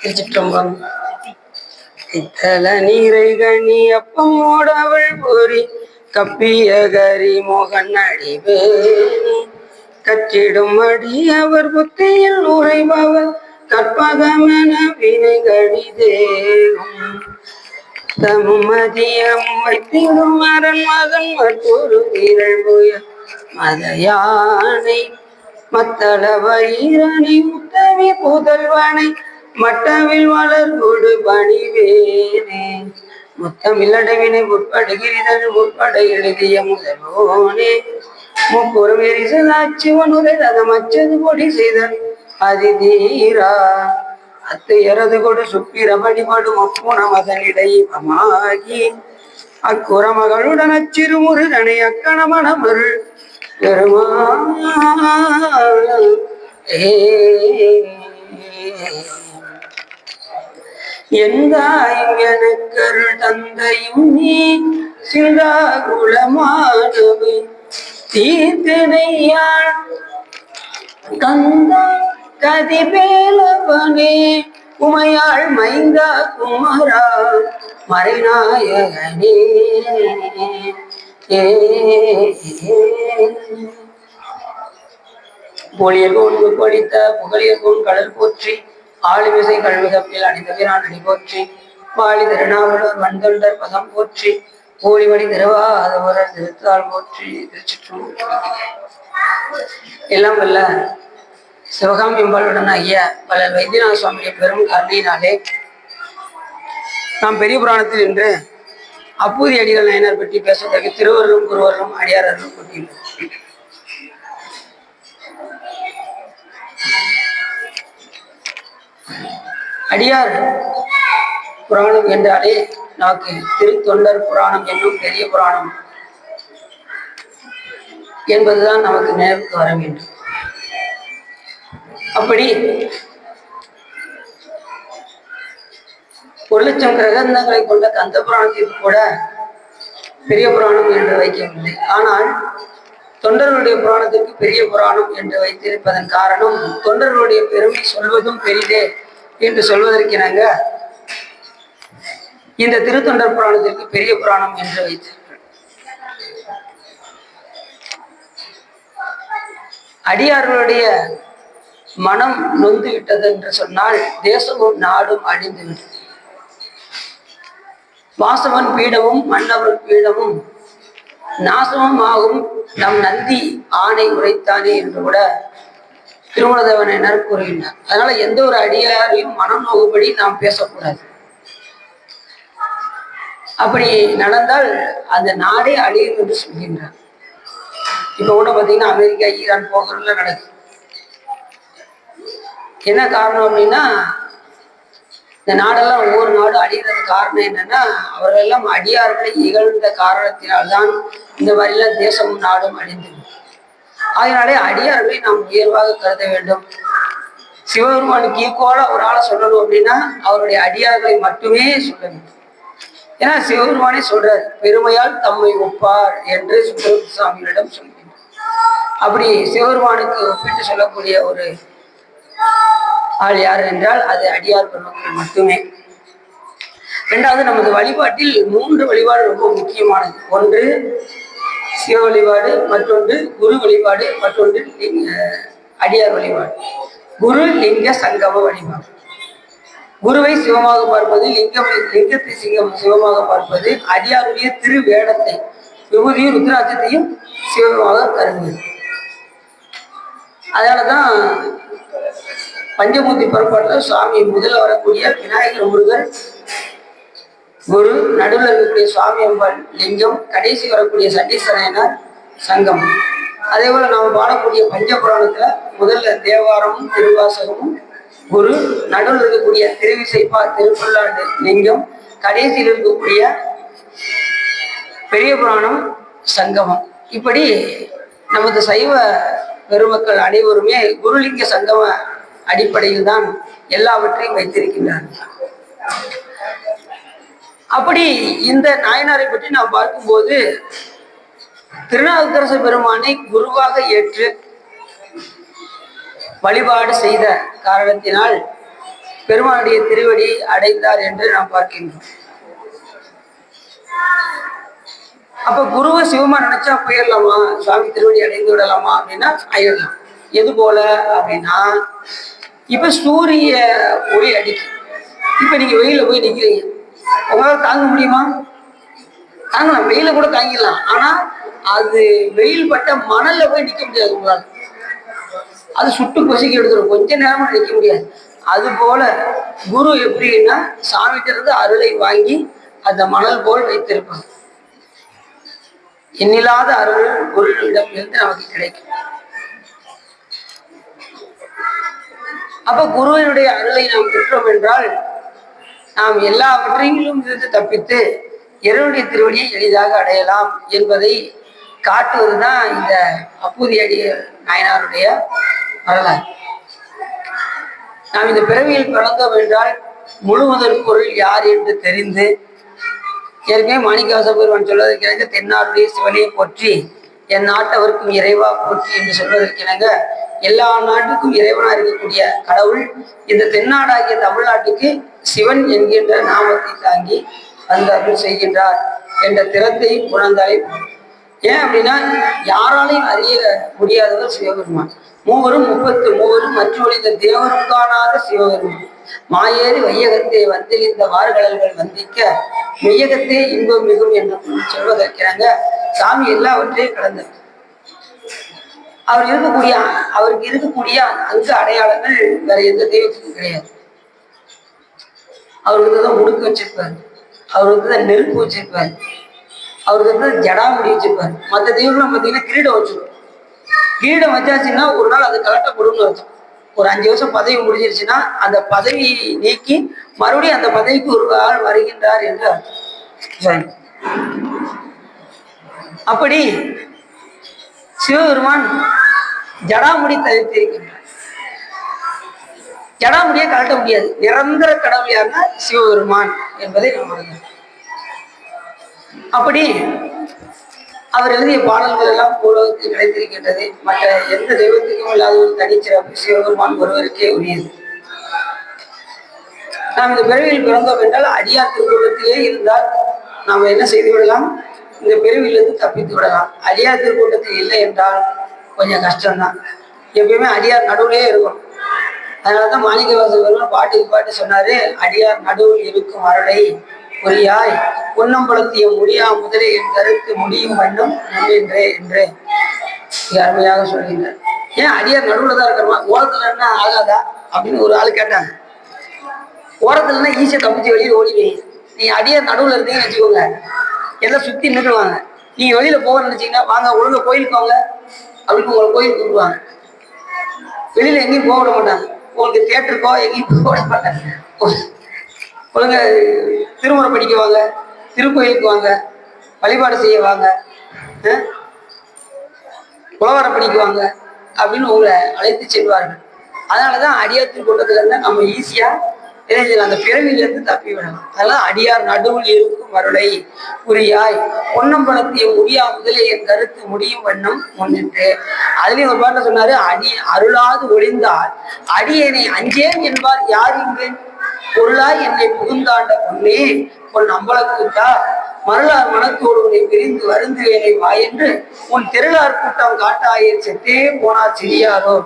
திருச்சிற்றம்பலம். இத்தல நீரை கணி அப்பம் ஓடவள் பொறி கப்பிய கரி மோகன் அடிவேணி கற்றிடும் அடி அவர் புத்தியில் உரைபவர் கற்பகமன வினை கடிதேகும் தமும் மதியமும் வைத்திடும் மரன் மகன் மற்றொரு வீரல் புய மத யானை மத்தள வயிறனை உத்தவி புதல்வனை மட்டவில் வளர்கொடு பணிவேனே முத்தமில்லடவினை முற்படுகிறதன் முற்பட எழுதிய முதல்வோனே முப்புறம் எரிசலாட்சிவனுரை ரதம் அச்சது பொடி செய்தன் அதிதீரா அத்தையரது கொடு சுப்பிரமணிபடும் அப்புணம் அதனிடையமாகி அக்குற மகளுடன் அச்சிறுமுருகனை அக்கணமணமருள் பெருமா எந்தாயும் எனக்கருள் தந்தையும் நீ சிந்தாகுலமானவை தீர்த்தனையாள் கந்த கதிபேலவனே உமையாள் மைந்தா குமரா மறைநாயகனே பொழியர்கோன் படித்த புகழியர்கோன் கடல் போற்றி ஆளுமிசை கல்விதப்பில் அணிந்த வீரான் அணி போற்றி வாழி திருநாவலூர் வந்தொண்டர் பதம் போற்றி ஊழிவடி திருவாதவரர் திருத்தாள் போற்றி. திருச்சிற்றம்பலம். எல்லாம் வல்ல சிவகாமியம்பாளுடன் ஆகிய பல வைத்தியநாத சுவாமியை பெரும் கருணையினாலே நாம் பெரிய புராணத்தில் இன்று அப்பூதி அடிகள் நயனார் பற்றி பேசுவதற்கு திருவருளும் குருவருளும் அடியாரர்களும் கூட்டியுள்ளோம். அடியார் புராணம் என்றாலே நமக்கு திருத்தொண்டர் புராணம் என்னும் பெரிய புராணம் என்பதுதான் நமக்கு நினைவுக்கு வர வேண்டும். அப்படி 1,00,000 கிரகந்தங்களை கொண்ட கந்த புராணத்திற்கு கூட பெரிய புராணம் என்று வைக்கவில்லை. ஆனால் தொண்டர்களுடைய புராணத்திற்கு பெரிய புராணம் என்று வைத்திருப்பதன் காரணம் தொண்டர்களுடைய பெருமை சொல்வதும் பெரிதே என்று சொல்வதற்கிணங்க இந்த திருத்தொண்டர் புராணத்திற்கு பெரிய புராணம் என்று வைத்தார்கள். அடியார்களுடைய மனம் நொந்து விட்டது என்று சொன்னால் தேசமும் நாடும் அழிந்து விட்டது. வாசவன் பீடமும் மன்னவன் பீடமும் நாசமும் ஆகும் நம் நந்தி ஆணை உரைத்தானே என்று கூட திருமணதேவனர் கூறுகின்றார். அதனால எந்த ஒரு அடியாரையும் மனம் நோகும்படி நாம் பேசக்கூடாது. அப்படி நடந்தால் அந்த நாடே அழியும் என்று சொல்கின்றார். இப்ப கூட பாத்தீங்கன்னா அமெரிக்கா ஈரான் போகிறதுல நடக்குது. என்ன காரணம் அப்படின்னா இந்த நாடெல்லாம் ஒவ்வொரு நாடும் அழிகிறது காரணம் என்னன்னா அவர்கள் எல்லாம் அடியார்களை இகழ்ந்த காரணத்தினால்தான் இந்த மாதிரிலாம் தேசமும் நாடும் அழிந்தது. அதனாலே அடியார்களை நாம் உயர்வாக கருத வேண்டும். சிவபெருமானுக்கு ஈக்குவலா ஒரு ஆளை சொல்லணும் அப்படின்னா அவருடைய அடியார்களை மட்டுமே சொல்ல வேண்டும். ஏன்னா சிவபெருமானே சொல்றார், பெருமையால் தம்மை ஒப்பார் என்று சுப்பிரமணிய சுவாமிகளிடம் சொல்கிறார். அப்படி சிவபெருமானுக்கு ஒப்பிட்டு சொல்லக்கூடிய ஒரு ஆள் யார் என்றால் அது அடியார் பெருமக்கள் மட்டுமே. இரண்டாவது, நமது வழிபாட்டில் 3 வழிபாடு ரொம்ப முக்கியமானது. ஒன்று சிவ வழிபாடு, மற்றொன்று குரு வழிபாடு, மற்றொன்று அடியார் வழிபாடு. குரு லிங்க சங்கம வழிபாடு. குருவை சிவமாக பார்ப்பது, லிங்கத்தை சிவமாக பார்ப்பது, அடியாருடைய திரு வேடத்தை விபூதியும் ருத்ராட்சத்தையும் சிவமாக கருதுவது. அதனாலதான் பஞ்சமூர்த்தி புறப்பாட்டில் சுவாமி முதல்ல வரக்கூடிய விநாயகர் முருகர் குரு, நடுவில் இருக்கக்கூடிய சுவாமி அம்பாள் லிங்கம், கடைசி வரக்கூடிய சண்டீஸ்வரனார் சங்கம். அதே போல நாம் பாடக்கூடிய பஞ்சபுராணத்துல முதல்ல தேவாரமும் திருவாசகமும் குரு, நடுவில் இருக்கக்கூடிய திருவிசைப்பா திருப்பல்லாண்டு லிங்கம், கடைசியில் இருக்கக்கூடிய பெரிய புராணம் சங்கமம். இப்படி நமது சைவ பெருமக்கள் அனைவருமே குருலிங்க சங்கம அடிப்படையில் தான் எல்லாவற்றையும் வைத்திருக்கின்றார்கள். அப்படி இந்த நாயனாரை பற்றி நாம் பார்க்கும்போது திருநாவுக்கரசு பெருமானை குருவாக ஏற்று வழிபாடு செய்த காரணத்தினால் பெருமானுடைய திருவடி அடைந்தார் என்று நாம் பார்க்கின்றோம். அப்ப குருவை சிவமா நினைச்சா போயிடலாமா, சுவாமி திருவடி அடைந்து விடலாமா அப்படின்னா ஆயிடலாம். எது போல அப்படின்னா, இப்ப சூரிய ஒளி அடிக்கு, இப்ப நீங்க வெயில போய் நிக்கிறீங்க, உங்களால தாங்க முடியுமா? தாங்கலாம், வெயில கூட தாங்கிடலாம். ஆனா அது வெயில் பட்ட மணல்ல போய் நிக்க முடியாது உங்களால, அது சுட்டு கொசிக்க எடுத்துரும், கொஞ்ச நேரமா நிக்க முடியாது. அது போல குரு எப்படின்னா சாமிகிட்ட இருந்து அருளை வாங்கி அந்த மணல் போல் வைத்திருப்பாங்க. எண்ணில்லாத அருள் குருவிடம் இருந்து நமக்கு கிடைக்கும். அப்ப குருவினுடைய அருளை நாம் பெற்றோம் என்றால் நாம் எல்லாவற்றையிலும் இருந்து தப்பித்து இறைவனுடைய திருவடியை எளிதாக அடையலாம் என்பதை காட்டுவதுதான் இந்த அப்பூதியடி நாயனாருடைய வரலாறு. நாம் இந்த பிறவியில் பிறந்தோம் என்றால் முழுமுதற் பொருள் யார் என்று தெரிந்து, ஏற்கனவே மாணிக்கவாச பெருமான் சொல்வதற்கிணங்க தென்னாடுடைய சிவனையை போற்றி என் நாட்டவருக்கும் இறைவா போற்றி என்று சொல்வதற்கிணங்க எல்லா நாட்டுக்கும் இறைவனா இருக்கக்கூடிய கடவுள் இந்த தென்னாடாகிய தமிழ்நாட்டுக்கு சிவன் என்கின்ற நாமத்தை தாங்கி அந்த அருள் செய்கின்றார் என்ற திறத்தை உணர்ந்தாலே. ஏன் அப்படின்னா யாராலையும் அறிய முடியாதவர் சிவபெருமான். மூவரும் 33 மற்றொரு இந்த தேவரும் காணாத சிவபெருமான். மாயேறி வையகத்தை வந்தெளிந்த வார்கடல்கள் வந்திக்க மெய்யகத்தே இன்பம் மிகும் என்று சொல்வதற்கிறாங்க. சாமி எல்லாவற்றையும் கடந்தது. அவருக்கு இருக்கக்கூடிய அங்கு அடையாளங்கள் வேற எந்த தெய்வத்துக்கும் கிடையாது. அவருக்கு தான் முடுக்கு வச்சிருப்பாரு, அவருக்கு தான் நெருப்பு வச்சிருப்பாரு, அவருக்கு தான் ஜடாமுடி வச்சிருப்பாரு. மற்ற தெய்வங்களும் பார்த்தீங்கன்னா கிரீடம் வச்சிருப்பாரு. கிரீடம் வச்சாச்சுன்னா ஒரு நாள் அது கலட்டப்படும்னு அர்த்தம். ஒரு 5 வருஷம் பதவி முடிஞ்சிருச்சுன்னா அந்த பதவி நீக்கி மறுபடியும் அந்த பதவிக்கு ஒரு ஆள் வருகின்றார் என்று அர்த்தம். அப்படி சிவபெருமான் ஜடாமுடி தவிர்த்திருக்கின்றார். ஜடாமுடியை கலட்ட முடியாது. நிரந்தர கடவுள் யாருன்னா சிவபெருமான் என்பதை நாம் அறிந்தோம். அப்படி அவர் எழுதிய பாடல்கள் எல்லாம் உலகத்தில் கிடைத்திருக்கின்றது. மற்ற எந்த தெய்வத்துக்கும் இல்லாத ஒரு தனிச்சிறப்பு சிவபெருமான் ஒருவருக்கே உரியது. நாம் இந்த பிறவியில் பிறந்தோம் என்றால் அடியார் திருக்கூட்டத்திலே இருந்தால் நாம் என்ன செய்து விடலாம், இந்த பிறவியிலிருந்து தப்பித்து விடலாம். அடியார் திருக்கூட்டத்தில் இல்லை என்றால் கொஞ்சம் கஷ்டம்தான். எப்பயுமே அடியார் நடுவுலே இருக்கும். அதனாலதான் மாணிக்கவாசகர் பாட்டு சொன்னாரு, அடியார் நடுவில் இருக்கும் அருளை பொறியாய் பொன்னம்பலத்திய முடியா முதலே என் கருத்து முடியும் வண்ணம் முன்னே என்று அருமையாக சொல்கின்றார். ஏன் அடியார் நடுவுல தான் இருக்கிறமா, ஓரத்துல என்ன ஆகாதா அப்படின்னு ஒரு ஆள் கேட்டாங்க. ஓரத்துலன்னா ஈஸியா தப்பிச்சு வெளியே ஓடிவீங்க. நீங்க அடியார் நடுவுல இருந்தீங்கன்னு வச்சுக்கோங்க, எல்லாம் சுத்தி நின்றுவாங்க. நீங்க வெளியில போக நினைச்சீங்கன்னா வாங்க ஒழுங்கா கோயிலுக்கு வாங்க அப்படின்னு உங்களை கோயிலுக்கு கூப்பிடுவாங்க. வெளியில எங்கேயும் போக விட மாட்டாங்க. உங்களுக்கு தியேட்டருக்கோ எங்கேயும் போக விட மாட்டாங்க. ஒழுங்க திருமுறை படிக்க வாங்க, திருக்கோயிலுக்கு வாங்க, வழிபாடு செய்ய வாங்க, உழவாரம் படிக்குவாங்க அப்படின்னு உங்களை அழைத்து செல்வார்கள். அதனாலதான் அடியார் திருக்கூட்டத்துல இருந்தா நம்ம ஈஸியா அந்த பிறவிலிருந்து தப்பி விடலாம். அதெல்லாம் அடியார் நடுவில் இருக்கும் அருளை புரியாய் பொன்னம்பலத்திய முடியா முதலே என் கருத்து முடியும் வண்ணம் முன்னின்று. அதுலயும் ஒரு பாட்டில் சொன்னாரு, அருளாது ஒளிந்தால் அடியேனை அஞ்சேன் என்பார் யார் இங்கேன், பொருளாய் என்னை புகுந்தாண்ட பொன்னே பொன் அம்பலக்கூட்டா மருளார் மனத்தோடு உன்னை பிரிந்து வருந்துவேனை வாயென்று உன் திருளார் கூட்டம் காட்டாயே செத்தே போனார் சிறியாரோ.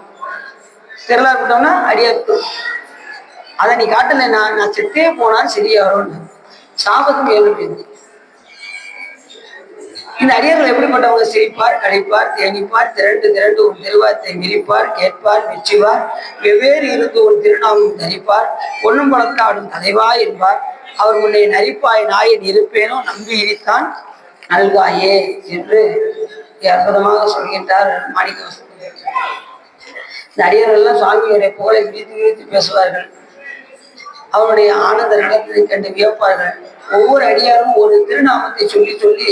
திருளார் கூட்டம்னா அடியார். அதை நீ காட்டல, நான் செத்தே போனார் சிறியாரோன்னு சாபத்தும் ஏற்படுது. இந்த அடியார்கள் எப்படிப்பட்டவங்க? சிரிப்பார், கழிப்பார், தேனிப்பார், திரண்டு திரண்டு ஒரு திருவாத்தை விரிப்பார், கேட்பார், மெச்சுவார், வெவ்வேறு இருந்து ஒரு திருநாமம் தரிப்பார், பொன்னும் பழத்தாடும் தலைவா என்பார். அவர் உன்னை நரிப்பாய் நாயின் இருப்பேனோ நம்பி இரித்தான் நல்காயே என்று அற்புதமாக சொல்கின்றார் மாணிக்கவாசகர். இந்த அடியார்கள் சுவாமியோடைய புகழை விரித்து விரித்து பேசுவார்கள். அவருடைய ஆனந்த நடத்தை கண்டு வியப்பார்கள். ஒவ்வொரு அடியாரும் ஒரு திருநாமத்தை சொல்லி சொல்லி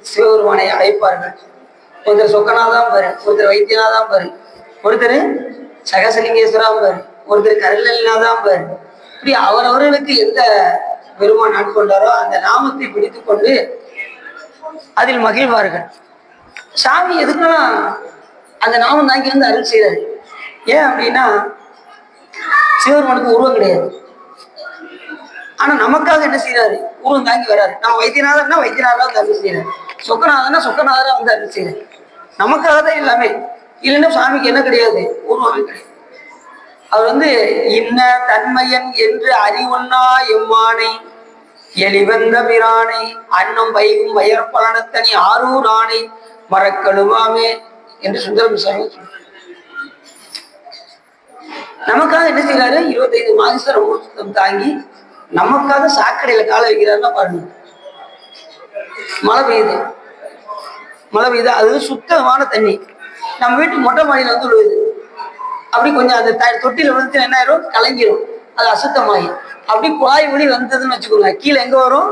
சிவபெருமானை அழைப்பார்கள். ஒருத்தர் சொக்கனாதான் பாரு, ஒருத்தர் வைத்தியநாதான் பாரு, ஒருத்தர் சகசலிங்கேஸ்வராம் பாரு, ஒருத்தர் கருணலினாதான் பாரு. இப்படி அவரவர்களுக்கு எந்த பெருமான் ஆட்கொண்டாரோ அந்த நாமத்தை பிடித்து கொண்டு அதில் மகிழ்வார்கள். சாமி எதுக்கெல்லாம் அந்த நாமம் தாங்கி வந்து அருள் செய்யறாரு. ஏன் அப்படின்னா சிவபெருமானுக்கு உருவம் கிடையாது. ஆனா நமக்காக என்ன செய்யறாரு? ஊரும் தாங்கி வராரு. நம்ம வைத்தியநாதன்னா வைத்தியநாதனா வந்து அருள் செய்யறாரு, சொக்கநாதன்னா சொக்கநாதரா வந்து அருள் செய்யறாரு. நமக்காக தான் எல்லாமே. இல்லைன்னா சுவாமிக்கு என்ன கிடையாது? ஊர்வலம் கிடையாது. அவர் வந்து இன்ன தன்மையன் என்று அறிவுண்ணா எம்மானை எளிவந்த பிரானை அன்னம் வைகும் வயற்பலனத்தனி ஆரூர் ஆணை மறக்கழுவாமே என்று சுந்தரம் சாமி நமக்காக என்ன செய்யறாரு? 25 மாதேஸ்வர முகூர்த்தம் தாங்கி நமக்காக சாக்கடையில கால வைக்கிறாருன்னா பாருங்க. மழை பெய்யுது, மழை பெய்யுது, அது சுத்தமான தண்ணி நம்ம வீட்டு மொட்டை மாடியில வந்து விழுவுது. அப்படி கொஞ்சம் அந்த தொட்டில விழுந்து என்ன ஆயிரும்? கலங்கிரும், அது அசுத்தமாகி அப்படி குழாய் வழி வந்ததுன்னு வச்சுக்கோங்க, கீழே எங்க வரும்?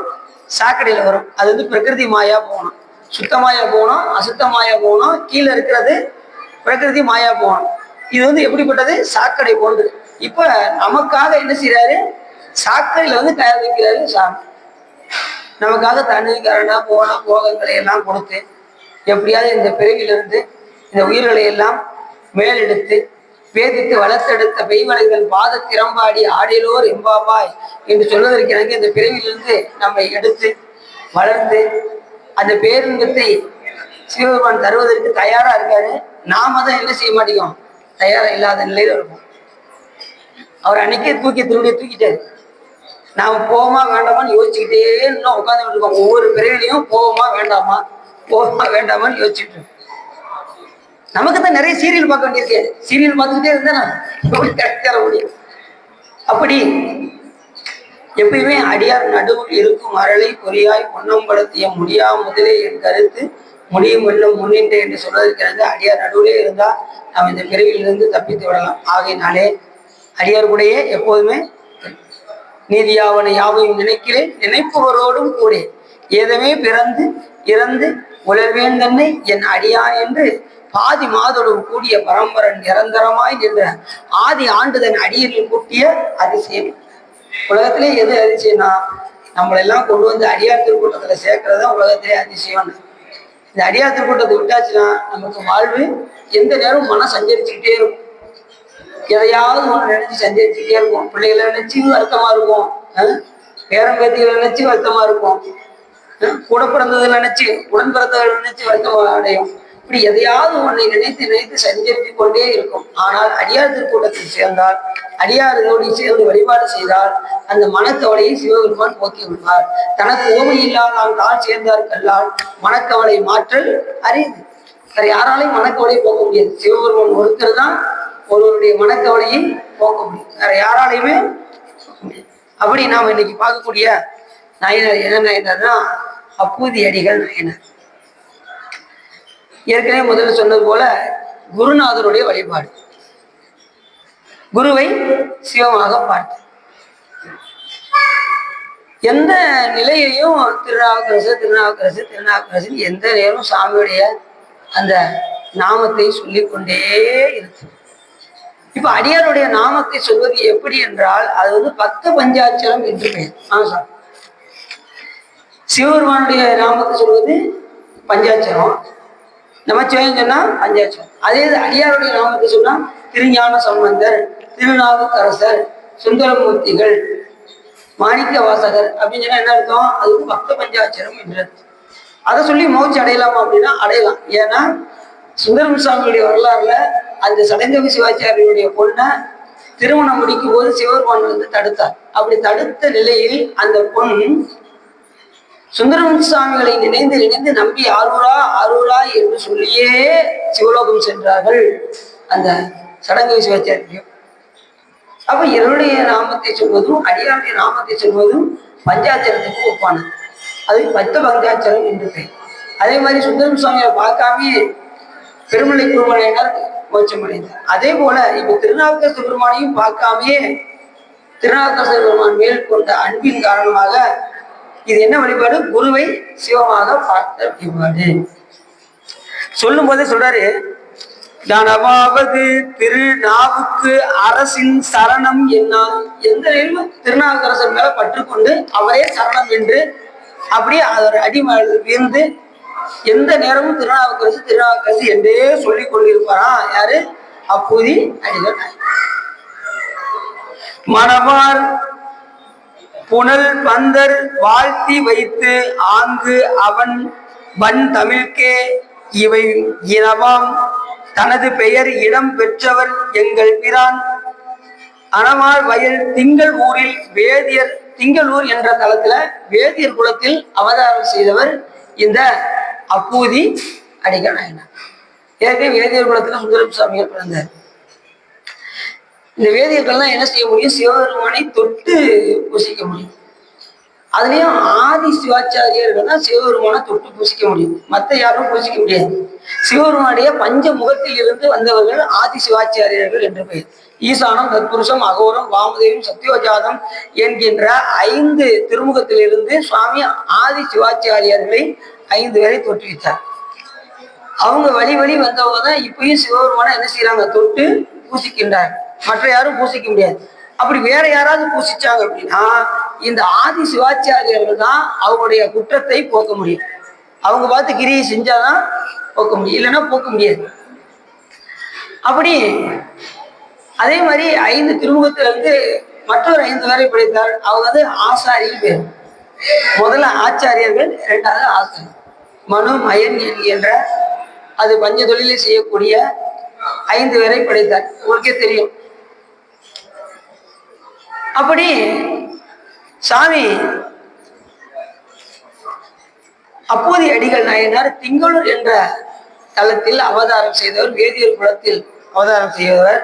சாக்கடையில வரும். அது வந்து பிரகிருதி மாயா போகணும், சுத்தமாயா போகணும், அசுத்தமாயா போகணும், கீழே இருக்கிறது பிரகிருதி மாயா போகணும். இது வந்து எப்படிப்பட்டது? சாக்கடை போன்று. இப்ப நமக்காக என்ன செய்யறாரு? சாக்கடையில வந்து கயர் வைக்கிறாரு சாமி. நமக்காக தண்ணீர் கரணா போன போகங்களை எல்லாம் கொடுத்து எப்படியாவது இந்த பிறவிலிருந்து இந்த உயிர்களை எல்லாம் மேலெடுத்து வேதித்து வளர்த்தெடுத்த பெய்வளைகள் பாத திறம்பாடி ஆடிலோர் எம்பாபாய் என்று சொல்வதற்கு எனக்கு இந்த பிறவிலிருந்து நம்மை எடுத்து வளர்ந்து அந்த பேரின்பத்தை சிவபெருமான் தருவதற்கு தயாரா இருக்காரு. நாம தான் என்ன செய்ய மாட்டேங்கிறோம்? தயாரா இல்லாத நிலையில இருக்கும். அவர் அன்னைக்கே தூக்கிட்டாரு. நாம போவோமா வேண்டாமான்னு யோசிச்சுக்கிட்டே இன்னும் உட்காந்துட்டு இருக்கோம். ஒவ்வொரு பிறவிலையும் போவோமா வேண்டாமான்னு யோசிச்சுட்டு இருக்கோம். நமக்கு தான் நிறைய சீரியல் பார்க்க வேண்டியிருக்கு. சீரியல் பார்த்துக்கிட்டே இருந்தா கிடைக்கிற முடியும். அப்படி எப்பயுமே அடியார் நடுவில் இருக்கும் அரளை பொறியாய் பொன்னம்பலத்திய முடியா முதலே என் கருத்து முடியும் வெள்ளம் முன்னின்றே என்று சொல்வதற்கிறது. அடியார் நடுவிலே இருந்தா நாம் இந்த பிறவிலிருந்து தப்பித்து விடலாம். ஆகையினாலே அடியார் கூடயே எப்போதுமே நீதியாவன யாவையும் நினைக்கிறேன் நினைப்பவரோடும் கூட ஏதமே பிறந்து இறந்து உலர்வேன் தன்னை என் அடியான் என்று பாதி மாதோடு கூடிய பரம்பரன் நிரந்தரமாய் நின்ற ஆதி ஆண்டுதன் அடியரில் கூட்டிய அதிசயம். உலகத்திலே எது அதிசயம்னா நம்மளெல்லாம் கொண்டு வந்து அடியார் திருக்கூட்டத்துல சேர்க்கறதுதான் உலகத்திலே அதிசயம். இந்த அடியார் திருக்கூட்டத்தை விட்டாச்சுன்னா நமக்கு வாழ்வு எந்த நேரம் மனம் சஞ்சரிச்சுக்கிட்டே இருக்கும். எதையாவது ஒன்று நினைச்சு சஞ்சரிச்சுக்கிட்டே இருக்கும். பிள்ளைகளை நினைச்சு வருத்தமா இருக்கும், பேரம் பேத்திகளை நினைச்சு வருத்தமா இருக்கும், கூட பிறந்ததை நினைச்சு உடன் பிறந்ததை நினைச்சு வருத்தம் அடையும். இப்படி எதையாவது ஒன்றை நினைத்து சஞ்சரித்து கொண்டே இருக்கும். ஆனால் அடியார் திருக்கூட்டத்தில் சேர்ந்தால், அடியாரோடு சேர்ந்து வழிபாடு செய்தால் அந்த மனக்கவலையை சிவபெருமான் போக்கி விடுவார். தனக்கு ஓமை இல்லாதான் தான் சேர்ந்தார் கல்லால் மனக்கவலை மாற்றல் அறியுது. வேற யாராலையும் மனக்கவலையை போக்க முடியாது. சிவபெருமான் ஒருத்தர் தான் ஒருவருடைய மனக்கவலையை போக்க முடியும், வேற யாராலையுமே போக்க முடியாது. அப்படி நாம் இன்னைக்கு பார்க்கக்கூடிய நாயனர் என்ன நாயனர்னா அப்பூதி அடிகள் நாயனர். ஏற்கனவே முதல்ல சொன்னது போல குருநாதருடைய வழிபாடு, குருவை சிவமாக பார்த்து எந்த நிலையையும் திருநாவுக்கரசு எந்த நேரம் சாமியுடைய அந்த நாமத்தை சொல்லிக்கொண்டே இருக்கு. இப்ப அடியாருடைய நாமத்தை சொல்வது எப்படி என்றால் அது வந்து 10 பஞ்சாட்சரம் என்று பெயர். ஆமா, சிவபெருமானுடைய நாமத்தை சொல்வது பஞ்சாட்சரம், நமச்சிவாயம் சொன்னா பஞ்சாட்சரம். அதே அடியாருடைய நாமத்தை சொன்னா திருஞான சம்பந்தர், திருநாவுக்கரசர், சுந்தரமூர்த்திகள், மாணிக்க வாசகர் அப்படின்னு சொன்னா என்ன அர்த்தம்? அதுக்கு 10 பஞ்சாட்சரம் என்று. அதை சொல்லி மோட்சி அடையலாமா அப்படின்னா அடையலாம். ஏன்னா சுந்தரம் சாமியுடைய வரலாறுல அந்த சடங்கவி சிவாச்சாரியனுடைய பொண்ணை திருமணம் முடிக்கும் போது சிவபெருமான் வந்து தடுத்தார். அப்படி தடுத்த நிலையில் அந்த பொண் சுந்தரம் சுவாமிகளை நினைந்து நம்பி ஆரூரா என்று சொல்லியே சிவலோகம் சென்றார்கள் அந்த சடங்கவி சிவாச்சாரியம். அப்ப என்னுடைய நாமத்தை சொல்வதும் அடியாருடைய நாமத்தை சொல்வதும் பஞ்சாட்சரத்துக்கு ஒப்பானது. அது 10 பஞ்சாட்சரம் என்று பெயர். அதே மாதிரி சுந்தரம் சுவாமியை பார்க்காமே பெருமலை குருமலையினர் மோட்சம் அடைந்தார். அதே போல இப்ப திருநாவுக்கரசு பெருமானையும் பார்க்காமே திருநாவுக்கரசு பெருமான் மேல் கொண்ட அன்பின் காரணமாக இது என்ன வழிபாடு? குருவை சிவமாக பார்த்த வழிபாடு. சொல்லும் போதே சொல்றாரு, தனமாவது திருநாவுக்கு அரசின் சரணம் என்ன. எந்த நேரமும் திருநாவுக்கரசர் மேல பற்றுக்கொண்டு அவரே சரணம் என்று அப்படியே அவர் அடிமேல் இருந்து எந்த நேரமும் திருநாவுக்கரசு என்றே சொல்லிக் கொண்டிருப்பாரா. யாரு? அப்பூதி அடிகள். மணவார் புனல் பந்தர் வாழ்த்தி வைத்து ஆங்கு அவன் வன் தமிழ்கே இவை இனவாம் தனது பெயர் இடம் பெற்றவர் எங்கள் பிரான் அனமார் வயல் திங்கள் ஊரில் வேதியர் திங்களூர் என்ற தளத்துல வேதியர் குலத்தில் அவதாரம் செய்தவர் இந்த அப்பூதி அடிகள் நாயனார். ஏற்கனவே வேதியர் குலத்துல சுந்தரம் சுவாமிகள் பிறந்தார். இந்த வேதியர்கள்லாம் என்ன செய்ய முடியும்? சிவபெருமானை தொட்டு பூசிக்க முடியும். அதுலயும் ஆதி சிவாச்சாரியர்கள் தான் சிவபெருமானை தொட்டு பூசிக்க முடியும், மற்ற யாரும் பூசிக்க முடியாது. சிவபெருமானுடைய பஞ்ச முகத்தில் இருந்து வந்தவர்கள் ஆதி சிவாச்சாரியர்கள் என்று பெயர். ஈசானம், தத்புருஷம், அகோரம், வாமதேவம், சத்தியோஜாதம் என்கின்ற 5 திருமுகத்திலிருந்து சுவாமி ஆதி சிவாச்சாரியர்களை 5 பேரை தோற்றுவித்தார். அவங்க வழி வந்தவங்க தான் இப்பயும் சிவபெருமானை என்ன செய்யறாங்க? தொட்டு பூசிக்கின்றார். மற்ற யாரும் பூசிக்க முடியாது. அப்படி வேற யாராவது பூசிச்சாங்க அப்படின்னா இந்த ஆதி சிவாச்சாரியர்கள் தான் அவங்களுடைய குற்றத்தை போக்க முடியும். அவங்க பார்த்து கிரியை செஞ்சாதான் போக்க முடியும், இல்லைன்னா போக்க முடியாது. அப்படி அதே மாதிரி 5 திருமுகத்துல இருந்து மற்றொரு 5 பேரை படைத்தார். அவங்க வந்து ஆசாரியில் பேர். முதல்ல ஆச்சாரியர்கள், 2வது ஆசாரி. மனு மயன் என்கின்ற அது பஞ்ச தொழிலை செய்யக்கூடிய 5 பேரை படைத்தார். உங்களுக்கே தெரியும். அப்படி சாமி அப்பூதி அடிகள் நாயனார் திங்களூர் என்ற தலத்தில் அவதாரம் செய்தவர், வேதியர் குலத்தில் அவதாரம் செய்தவர்.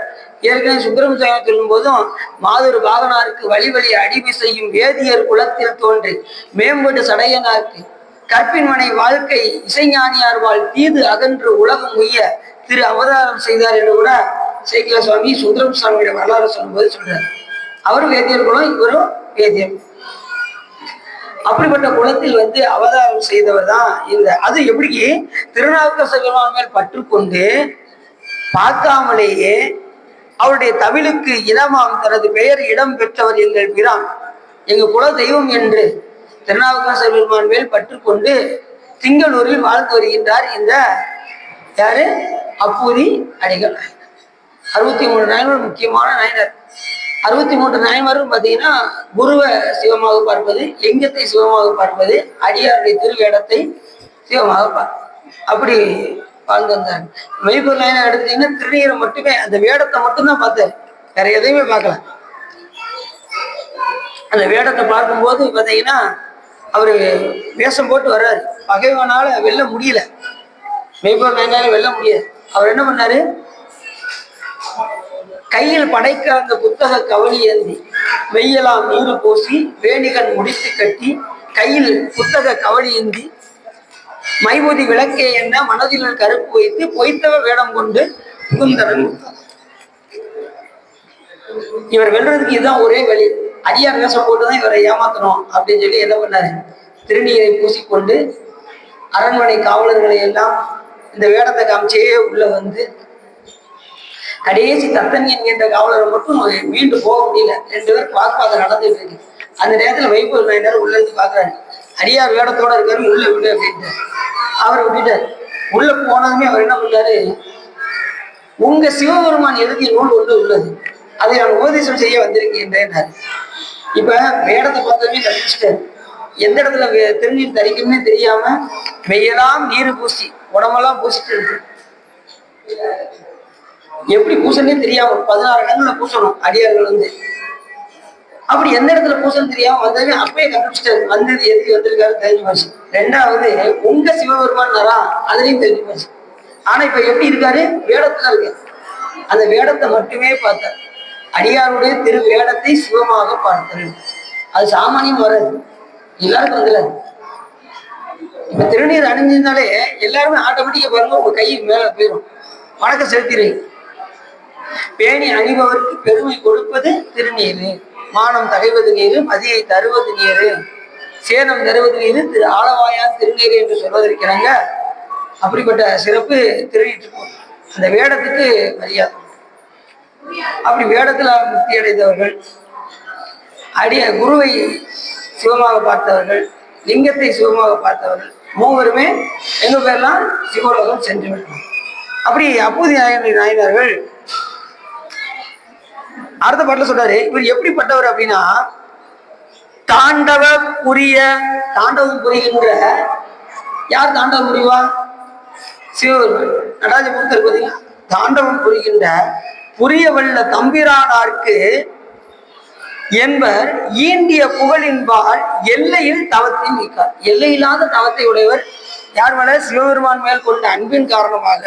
ஏற்கனவே சுப்பிரமணிய சொல்லும் போதும் மாதொரு பாகனாருக்கு வழி அடிமை செய்யும் வேதியர் குலத்தில் தோன்றி மேம்பட்டு சடையனாருக்கு கற்பின்மனை வாழ்க்கை இசைஞானியார் வாழ் தீது அகன்று உலகம் உய்ய திரு அவதாரம் செய்தார் என்று கூட சேக்கில சுவாமி சுந்தரம் சுவாமியோட வரலாறு சொல்லும்போது சொல்றார். அவரும் வேதியர் குலம், இவரும் வேதியர். அப்படிப்பட்ட குலத்தில் வந்து அவதாரம் செய்தவர் தான் இந்த. அது எப்படி? திருநாவுக்கரசர் பெருமான் மேல் பற்று கொண்டு பார்க்காமலேயே அவருடைய தமிழுக்கு இனமாம் தனது பெயர் இடம் பெற்றவர் எங்கள் பிரான், எங்க குல தெய்வம் என்று திருநாவுக்கரசர் பெருமான் மேல் பற்று கொண்டு திங்களூரில் வாழ்ந்து வருகின்றார் இந்த யாரு? அப்பூதி அடிகள் நாயனார். 63 நாயன்மார் முக்கியமான நாயனர். 63 நாயன்மாரும் பார்த்தீங்கன்னா குருவை சிவமாக பார்ப்பது, லிங்கத்தை சிவமாக பார்ப்பது, அடியாருடைய திருவேடத்தை சிவமாக பார்ப்பது, அப்படி வாழ்ந்து வந்தார். மெய்ப்பொருள் நாயனார் எடுத்தீங்கன்னா திருநீரை மட்டுமே, அந்த வேடத்தை மட்டும்தான் பார்த்தார், வேற எதையுமே பார்க்கல. அந்த வேடத்தை பார்க்கும்போது பார்த்தீங்கன்னா அவரு வேஷம் போட்டு வர்றாரு. பகைவனால வெல்ல முடியல, மெய்ப்பொருள் நாயனால வெல்ல முடியாது. அவர் என்ன பண்ணாரு? கையில் படைக்க அந்த புத்தக கவலி ஏந்தி வெய்யலாம் நீரு பூசி வேணிகன் முடித்து கட்டி கையில் புத்தக கவலி ஏந்தி மைபூதி விளக்கே என்ன மனதில் கருப்பு வைத்து பொய்த்தவ வேடம் கொண்டு புகுந்தரன். இவர் வெல்றதுக்கு இதுதான் ஒரே வழி, அடியார் வேஷம் போட்டுதான் இவரை ஏமாத்தணும் அப்படின்னு சொல்லி என்ன பண்ணாரு? திருநீரை பூசிக்கொண்டு அரண்மனை காவலர்களை எல்லாம் இந்த வேடத்தை காமிச்சே உள்ள வந்து கடைசி தத்தன் என்கின்ற காவலரை மட்டும் மீண்டும் போக முடியல. 2 பேருக்கு வாக்குவாதம் நடந்துட்டு இருக்கு. அந்த நேரத்துல வைப்பூர் நாயனார் உள்ள இருந்து பாக்குறாரு. அடியார் வேடத்தோட இருக்காரு, உள்ள விடு அப்படின்ட்டு அவர் விட்டுட்டார். உள்ள போனதுமே அவர் என்ன பண்ணாரு? உங்க சிவபெருமான் எழுதிய நூல் ஒன்று உள்ளது, அதை நான் உபதேசம் செய்ய வந்திருக்கின்றேன். இப்ப வேடத்தை பார்த்ததுமே கழிச்சுட்டாரு. எந்த இடத்துல திருநீர் தரிக்கும்னே தெரியாம மெய்யெல்லாம் நீர் பூசி உடம்பெல்லாம் பூசிட்டு இருக்கு. எப்படி பூசணே தெரியாம 16 இடங்கள்ல பூசணும் அடியார்கள் வந்து. அப்படி எந்த இடத்துல பூசணும் தெரியாம வந்ததுமே அப்பயே கண்டுபிடிச்சிட்டாரு. வந்தது எதுக்கு வந்திருக்காரு தெரிஞ்சு போச்சு. 2வது உங்க சிவபெருமான் வரா, அதுலயும் தெரிஞ்சு போச்சு. ஆனா இப்ப எப்படி இருக்காரு? வேடத்துல இருக்கு. அந்த வேடத்தை மட்டுமே பார்த்தார். அடியாருடைய திரு வேடத்தை சிவமாக பார்த்தாரு. அது சாமானியம் வராது, எல்லாருக்கும் வந்துடாது. இப்ப திருநீர் அணிஞ்சிருந்தாலே எல்லாருமே ஆட்டோமேட்டிக்கா பாருங்க உங்க கை மேல போயிடும், வணக்கம் செலுத்திடுறீங்க. பேணி அணிபவருக்கு பெருமை கொடுப்பது திருநீரு, மானம் தகைவது நீரு, மதியை தருவது நீரு, சேனம் தருவது நீரு, திரு ஆளவாயான் திருநீரு என்று சொல்வதற்கிறாங்க. அப்படிப்பட்ட சிறப்பு திருநீட்டு அந்த வேடத்துக்கு மரியாதை. அப்படி வேடத்துல முக்தி அடைந்தவர்கள், குருவை சிவமாக பார்த்தவர்கள், லிங்கத்தை சிவமாக பார்த்தவர்கள் மூவருமே எங்க பேர்லாம் சிவலோகம் சென்று விட்டோம். அப்படி அப்பூதி நாயனார்கள் அடுத்த பாட்டில் சொல்றாரு. இவர் எப்படிப்பட்டவர் அப்படின்னா தாண்டவ புரிய, தாண்டவம் புரிகின்ற யார் தாண்டவம் புரிவா? சிவபெருமான். நடராஜ மூர்த்தர் பார்த்தீங்கன்னா தாண்டவம் புரிகின்ற புரிய வல்ல தம்பிரானார்க்கு என்பர் ஈண்டிய புகழின்பால் எல்லையில் தவத்தை நீக்கார். எல்லையில்லாத தவத்தை உடையவர் யார் மேல? சிவபெருமான் மேல் கொண்ட அன்பின் காரணமாக,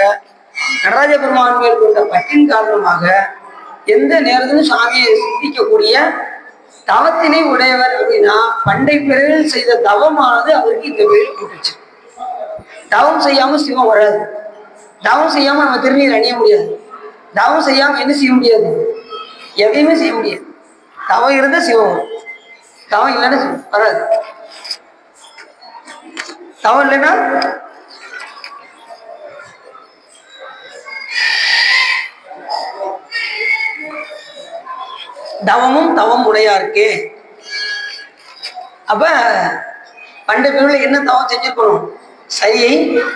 நடராஜ பெருமான் மேல் கொண்ட பற்றின் காரணமாக எந்த நேரத்திலும் சாமியை சிந்திக்கக்கூடிய தவத்தினை உடையவர். அப்படின்னா பண்டை பிறவில் செய்த தவமானது அவருக்கு இந்த பேரில் கூட்டுச்சு. தவம் செய்யாம சிவம் வராது. தவம் செய்யாம நம்ம திருநீர் அணிய முடியாது. தவம் செய்யாம என்ன செய்ய முடியாது? எதையுமே செய்ய முடியாது. தவம் இருந்தா சிவம் வரும். தவம் இல்லைன்னா வராது. தவம் இல்லைன்னா தவமும் தவம் உடையாருக்கு. அப்ப பண்டை பிரிவுல என்ன தவம் செஞ்சிருக்கணும்? சரியை,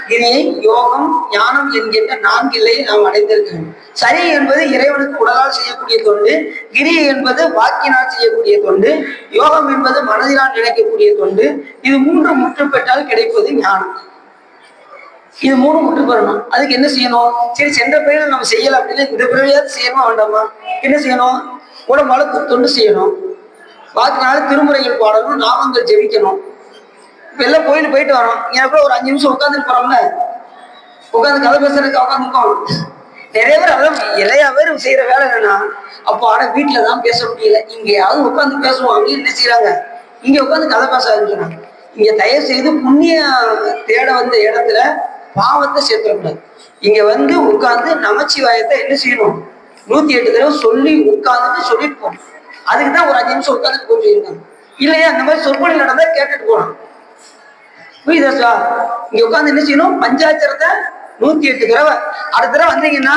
கிரியை, யோகம், ஞானம் என்கின்ற 4 நிலையை நாம் அடைந்திருக்க வேண்டும். சரி என்பது இறைவனுக்கு உடலால் செய்யக்கூடிய தொண்டு, கிரியை என்பது வாக்கினால் செய்யக்கூடிய தொண்டு, யோகம் என்பது மனதினால் நினைக்கக்கூடிய தொண்டு. இது 3 முற்று பெற்றால் கிடைப்பது ஞானம். இது 3 முற்று பெறணும். அதுக்கு என்ன செய்யணும்? சரி, சென்ற பிறகு நம்ம செய்யல அப்படின்னு இந்த பிறவையாவது செய்யணுமா வேண்டாமா? என்ன செய்யணும்? உடம்பால தொண்டு செய்யணும், வாக்கினால திருமுறைகள் பாடணும், நாமங்கள் ஜெபிக்கணும். இப்ப எல்லாம் கோயிலுக்கு போயிட்டு வரோம், எனக்குள்ள ஒரு 5 நிமிஷம் உட்காந்துட்டு போறோம்ல, உட்காந்து கதை பேசுறதுக்கு உட்காந்துருக்கோம். நிறைய பேர் அதான் எல்லா பேரும் செய்யற வேலை என்னன்னா, அப்போ ஆனா வீட்டுல தான் பேச முடியல, இங்கேயாவது உட்காந்து பேசுவோம் அப்படின்னு என்ன செய்யறாங்க? இங்க உட்காந்து கதை பேச ஆரம்பிக்கிறாங்க. இங்க தயவு செய்து புண்ணிய தேட வந்த இடத்துல பாவத்தை சேர்த்துடக்கூடாது. இங்க வந்து உட்கார்ந்து நமச்சிவாயத்தை என்ன செய்யணும்? 108 தடவை சொல்லி உட்கார்ந்துட்டு சொல்லிட்டு போகணும். அதுக்குதான் ஒரு 5 நிமிஷம் உட்காந்துட்டு போய் சொல்லியிருக்காங்க. இல்லையா அந்த மாதிரி சொற்பொழி நடந்தா கேட்டுட்டு போகணும். புரியுதா? இங்க உட்காந்து என்ன செய்யணும்? பஞ்சாட்சரத்தை 108 தடவை. அடுத்த தடவை வந்தீங்கன்னா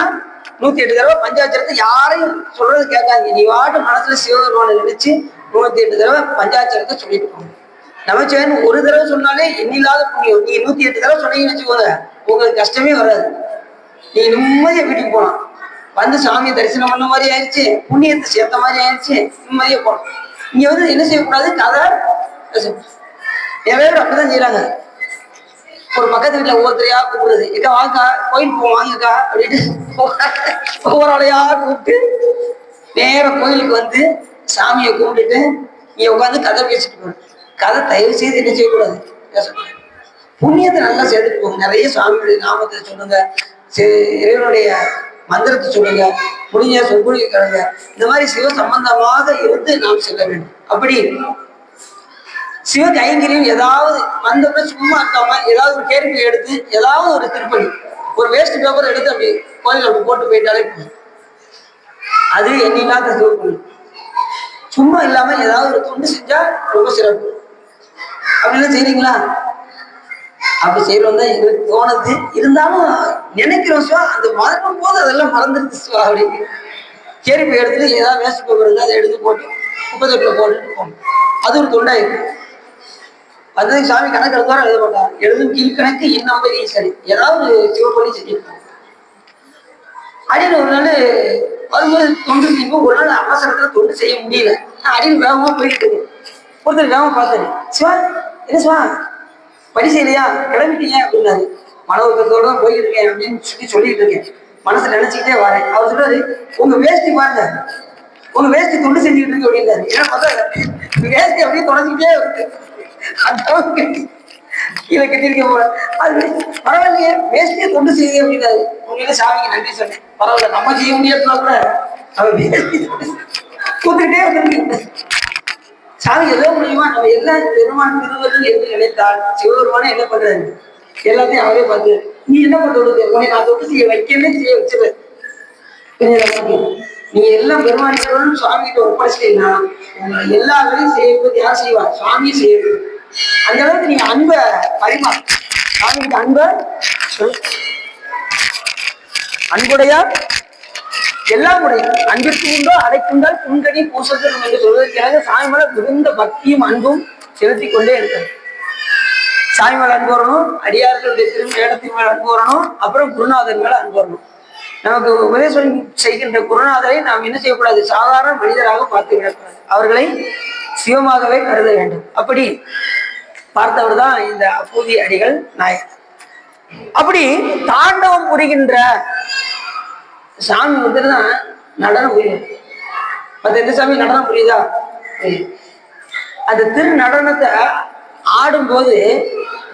108 தடவை பஞ்சாட்சரத்தை யாரையும் சொல்றது கேட்காதீங்க. நீ வாட்டு மனசுல சிவபெருமானை நினைச்சு 108 தடவை பஞ்சாட்சரத்தை சொல்லிட்டு போகணும். நமச்சிவாயன் ஒரு தடவை சொன்னாலே எண்ணில்லாத புண்ணியம். நீ 108 தடவை சொன்னீங்கன்னு வச்சுக்கோங்க, உங்களுக்கு கஷ்டமே வராது. நீ நிம்மதியா வீட்டுக்கு போகலாம். வந்து சாமியை தரிசனம் பண்ண மாதிரி ஆயிடுச்சு, புண்ணியத்தை சேர்த்த மாதிரி ஆயிடுச்சு, நிம்மதியா போகலாம். இங்க வந்து என்ன செய்யக்கூடாது? கதை நிறைய பேர் அப்படிதான் செய்யறாங்க. ஒரு பக்கத்து வீட்டுல ஒவ்வொருத்தரையா கூப்பிடுறது, எக்கா வாங்கக்கா கோயிலுக்கு போவோம் வாங்கக்கா அப்படின்ட்டு ஒவ்வொரு ஆளையா கூப்பிட்டு நேரம் கோயிலுக்கு வந்து சாமியை கும்பிட்டுட்டு நீ உட்காந்து கதை பேசிட்டு போகணும். கதை தயவு செய்து என்ன செய்யக்கூடாது? பேசக்கூடாது. புண்ணியத்தை நல்லா சேர்த்துட்டு போங்க. நிறைய சாமியுடைய நாமத்தை சொல்லுங்க, இறைவனுடைய மந்திரத்தை சொல்லுங்க, முடிஞ்ச சொற்பொழிவு கேளுங்க. இந்த மாதிரி சிவ சம்பந்தமாக இருந்து நாம் செல்ல வேண்டும். அப்படி சிவ கைங்கரியம் ஏதாவது வந்தப்ப சும்மா இருக்காம ஏதாவது ஒரு கேள்வி எடுத்து ஏதாவது ஒரு திருப்பணி, ஒரு வேஸ்ட் பேப்பர் எடுத்து அப்படி கோயில் அப்படி போட்டு போயிட்டாலே போதும். அது எண்ணில்லாத சிவப்பொழி. சும்மா இல்லாம ஏதாவது ஒரு தொண்டு செஞ்சா ரொம்ப சிறப்பு. அப்படிலாம் செய்றீங்களா? அப்படி செய்யறோம் தான் எங்களுக்கு தோணுது. இருந்தாலும் நினைக்கிறோம் சிவா, அந்த மறக்கும் போது அதெல்லாம் மறந்துருக்கு சிவா அப்படின்னு கேரி போய் எடுத்துட்டு ஏதாவது வேஸ்ட் பேப்பர் இருந்தால் அதை எடுத்து போட்டு குப்பைத்தொட்டில் போட்டுட்டு போகணும். அது ஒரு தொண்டாயிருக்கு. அதுக்கு சாமி கணக்கு எடுத்தாலும் எழுத மாட்டான். எழுதும் கீழ்கணக்கு இன்னம்பர் ஈசரி ஏதாவது சிவப்பொழி செஞ்சிருக்கோம் அப்படின்னு ஒரு நாள் வரும்போது தொண்டு செய்வோம். ஒரு நாள் அவசரத்துல தொண்டு செய்ய முடியல, அப்படின்னு வேகமா போயிட்டு இருக்கேன். ஒருத்தர் வேகமா பார்த்தாரு, சிவா என்ன சிவா படி செய்யலையா, கிளம்பிட்டீங்க அப்படின்னாரு. மனோகத்தோட தான் போயிட்டு இருக்கேன் அப்படின்னு சொல்லிட்டு இருக்கேன். மனசுல நினைச்சுக்கிட்டே வரேன். அவர் சொல்றாரு, உங்க வேஷ்டி பாருங்க, உங்க வேஷ்டி தொண்டு செஞ்சுக்கிட்டு இருக்கு அப்படின்னாரு. ஏன்னா பார்த்தா வேஷ்டி அப்படியே தொடச்சிக்கிட்டே இருக்கு. கீழே கட்டிருக்க போல அது பரவாயில்லையே, வேஷ்டியே தொண்டு செய்யுது அப்படின்னாரு. உங்களுக்கு சாமிக்கு நன்றி சொன்னேன். பரவாயில்ல, நம்ம செய்ய முடியாதுன்னா கூட அவர் வேஷ்டி கூத்துக்கிட்டே இருக்கு. சாமி எதோ முடியுமா? நம்ம எல்லா பெருமான் திருவருள் என்று நினைத்தால் சிவபெருமானே என்ன பண்றாரு? எல்லாத்தையும் அவரே பார்த்து நீ என்ன பண்றது? உன்னை நான் தொட்டு செய்ய வைக்கவே செய்ய வச்சிரு. நீங்க எல்லாம் பெருமான் திருவருள் சுவாமி கிட்ட ஒப்படைச்சிட்டீங்கன்னா எல்லா வேலையும் செய்யறது யார் செய்வா? சுவாமியை செய்யறது. அந்த அளவுக்கு நீங்க அன்பை பரிமாறு. சாமி கிட்ட அன்புடையார் எல்லாம் உடைய அன்பிற்கு உண்டோ அடைக்குண்டால் புண்கடி பூசத்தரும் என்று சொல்வதற்காக சாமி மேல மிகுந்த பக்தியும் அன்பும் செலுத்தி கொண்டே இருக்காரு. சாமி மேல அன்பு வரணும், அடியார்களுடைய திருமணத்தின் மேல அன்பு வரணும், அப்புறம் குருநாதர் மேல அன்பு வரணும். நமக்கு உபதேசம் செய்கின்ற குருநாதரை நாம் என்ன செய்யக்கூடாது? சாதாரண மனிதராக பார்த்து விடக்கூடாது. அவர்களை சிவமாகவே கருத வேண்டும். அப்படி பார்த்தவர் தான் இந்த அப்பூதி அடிகள் நாயகர். அப்படி தாண்டவம் புரிகின்ற சாமி வந்துதான் நடனம் புரியும். மற்ற எந்த சாமி நடனம் புரியுதா? அந்த திரு நடனத்தை ஆடும்போது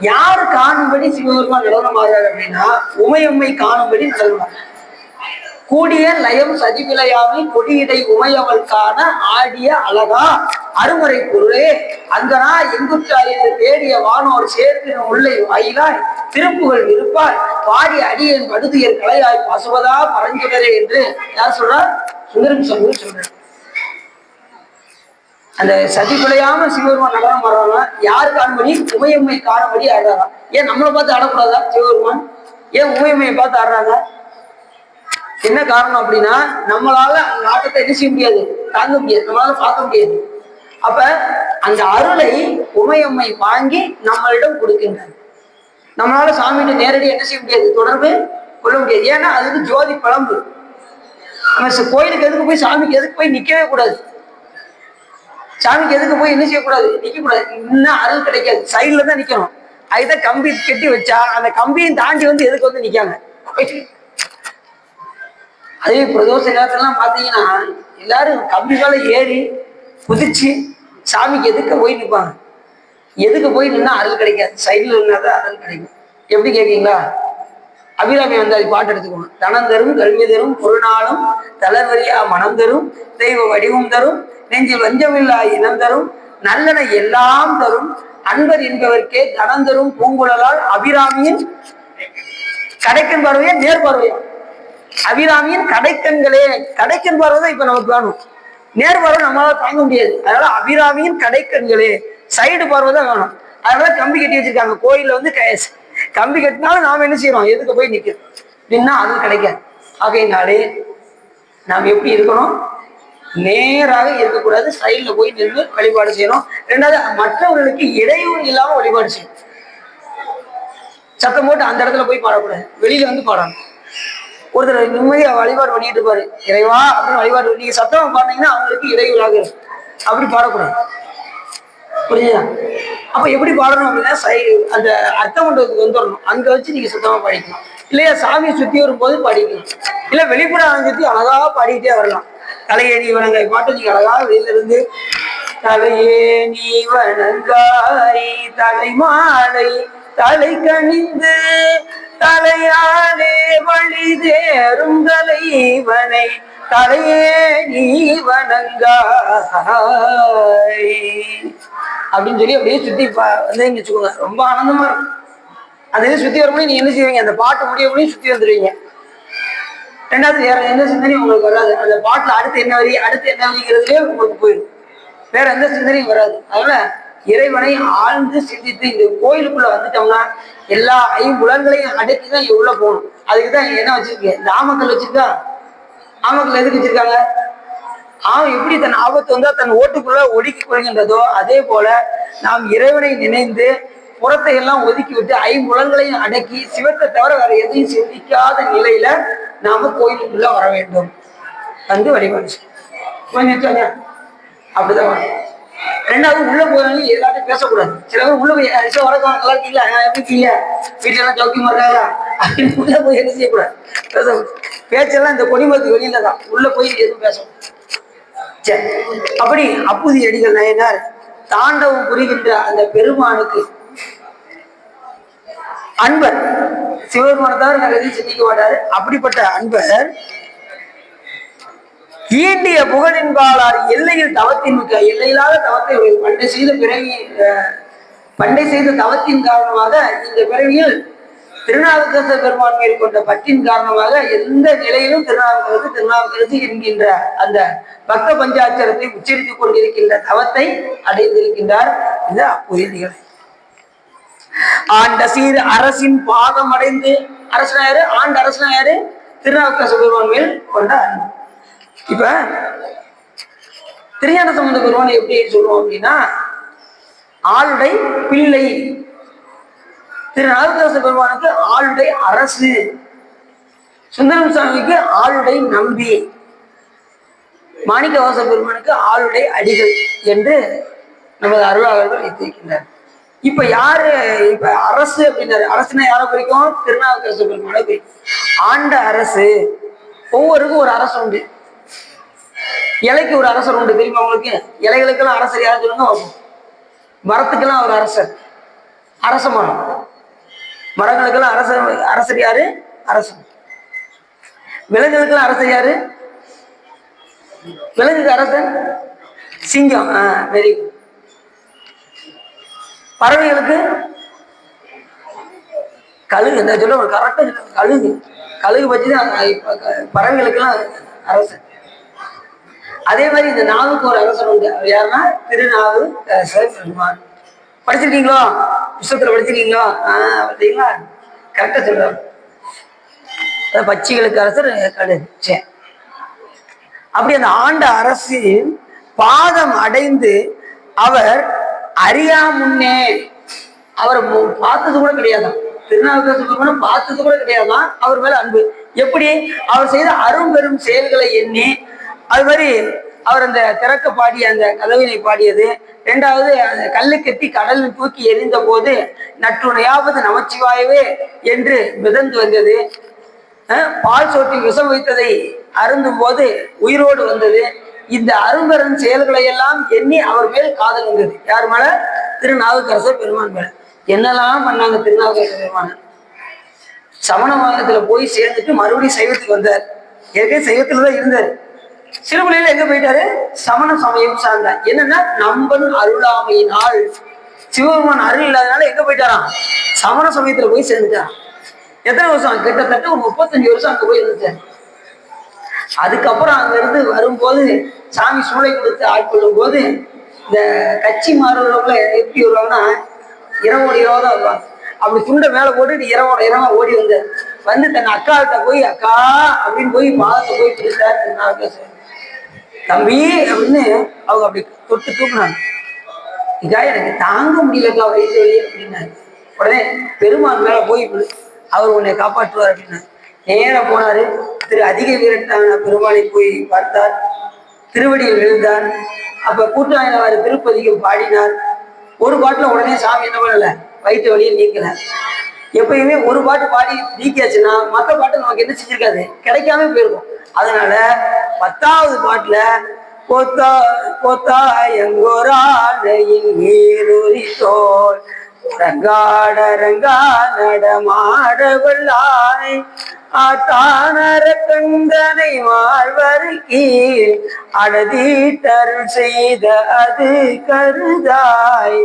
யாரு காணும்படி சிவபெருமான் நடனம் ஆடுறாரு அப்படின்னா உமையம்மை காணும்படி நடனம். கூடிய லயம் சதிவிளையாமை கொடியிடை உமையவள் காண ஆடிய அழகா அருமறை பொருளே அங்கனா எங்குற்றாய் என்று தேடிய வானோர் சேர்த்தின உள்ளே வாயிலாய் திருப்புகள் இருப்பார் பாடி அடியன் படுதியர் கலையாய் பசுவதா பரஞ்சுடரே என்று யார் சொல்றார்? சுந்தரம் சாமி சொல்றார். அந்த சதி பிழையாம சிவபெருமான் நடனம் ஆடுறாங்க. யாரு காணும்படி? உமையம்மை காணும்படி ஆடுறாங்க. ஏன் நம்மளை பார்த்து ஆடக்கூடாதா சிவபெருமான்? ஏன் உமையம்மையை பார்த்து ஆடுறாங்க? என்ன காரணம் அப்படின்னா நம்மளால அந்த ஆட்டத்தை என்ன செய்ய முடியாது, தாங்க முடியாது, நம்மளால பார்க்க முடியாது. அப்ப அந்த அருளை உமையம்மை வாங்கி நம்மளிடம் கொடுக்கின்றார். நம்மளால சாமிகிட்ட நேரடி என்ன செய்ய முடியாது, தொடர்பு கொள்ள முடியாது. ஏன்னா அதுக்கு ஜோதி பழம்பு. நம்ம கோயிலுக்கு எதுக்கு போய் சாமிக்கு எதுக்கு போய் நிக்கவே கூடாது. சாமிக்கு எதுக்கு போய் என்ன செய்யக்கூடாது, நிக்க கூடாது. இன்னும் அருள் கிடைக்காது, சைட்ல தான் நிக்கணும். அதுதான் கம்பி கட்டி வச்சா அந்த கம்பியும் தாண்டி வந்து எதுக்கு வந்து நிக்காங்க. அதே பிரதோஷ நேரத்திலாம் பார்த்தீங்கன்னா எல்லாரும் கம்பி மேல ஏறி குதிச்சு சாமிக்கு எதுக்கு போய் நிற்பாங்க. எதுக்கு போய் நின்னா அருள் கிடைக்காது, சைடில் நின்னாதான் அருள் கிடைக்கும். எப்படி கேட்கீங்களா? அபிராமி வந்து அது பாட்டு எடுத்துக்கோங்க. தனம் தரும் கல்வி தரும் பொருளாலும் தளர்வரியா மனம் தரும் தெய்வ வடிவம் தரும் நெஞ்சில் வஞ்சமில்லா இனம் தரும் நல்லன எல்லாம் தரும் அன்பர் என்பவர்க்கே தனம் தரும் பூங்குழலால் அபிராமியின் கடைக்கன் பார்வையா நேர் பார்வையா? அபிராமியின் கடைக்கண்களே. கடைக்கண் பார்வைதான் இப்ப நமக்கு வேணும், நேர் பார்வை நம்மளால தாங்க முடியாது. அதனால அபிராமியின் கடைக்கண்களே, சைடு பார்வை தான் வேணும். அதனால கம்பி கட்டி வச்சிருக்காங்க கோயில்ல வந்து. கம்பி கட்டினாலும் நாம என்ன செய்யறோம், எதுக்கு போய் நிக்கிறோம் அப்படின்னா அது கிடைக்காது. ஆகையினாலே நாம் எப்படி இருக்கணும், நேராக இருக்கக்கூடாது, சைட்ல போய் நின்று வழிபாடு செய்யணும். ரெண்டாவது மற்றவர்களுக்கு இடையூறு இல்லாம வழிபாடு செய்யணும். சத்தம் போட்டு அந்த இடத்துல போய் பாடக்கூடாது, வெளியில வந்து பாடணும். ஒருத்தர் நிம்மதியா வழிபாடு பண்ணிட்டு இருப்பாரு, இறைவா அப்படின்னு வழிபாடு. நீங்க சத்தமா பாடினீங்கன்னா அவங்களுக்கு இடையூறாக இருக்கும். அப்படி பாடக்கூடாது, புரியுதா? அப்ப எப்படி பாடணும் அப்படின்னா அந்த அர்த்த மண்டபத்துக்கு வந்துடணும், அங்க வச்சு நீங்க சுத்தமா படிக்கணும். இல்லையா சாமியை சுத்தி வரும்போது படிக்கணும். இல்ல வெளிப்புற சுத்தி அழகா பாடிக்கிட்டே வரலாம். தலையே நீ வணங்காய் பாட்டு நீங்க அழகா வெளியில இருந்து தலையே நீ வணங்காய் தலை மாலை தலை கணிந்து தலையாலே வழி தேரும் தலைவனை தலையே நீ வணங்காய் அப்படின்னு சொல்லி அப்படியே சுத்தி வந்து வச்சுக்கோங்க. ரொம்ப ஆனந்தமா இருக்கும். அந்த இது சுத்தி வரும்போது நீங்க என்ன செய்வீங்க, அந்த பாட்டு முடிய முடியும் சுத்தி வந்துடுவீங்க. ரெண்டாவது வேற எந்த சிந்தனையும் உங்களுக்கு வராது. அந்த பாட்டுல அடுத்து என்ன வரிங்கிறதுலேயே உங்களுக்கு போயிடும், வேற எந்த சிந்தனையும் வராது. அதனால இறைவனை ஆழ்ந்து சிந்தித்து இந்த கோயிலுக்குள்ள வந்துட்டோம்னா எல்லா ஐம்புலன்களையும் அடக்கிதான் இங்க உள்ள போகணும். அதுக்குதான் என்ன வச்சிருக்கீங்க, இந்த ஆமக்கல் வச்சிருக்கா. ஆமக்கல் எதுக்கு வச்சிருக்காங்க? அவன் எப்படி தன் ஆபத்து வந்தா தன் ஓட்டுக்குள்ள ஒடுக்கி கொள்கின்றதோ அதே போல நாம் இறைவனை நினைந்து புறத்தை எல்லாம் ஒதுக்கி விட்டு ஐம்புலன்களையும் அடக்கி சிவத்தை தவிர வேற எதையும் சிந்திக்காத நிலையில நாம கோயிலுக்குள்ள வர வேண்டும், வந்து வழிபாடு கொஞ்சம் அப்படிதான் வரும். ரெண்டாவது உள்ள போய் எல்லாத்தையும் பேசக்கூடாது. சில பேர் உள்ள போய் வணக்கம் நல்லா இருக்கீங்களா, எப்படி இருக்கீங்க, வீட்டுல எல்லாம் சௌக்கியமா இருக்காங்களா அப்படின்னு உள்ள போய் என்ன செய்யக்கூடாது, பேச்செல்லாம் இந்த கொடிமரத்துக்கு வெளியில தான், உள்ள போய் எதுவும் பேசணும். சரி, அப்படி அப்பூதி அடிகள் நாயனார் தாண்டவம் புரிகின்ற அந்த பெருமானுக்கு அன்பர் சிவபெருமான தவிர வேற எதையும் சிந்திக்க மாட்டாரு. அப்படிப்பட்ட அன்பர் ஈண்டிய புகழின்பாளார் எல்லையில் தவத்தின் மிக்க எல்லையில்லாத தவத்தை பண்டை செய்த தவத்தின் காரணமாக இந்த பிறவியில் திருநாவுக்கரச பெருமான் மேல் கொண்ட பற்றின் காரணமாக எந்த நிலையிலும் திருநாவுக்கரசு என்கின்ற அந்த பக்த பஞ்சாட்சரத்தை உச்சரித்துக் கொண்டிருக்கின்ற தவத்தை அடைந்திருக்கின்றார் இந்த அப்பூதிகள். ஆண்ட சீர் அரசின் பாதம் அடைந்து அரசனாயாரு, ஆண்ட அரசனாயாரு திருநாவுக்கரச பெருமான் மேல் கொண்ட அன்பு. இப்ப திருஞான சம்பந்த பெருமான் எப்படி சொல்லுவோம் அப்படின்னா ஆளுடை பிள்ளை, திருநாவுக்கரச பெருமானுக்கு ஆளுடை அரசு, சுந்தரம் சாமிக்கு ஆளுடை நம்பி, மாணிக்கவாச பெருமானுக்கு ஆளுடைய அடிகள் என்று நமது அருளாளர்கள் வைத்திருக்கின்றனர். இப்ப யாரு இப்ப அரசு அப்படின்னாரு, அரசுனா யாரை குறிக்கும்? திருநாவுக்கரசு பெருமானை குறிக்கும். ஆண்ட அரசு, ஒவ்வொருக்கும் ஒரு அரசு உண்டு. இலைக்கு ஒரு அரசர் உண்டு, தெரியுமா உங்களுக்கு? இலைகளுக்கெல்லாம் அரசர் யாரு சொல்லுங்க? மரத்துக்கெல்லாம் ஒரு அரசர், அரச மரம். மரங்களுக்கெல்லாம் அரசர் யாரு? அரசன். விலங்குகளுக்கெல்லாம் அரசர் யாரு? விலங்குக்கு அரசன் சிங்கம். Very good. பறவைகளுக்கு கழுகு. இந்த சொல்ல ஒரு கரெக்டா கழுகு. கழுகு பற்றிதான் பறவைகளுக்கெல்லாம் அரசன். அதே மாதிரி இந்த நாவுக்கு ஒரு அரசர் உண்டு. அவர் யாருன்னா திருநாவுக்கரசர் பெருமான். படிச்சிருக்கீங்களோ? புத்தகத்துல படிச்சிருக்கீங்களோ? பார்த்தீங்களா? கரெக்டா சொல்றாரு. பட்சிகளுக்கு அரசர் கழுகு. அப்படி அந்த ஆண்ட அரசின் பாதம் அடைந்து அவர் அறியா முன்னே, அவர் பார்த்தது கூட கிடையாதான். திருநாவுக்கரசர் பார்த்தது கூட கிடையாதான். அவர் மேல அன்பு. எப்படி? அவர் செய்த அரும்பெரும் செயல்களை எண்ணி, அது மாதிரி அவர் அந்த திறக்க பாடிய அந்த கதவினை பாடியது. இரண்டாவது, அந்த கல்லு கட்டி கடலில் தூக்கி எரிந்த போது நற்றுணையாவது நமச்சிவாயவே என்று மிதந்து வந்தது. பால் சோற்றில் விஷம் வைத்ததை அருந்தும் போது உயிரோடு வந்தது. இந்த அரும்பெரும் செயல்களை எல்லாம் எண்ணி அவர் மேல் காதல் வந்தது. யார் மேல? திருநாவுக்கரசர் பெருமான் மேல. என்னெல்லாம் பண்ணாங்க திருநாவுக்கரசர் பெருமான்? சமண மதத்துல போய் சேர்ந்துட்டு மறுபடியும் சைவத்துக்கு வந்தார். ஏற்கனவே சைவத்துலதான் இருந்தார். சிறுபிள்ளையில எங்க போயிட்டாரு? சமண சமயம் சார்ந்தார். என்னன்னா நம்பன் அருளாமையினால், சிவபெருமான் அருள் இல்லாதனால எங்க போயிட்டாராம்? சமண சமயத்துல போய் சேர்ந்துட்டாராம். எத்தனை வருஷம்? கிட்டத்தட்ட ஒரு 35 வருஷம் அங்க போய் இருந்துட்டார். அதுக்கப்புறம் அங்க இருந்து வரும்போது சாமி சூளை கொடுத்து ஆட்கொள்ளும் போது இந்த கட்சி மாறுறவங்கள எப்படி வருவாங்கன்னா இரவோட இரவா தான் வருவாங்க. அப்படி துண்டை மேல போட்டு இரவோட இரவா ஓடி வந்து தன் அக்காவிட்ட போய் அக்கா அப்படின்னு போய் பாதத்தை போய் பிடிச்சார். தம்பி அப்படின்னு அவங்க அப்படி தொட்டு தூக்குனாங்க. இதா எனக்கு தாங்க முடியலக்கா வயிற்று வலி அப்படின்னாரு. உடனே பெருமான் மேல போய் அவர் உன்னை காப்பாற்றுவார் அப்படின்னாரு. நேர போனாரு. திரு அதிக வீரட்டான பெருமானை போய் பார்த்தார். திருவடியில் விழுந்தார். அப்ப கூட்டாயினவாறு திருப்பதிகம் பாடினார். ஒரு பாட்டுல உடனே சாமி என்ன பண்ணல? வயிற்று வலியை நீக்கல. எப்பயுமே ஒரு பாட்டு பாடி நீக்கியாச்சுன்னா மற்ற பாட்டு நமக்கு என்ன செஞ்சிருக்காது? கிடைக்காம போயிருக்கும். அதனால 10வது பாட்டுல கொத்தா கொத்தா எங்கோராடையின் ஈருரி தோல் ரங்காடரங்கா நடமாடவல்லாய் ஆத்தானர கந்தனை வாழ்வரை கீழ் அடதீட்டருள் செய்த அது கருதாய்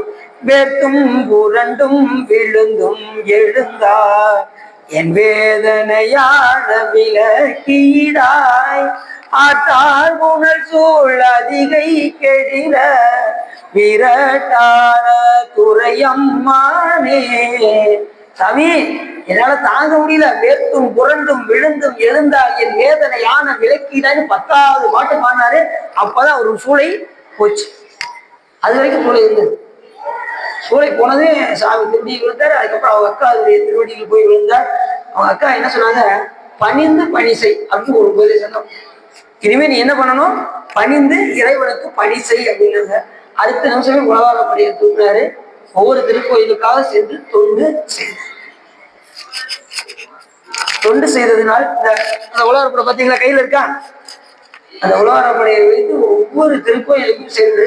வேர்த்தும் புரண்டும் விழுந்தும் எழுந்தாய் என் வேதனையான விலக்கீடாய் ஆத்தார் புனல் சூழ் அதிகை கெடில விரட்டான துறையம்மானே. சாமி என்னால தாங்க முடியல, வேர்த்தும் புரண்டும் விழுந்தும் எழுந்தால் என் வேதனையான விலக்கீடான்னு 10வது பாட்டு பாடினாரு. அப்பதான் ஒரு சூளை போச்சு. அது வரைக்கும் சூளை இருந்தது. சூளை போனது சாமி திருவடி விழுந்தார். அதுக்கப்புறம் அவங்க அக்கா அதனுடைய திருவடியில் போய் விழுந்தார். அவங்க அக்கா என்ன சொன்னாங்க? பணிந்து பணி செய் அப்படின்னு ஒரு பதிலை சொன்னோம். இனிமே நீ என்ன பண்ணணும்? பணிந்து இறைவனுக்கு பணி செய் அப்படின்னாங்க. அடுத்த நிமிஷமே உலவாரப்படியை தூக்குனாரு. ஒவ்வொரு திருக்கோயிலுக்காக சென்று தொண்டு செய்ததுனால் அந்த உலவாரப்படை பார்த்தீங்களா கையில இருக்கா? அந்த உலவாரப்படையை வைத்து ஒவ்வொரு திருக்கோயிலுக்கும் சென்று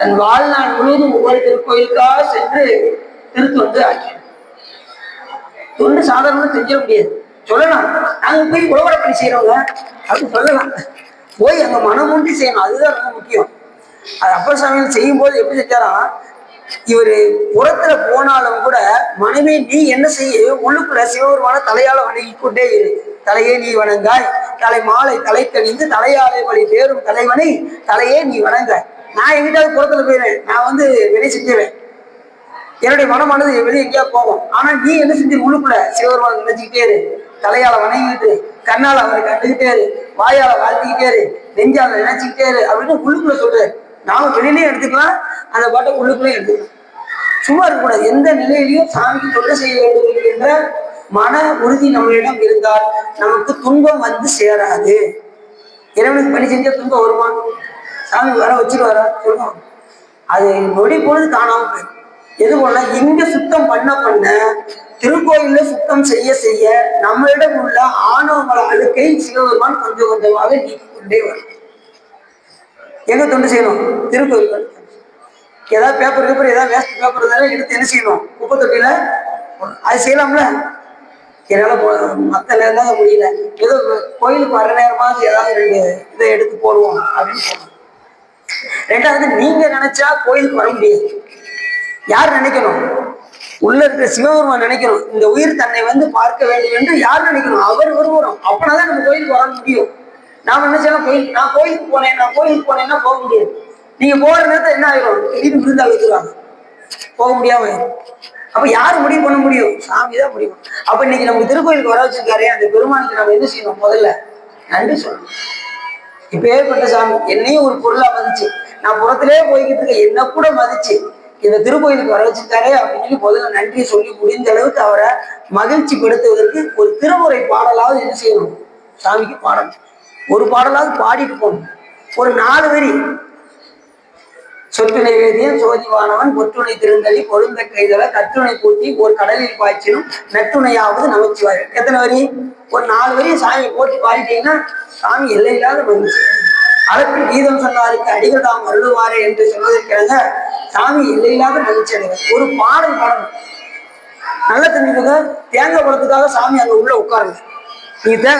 தன் வாழ்நாள் முழுவதும் ஒவ்வொரு திருக்கோயிலுக்காக சென்று திருத்தொண்டு ஆக்கினார். தொண்டு சாதாரணமா செஞ்சிட முடியாது. சொல்லலாம் நாங்க போய் உழவரப்பணி செய்யறவங்க அப்படின்னு சொல்லலாம். போய் அங்க மனமுண்டி செய்யணும். அதுதான் ரொம்ப முக்கியம். அது அப்பர் சாமியில் செய்யும் போது எப்படி செஞ்சாராம்? இவரு புறத்துல போனாலும் கூட மனைவி நீ என்ன செய்ய, உள்ளுக்குள்ள சிவபெருமான தலையால வணங்கி கொண்டே இரு. தலையே நீ வணங்காய், தலை மாலை தலை கணிந்து தலையாலை வழி தேரும் தலைவனை தலையே நீ வணங்க. நான் எங்கிட்டாவது புறத்துல போயிடுறேன், நான் வினை செஞ்சிருவேன், என்னுடைய மனமானது வெளியே எங்கேயா போகும். ஆனா நீ என்ன செஞ்சு உள்ளுக்குள்ள சிவபெருமான நினைச்சுக்கிட்டே இரு. தலையால வணங்கிட்டு, கண்ணால அவரை கண்டுகிட்டே இரு, வாயால வாழ்த்திக்கிட்டே இரு, நெஞ்சால நினைச்சுக்கிட்டே இரு அப்படின்னு உள்ளுக்குள்ள சொல்றாரு. நாம வெளியிலையும் எடுத்துக்கலாம், அந்த பாட்டை உள்ளுக்குள்ளேயும் எடுத்துக்கலாம். சும்மா இருக்கக்கூடாது. எந்த நிலையிலையும் சாமிக்கு தொண்டு செய்ய வேண்டும் என்கின்ற மன உறுதி நம்மளிடம் இருந்தால் நமக்கு துன்பம் வந்து சேராது. இறைவனுக்கு பணி செஞ்சா துன்பம் வருமா? சாமி வர வச்சுட்டு வர சொல்லுவோம். அது நொடி பொழுது காணாம போயிடும். எது போல இங்க சுத்தம் பண்ண திருக்கோயில சுத்தம் செய்ய நம்மளிடம் உள்ள ஆணவங்கள அழுக்கை சிவபெருமான் கொஞ்சம் கொஞ்சமாக நீக்கி கொண்டே வரும். எங்க தொண்டு செய்யணும்? திருக்கோயில். ஏதாவது பேப்பர் ஏதாவது வேஸ்ட் பேப்பர் இருந்தாலும் எடுத்து என்ன செய்யணும்? குப்பை தொட்டியில அது செய்யலாம்ல. என்னால மற்ற நேரம் முடியல, ஏதோ கோயிலுக்கு வர நேரமாவது ஏதாவது 2 இதை எடுத்து போடுவோம் அப்படின்னு சொன்னோம். ரெண்டாவது, நீங்க நினைச்சா கோயிலுக்கு வர முடியாது. யார் நினைக்கணும்? உள்ள இருக்கிற சிவபெருமான் நினைக்கணும். இந்த உயிர் தன்னை வந்து பார்க்க வேண்டும் என்று யார் நினைக்கணும்? அவர் விரும்புகிறோம். அப்படின்னாதான் நம்ம கோயிலுக்கு வர முடியும். நாம நினைச்சாலும் நான் கோயிலுக்கு போனேன்னா போக முடியாது. நீங்க போற நேரத்தை என்ன ஆயிரும்? திடீர்னு விருந்தா வைக்கிறாங்க, போக முடியாம. அப்ப யாரு முடிவு பண்ண முடியும்? சாமி தான் முடியும். அப்ப இன்னைக்கு நம்ம திருக்கோயிலுக்கு வர வச்சிருக்காரு, அந்த பெருமானுக்கு நம்ம என்ன செய்யணும்? முதல்ல நன்றி சொல்லணும். இப்ப ஏற்பட்ட சாமி என்னையும் ஒரு பொருளா மதிச்சு, நான் புறத்திலே போய்கிட்டு இருக்க என்ன கூட மதிச்சு இந்த திருக்கோயிலுக்கு வர வச்சிருக்காரு அப்படின்னு சொல்லி முதல்ல நன்றி சொல்லி முடிந்த அளவுக்கு அவரை மகிழ்ச்சி படுத்துவதற்கு ஒரு திருமுறை பாடலாவது என்ன செய்யணும்? சாமிக்கு பாடணும். ஒரு பாடலாவது பாடிட்டு போகணும். ஒரு 4 வரி. சொற்றுணை வேதியன் சோதிவானவன் பொற்றுணை திருந்தளி பொருந்த கைதல கற்றுணை பூட்டி ஒரு கடலில் பாய்ச்சினும் நற்றுணையாவது நமச்சிவாய். எத்தனை வரி? ஒரு 4 வரி சாமியை போட்டு பாடிட்டீங்கன்னா சாமி எல்லையில்லாத மகிழ்ச்சி. அளப்பில் கீதம் சொன்னாருக்கு அடிகள் தாம் அருளுவாரே என்று சொல்வதற்கிழங்க சாமி எல்லையில்லாத மகிழ்ச்சி அடைவார். ஒரு பாடல் பாடணும். நல்லா தெரிஞ்சுக்கோங்க. தேங்காய் பழத்துக்காக சாமி அங்க உள்ள உட்காருங்க.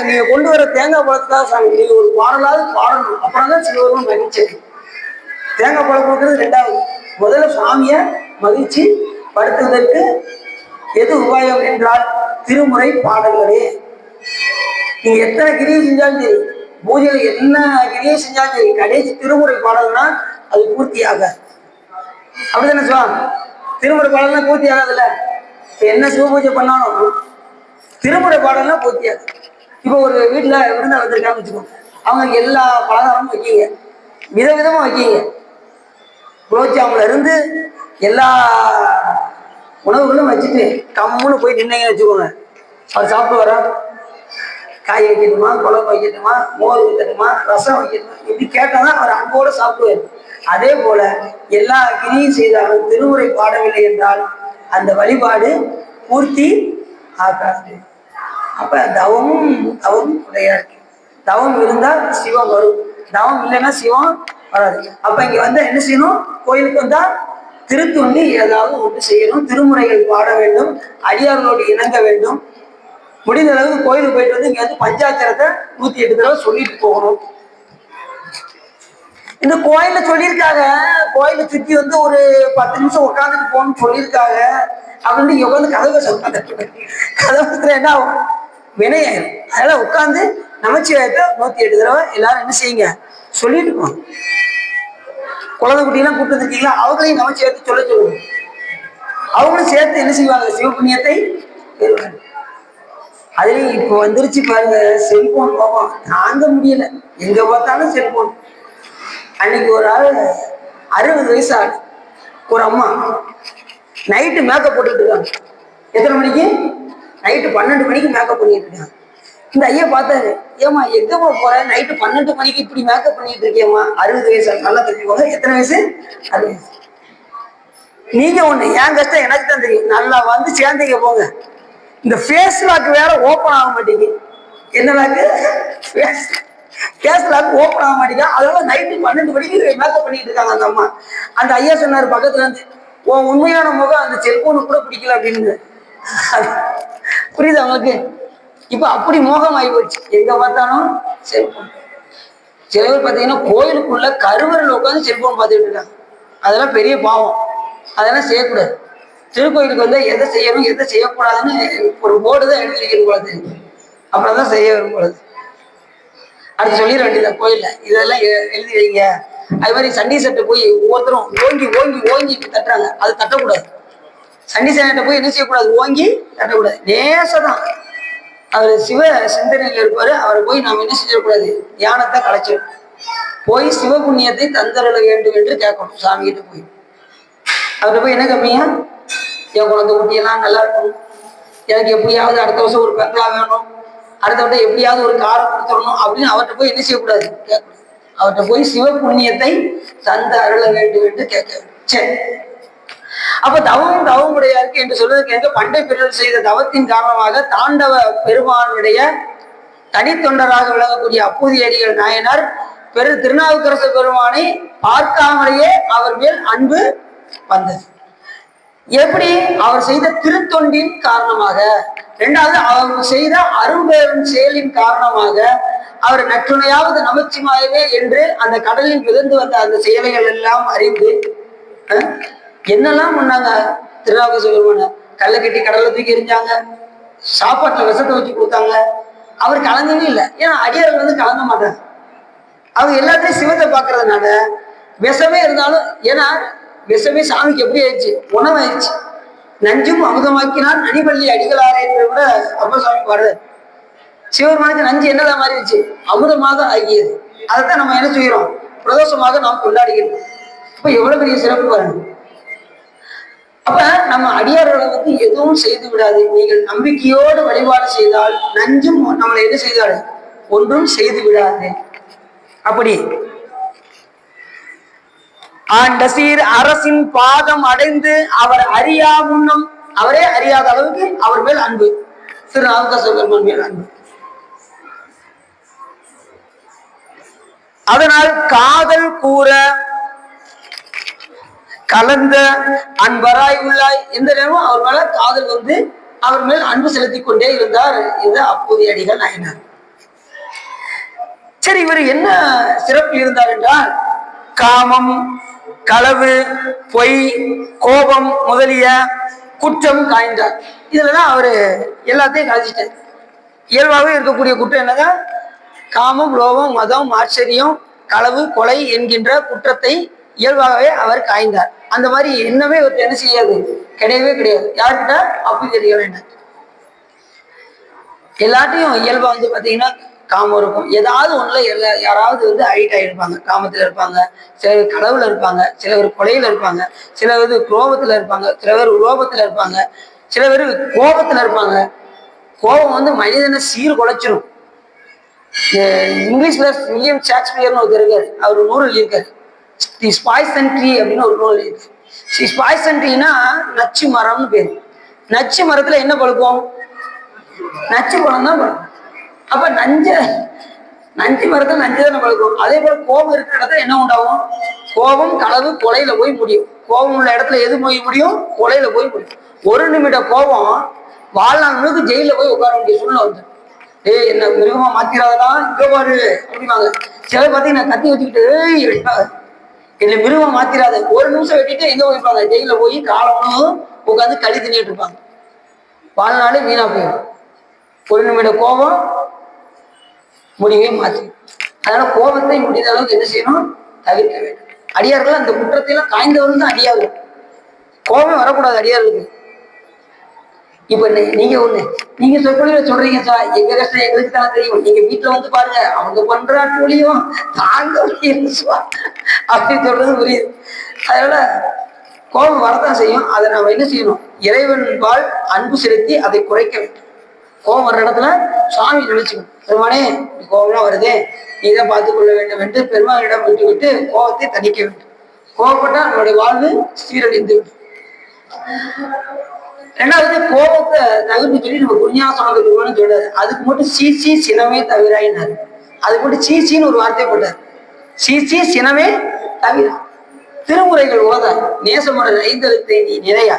நீங்க கொண்டு வர தேங்காய் பழத்துக்காக சாமி நீங்க ஒரு பாடலாவது பாடணும். அப்புறம் தான் சிலவரும் மகிழ்ச்சி. தேங்காய் பழம் கொடுக்கறது 2வது. முதல்ல சாமிய மகிழ்ச்சி படுத்துவதற்கு எது உபாயம் என்றால் திருமுறை பாடல்களே. நீங்க எத்தனை கிரியை செஞ்சாலும் சரி, பூஜையில என்ன கிரியை செஞ்சாலும் சரி, கடைசி திருமுறை பாடல்னா அது பூர்த்தியாக. அப்படிதானே சொல்லுவாங்க? திருமுறை பாடல்னா பூர்த்தி ஆகாதுல்ல. என்ன சிவ பூஜை பண்ணாலும் திருமுறை பாடல்னா பூர்த்தியாது. இப்போ ஒரு வீட்டுல விருந்தா வந்திருக்கான்னு வச்சுக்கோங்க. அவங்க எல்லா பலகாரமும் வைக்கீங்க, விதவிதமா வைக்கீங்க. குலோப்ஜாமுல இருந்து எல்லா உணவுகளும் வச்சுட்டு கம்முன்னு போய் நின்னீங்கன்னு வச்சுக்கோங்க. அவர் சாப்பிட்டு வர காய் வைக்கணுமா, குழம்பு வைக்கணுமா, மோர் வைக்கணுமா, ரசம் வைக்கணுமா, இப்படி கேட்டாதான் அவர் அன்போடு சாப்பிடுவார். அதே போல எல்லா கிரியும் செய்தாலும் திருமுறை பாடவில்லை என்றால் அந்த வழிபாடு பூர்த்தி ஆகாது. அப்ப தவமும் கிடையாது. தவம் இருந்தால் சிவம் வரும், தவம் இல்லைன்னா சிவம் வராது. அப்ப இங்க வந்தா என்ன செய்யணும்? கோயிலுக்கு வந்தா திருத்துண்டி ஏதாவது ஒன்று செய்யணும். திருமுறைகள் பாட வேண்டும், அடியார்களோடு இணங்க வேண்டும். முடிந்த அளவுக்கு கோயிலுக்கு போயிட்டு வந்து இங்க வந்து பஞ்சாட்சரத்தை 108 தடவை சொல்லிட்டு போகணும். இந்த கோயில சொல்லியிருக்காங்க, கோயிலை சுற்றி வந்து ஒரு 10 நிமிஷம் உட்காந்துட்டு போகணும்னு சொல்லியிருக்காங்க. அப்படின்னு இங்க உட்காந்து கதவத்துல என்ன ஆகும்? வினையாயிரும். அதெல்லாம் உட்காந்து நமச்சிவாயத்தை 108 தடவை எல்லாரும் என்ன செய்யுங்க? சொல்லிட்டு போங்க. குழந்தை குட்டியெல்லாம் கூப்பிட்டு இருக்கீங்களா? அவங்களையும் நமச்சிவாயத்தை சொல்ல சொல்லுங்க. அவங்களும் சேர்த்து என்ன செய்வாங்க? சிவபுண்ணியத்தை பெறுவாங்க. அதுலயும் இப்போ வந்துருச்சு பாருங்க செல்போன் போவோம், தாங்க முடியல. எங்க பார்த்தாலும் செல்போன். அன்னைக்கு ஒரு ஆள் 60 வயசு ஆள், ஒரு அம்மா நைட்டு மேக்கப் போட்டுட்டு இருக்காங்க. எத்தனை மணிக்கு? நைட்டு 12 மணிக்கு மேக்கப் பண்ணிட்டு இருக்காங்க. இந்த ஐயா பார்த்தாரு, ஏமா எங்கம்மா போற? நைட்டு 12 மணிக்கு இப்படி மேக்கப் பண்ணிட்டு இருக்கேம்மா. 60 வயசு. நல்லா தெரிஞ்சுக்கோங்க. எத்தனை வயசு? 60 வயசு. நீங்க ஒண்ணு, என் கஷ்டம் எனக்கு தான் தெரியும். நல்லா வந்து சேர்ந்தீங்க போங்க. இந்த ஃபேஸ் லாக் வேற ஓப்பன் ஆக மாட்டேங்குது. என்ன லாக்கு? ஃபேஸ் லாக் ஓப்பன் ஆக மாட்டேங்குது. அதனால நைட்டு 12 மணிக்கு மேக்கப் பண்ணிட்டு இருக்காங்க அந்த அம்மா. அந்த ஐயா சொன்னாரு பக்கத்துல இருந்து, உன் உண்மையான முகம் அந்த செல்போனு கூட பிடிக்கல அப்படின்னு. புரியுது அவங்களுக்கு? இப்ப அப்படி மோகம் ஆகி போச்சு. எங்க பார்த்தாலும் செல்போன். சில பேர் பார்த்தீங்கன்னா கோயிலுக்குள்ள கருவறையில் உட்காந்து செல்போன் பார்த்துட்டு இருக்காங்க. அதெல்லாம் பெரிய பாவம். அதெல்லாம் செய்யக்கூடாது. திருக்கோயிலுக்கு வந்து எதை செய்யணும் எதை செய்யக்கூடாதுன்னு ஒரு போர்டு தான் எழுதி வைக்கணும் போல தெரியும். அப்புறம் தான் செய்ய வரும் பொழுது அடுத்து சொல்லிட வேண்டியதான் கோயில்ல இதெல்லாம் எழுதி வைங்க. அது மாதிரி சண்டி செட்டை போய் ஒவ்வொருத்தரும் ஓங்கி ஓங்கி ஓங்கி தட்டுறாங்க. அது தட்டக்கூடாது. சண்டி சேனட்டை போய் என்ன செய்யக்கூடாது? ஓங்கி தட்டக்கூடாது. நேசதான். அவர் சிவ சிந்தனையில் இருப்பாரு. அவரை போய் நாம் என்ன செய்யக்கூடாது? தியானத்தை கலைச்சிடும். போய் சிவ புண்ணியத்தை தந்தரல வேண்டும் என்று கேட்கணும் சாமி கிட்ட போய். அவர்கிட்ட போய் என்ன கம்மியா? என் குழந்தை குட்டியெல்லாம் நல்லா இருக்கணும், எனக்கு எப்படியாவது அடுத்த வருஷம் ஒரு பெங்களா வேணும், அடுத்தவட்ட எப்படியாவது ஒரு காரை கொடுத்துடணும் அப்படின்னு அவர்கிட்ட போய் என்ன செய்யக்கூடாது, கேட்கக்கூடாது. அவர்கிட்ட போய் சிவ புண்ணியத்தை தந்து அருள வேண்டும் என்று கேட்க வேண்டும். சரி, அப்ப தவம் தவமுடையாருக்கு என்று சொல்வதற்கு பண்டை பிறர் செய்த தவத்தின் காரணமாக தாண்டவ பெருமானுடைய தனித்தொண்டராக விளங்கக்கூடிய அப்பூதியடிகள் நாயனார் திருநாவுக்கரசு பெருமானை பார்க்காமலேயே அவர் மேல் அன்பு வந்தது. எப்படி? அவர் செய்த திருத்தொண்டின் காரணமாக. இரண்டாவது, அவர் செய்த அரும்பெரும் செயலின் காரணமாக. அவர் நற்றுணையாவது நமச்சிவாயவே என்று அந்த கடலில் மிதந்து வந்த அந்த செயலைகள் எல்லாம் அறிந்து என்னெல்லாம் பண்ணாங்க. திருநாவுக்கரசு பெருமான கல்லை கட்டி கடலை தூக்கி எரிஞ்சாங்க, சாப்பாட்டுல விஷத்தை வச்சு கொடுத்தாங்க. அவர் கலங்கவே இல்லை. ஏன்னா அடியார்கள் கலங்க மாட்டாங்க. அவங்க எல்லாத்தையும் சிவத்தை பார்க்கறதுனால விஷமே இருந்தாலும், ஏன்னா விஷமே சாமிக்கு எப்படி ஆயிடுச்சு, உணவாயிடுச்சு. நஞ்சும் அமுதமாக்கினால் நனிபள்ளி அடிகளாரே என்று கூட அப்பா சாமி பாடுறாரு. சிவபெருமானுக்கு நஞ்சு என்னதான் மாறிடுச்சு, அமுதமாக ஆகியது. அதைத்தான் நம்ம என்ன செய்யறோம், பிரதோஷமாக நாம் கொண்டாடுகிறோம். அப்ப எவ்வளவு பெரிய சிறப்பு பாருங்க. அப்ப நம்ம அடியார்களை எதுவும் செய்து விடாது. நீங்கள் நம்பிக்கையோடு வழிபாடு செய்தால் நஞ்சும் நம்மளை என்ன செய்தால் ஒன்றும் செய்து விடாது. அப்படி ஆண்ட சீர் அரசின் பாதம் அடைந்து அவர் அறியா முன்னம், அவரே அறியாத அளவுக்கு அவர் மேல் அன்பு, திருநாவுக்கரசு பெருமான் மேல் அன்பு. அதனால் காதல் கூற கலந்த அன்பராய் உள்ளாய், எந்த நேரமும் அவர் மேல காதல் அவர் மேல் அன்பு செலுத்தி கொண்டே இருந்தார் இந்த அப்போதைய அடிகள் நாயனார். சரி, இவர் என்ன சிறப்பு இருந்தார் என்றால், காமம், களவு, பொய், கோபம் முதலிய குற்றம் காய்ந்தார். இதுலதான் அவரு எல்லாத்தையும் கழிச்சிட்டார். இயல்பாகவே இருக்கக்கூடிய குற்றம் என்னங்க, காமம், லோபம், மதம், ஆச்சரியம், களவு, கொலை என்கின்ற குற்றத்தை இயல்பாகவே அவர் காய்ந்தார். அந்த மாதிரி என்னவே இவருக்கு என்ன செய்யாது, கிடையவே கிடையாது. யார்கிட்ட? அப்பூதியடிகள் என்ன. எல்லாத்தையும் இயல்பா பாத்தீங்கன்னா காமம் இருக்கும். ஏதாவது ஒண்ணுல யாராவது அடிக்ட் ஆகிருப்பாங்க, காமத்துல இருப்பாங்க, சிலர் களவுல இருப்பாங்க, சில பேர் கொலையில இருப்பாங்க, சில பேர் குரோபத்துல இருப்பாங்க, சில பேர் உலோபத்துல இருப்பாங்க, சில பேர் கோபத்துல இருப்பாங்க. கோபம் மனிதனை சீர் குலைச்சிரும். இங்கிலீஷ்ல வில்லியம் ஷேக்ஸ்பியர்னு ஒருத்தர் இருக்காரு, அவர் நூல் எழுதியிருக்காரு, தி ஸ்பாய்சன் ட்ரீ அப்படின்னு ஒரு நூல் எழுதியிருக்கு. ஸ்பாய்சன் ட்ரீனா நச்சு மரம்னு பேரு. நச்சு மரத்துல என்ன பழுக்கும், நச்சு பழம் தான் பழுக்கும். அப்ப நஞ்சு மரத்துல நஞ்சு தானே பழுக்கும். அதே போல கோபம் இருக்கிற இடத்துல என்ன உண்டாகும், கோபம், களவு, கொலையில போய் முடியும். கோபம் உள்ள இடத்துல எது போய் முடியும், கொலையில போய் முடியும். ஒரு நிமிட கோபம் வாழ்நாளுக்கு ஜெயில போய் உட்கார வேண்டிய சூழ்நிலை வந்து, என்ன மிருகமா மாத்திராதா இங்க பாரு அப்படிவாங்க. சில பாத்தீங்கன்னா கத்தி வச்சுக்கிட்டு என்ன மிருகமா மாத்திராத, ஒரு நிமிஷம் வெட்டிட்டு எங்க போய்ப்பாங்க, ஜெயில போய் காலம் உட்காந்து களி தின்னிட்டு இருப்பாங்க. வாழ்நாளே வீணா போயிடும். ஒரு நிமிட கோபம் முடிவே மாற்றி. அதனால கோபத்தை முடிந்த அளவுக்கு என்ன செய்யணும், தவிர்க்க வேண்டும். அடியார்கள் அந்த குற்றத்தை எல்லாம் காய்ந்தவர்கள் தான் அடியார்கள். கோபம் வரக்கூடாது அடியார்களுக்கு. இப்ப நீங்க நீங்க சொல்றீங்க சார், எங்க கஷ்டம் எங்களுக்கு தான் தெரியும், நீங்க வீட்டுல பாருங்க, அவங்க பண்ற கூலியும் தாங்க அப்படின்னு சொல்றது புரியுது. அதனால கோபம் வரதான் செய்யும். அதை நம்ம என்ன செய்யணும், இறைவன்பால் அன்பு செலுத்தி அதை குறைக்க வேண்டும். கோபம் வர்ற இடத்துல சுவாமி நினைச்சுக்கணும், பெருமானே கோபம்லாம் வருதே, நீதான் பார்த்துக் கொள்ள வேண்டும் என்று பெருமானிடம் விட்டு விட்டு கோபத்தை தணிக்க வேண்டும். கோபப்பட்டா நம்மளுடைய வாழ்வு சீரழிந்து விடும். ரெண்டாவது, கோபத்தை தவிர்த்து சொல்லி நம்ம புண்ணியாசனம் சொல்றாரு. அதுக்கு மட்டும் சீசி சினமே தவிராயினாரு. அதுக்கு மட்டும் சீசின்னு ஒரு வார்த்தை போட்டார். சீசி சினமே தவிரா. திருமுறைகள் ஓத நேசமுறை ஐந்தெழுத்தை நீ நிறையா